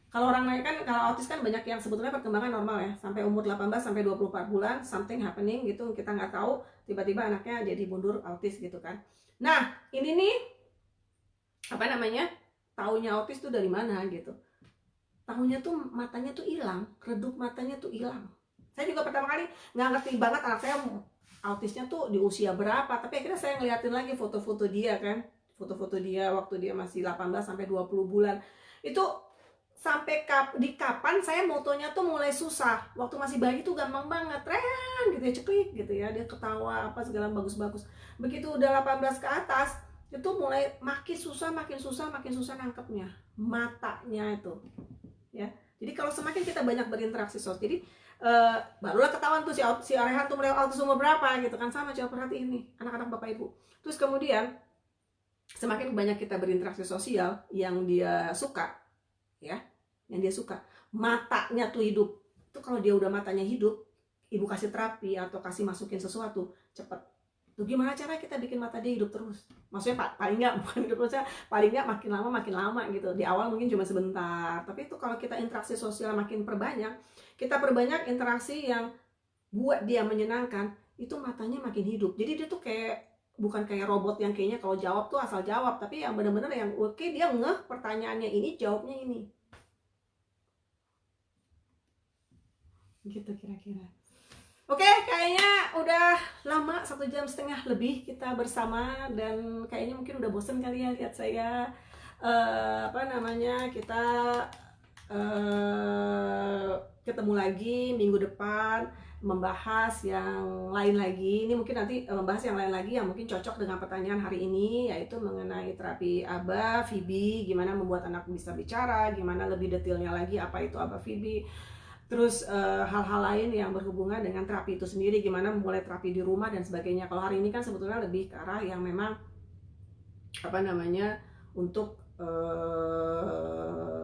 kalau orang lain kan, kalau autis kan banyak yang sebetulnya perkembangan normal ya, sampai umur 18 sampai 24 bulan something happening gitu, kita nggak tahu, tiba-tiba anaknya jadi mundur autis gitu kan. Nah, ini nih apa namanya? Taunya autis tuh dari mana gitu. Tahunya tuh matanya tuh hilang, redup matanya tuh hilang. Saya juga pertama kali nggak ngerti banget anak saya autisnya tuh di usia berapa, tapi akhirnya saya ngeliatin lagi foto-foto dia kan, foto-foto dia waktu dia masih 18 sampai 20 bulan. Itu sampai di kapan saya motonya tuh mulai susah. Waktu masih bayi tuh gampang banget, Ren gitu ya, ceklik gitu ya, dia ketawa apa segala bagus-bagus. Begitu udah 18 ke atas, itu mulai makin susah, makin susah, makin susah nangkepnya matanya itu ya. Jadi kalau semakin kita banyak berinteraksi sosial, jadi barulah ketahuan tuh si Arehan tuh mulai autis umur berapa gitu kan. Sama, coba perhatiin nih anak-anak bapak ibu. Terus kemudian semakin banyak kita berinteraksi sosial yang dia suka ya, yang dia suka, matanya tuh hidup. Itu kalau dia udah matanya hidup, ibu kasih terapi atau kasih masukin sesuatu cepet. Tuh gimana cara kita bikin mata dia hidup terus? Maksudnya paling nggak, bukan hidup terus, paling nggak makin lama gitu. Di awal mungkin cuma sebentar, tapi itu kalau kita interaksi sosial makin perbanyak, kita perbanyak interaksi yang buat dia menyenangkan, itu matanya makin hidup. Jadi dia tuh kayak, bukan kayak robot yang kayaknya kalau jawab tuh asal jawab, tapi yang benar-benar yang oke, dia ngeh pertanyaannya ini, jawabnya ini. Gitu kira-kira. Oke, kayaknya udah lama 1,5 jam lebih kita bersama, dan kayaknya mungkin udah bosen kali ya lihat saya apa namanya, kita ketemu lagi minggu depan membahas yang lain lagi. Ini mungkin nanti membahas yang lain lagi yang mungkin cocok dengan pertanyaan hari ini, yaitu mengenai terapi ABA, FIBI, gimana membuat anak bisa bicara, gimana lebih detailnya lagi apa itu ABA, FIBI. Terus hal-hal lain yang berhubungan dengan terapi itu sendiri, gimana memulai terapi di rumah dan sebagainya. Kalau hari ini kan sebetulnya lebih ke arah yang memang apa namanya, untuk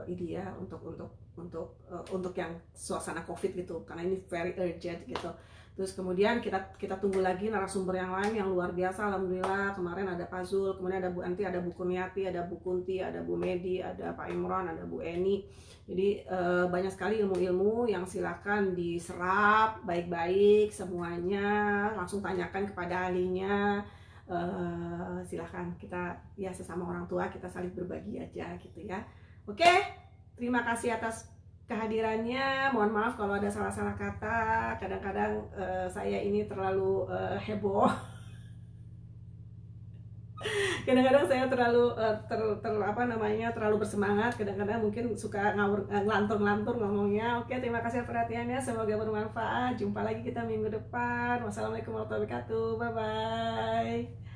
ini ya, untuk yang suasana COVID gitu, karena ini very urgent gitu. Terus kemudian kita tunggu lagi narasumber yang lain yang luar biasa. Alhamdulillah kemarin ada Pak Zul, kemudian ada Bu Anti, ada Bu Kurniati, ada Bu Kunti, ada Bu Medi, ada Pak Imron, ada Bu Eni. Jadi banyak sekali ilmu-ilmu yang silakan diserap baik-baik semuanya, langsung tanyakan kepada ahlinya. Silahkan, kita ya sesama orang tua kita saling berbagi aja gitu ya. Oke, terima kasih atas kehadirannya. Mohon maaf kalau ada salah-salah kata. Kadang-kadang saya ini terlalu heboh. Kadang-kadang saya terlalu apa namanya, terlalu bersemangat. Kadang-kadang mungkin suka ngelantur-ngelantur ngomongnya. Oke, terima kasih perhatiannya. Semoga bermanfaat. Jumpa lagi kita minggu depan. Wassalamualaikum warahmatullahi wabarakatuh. Bye bye.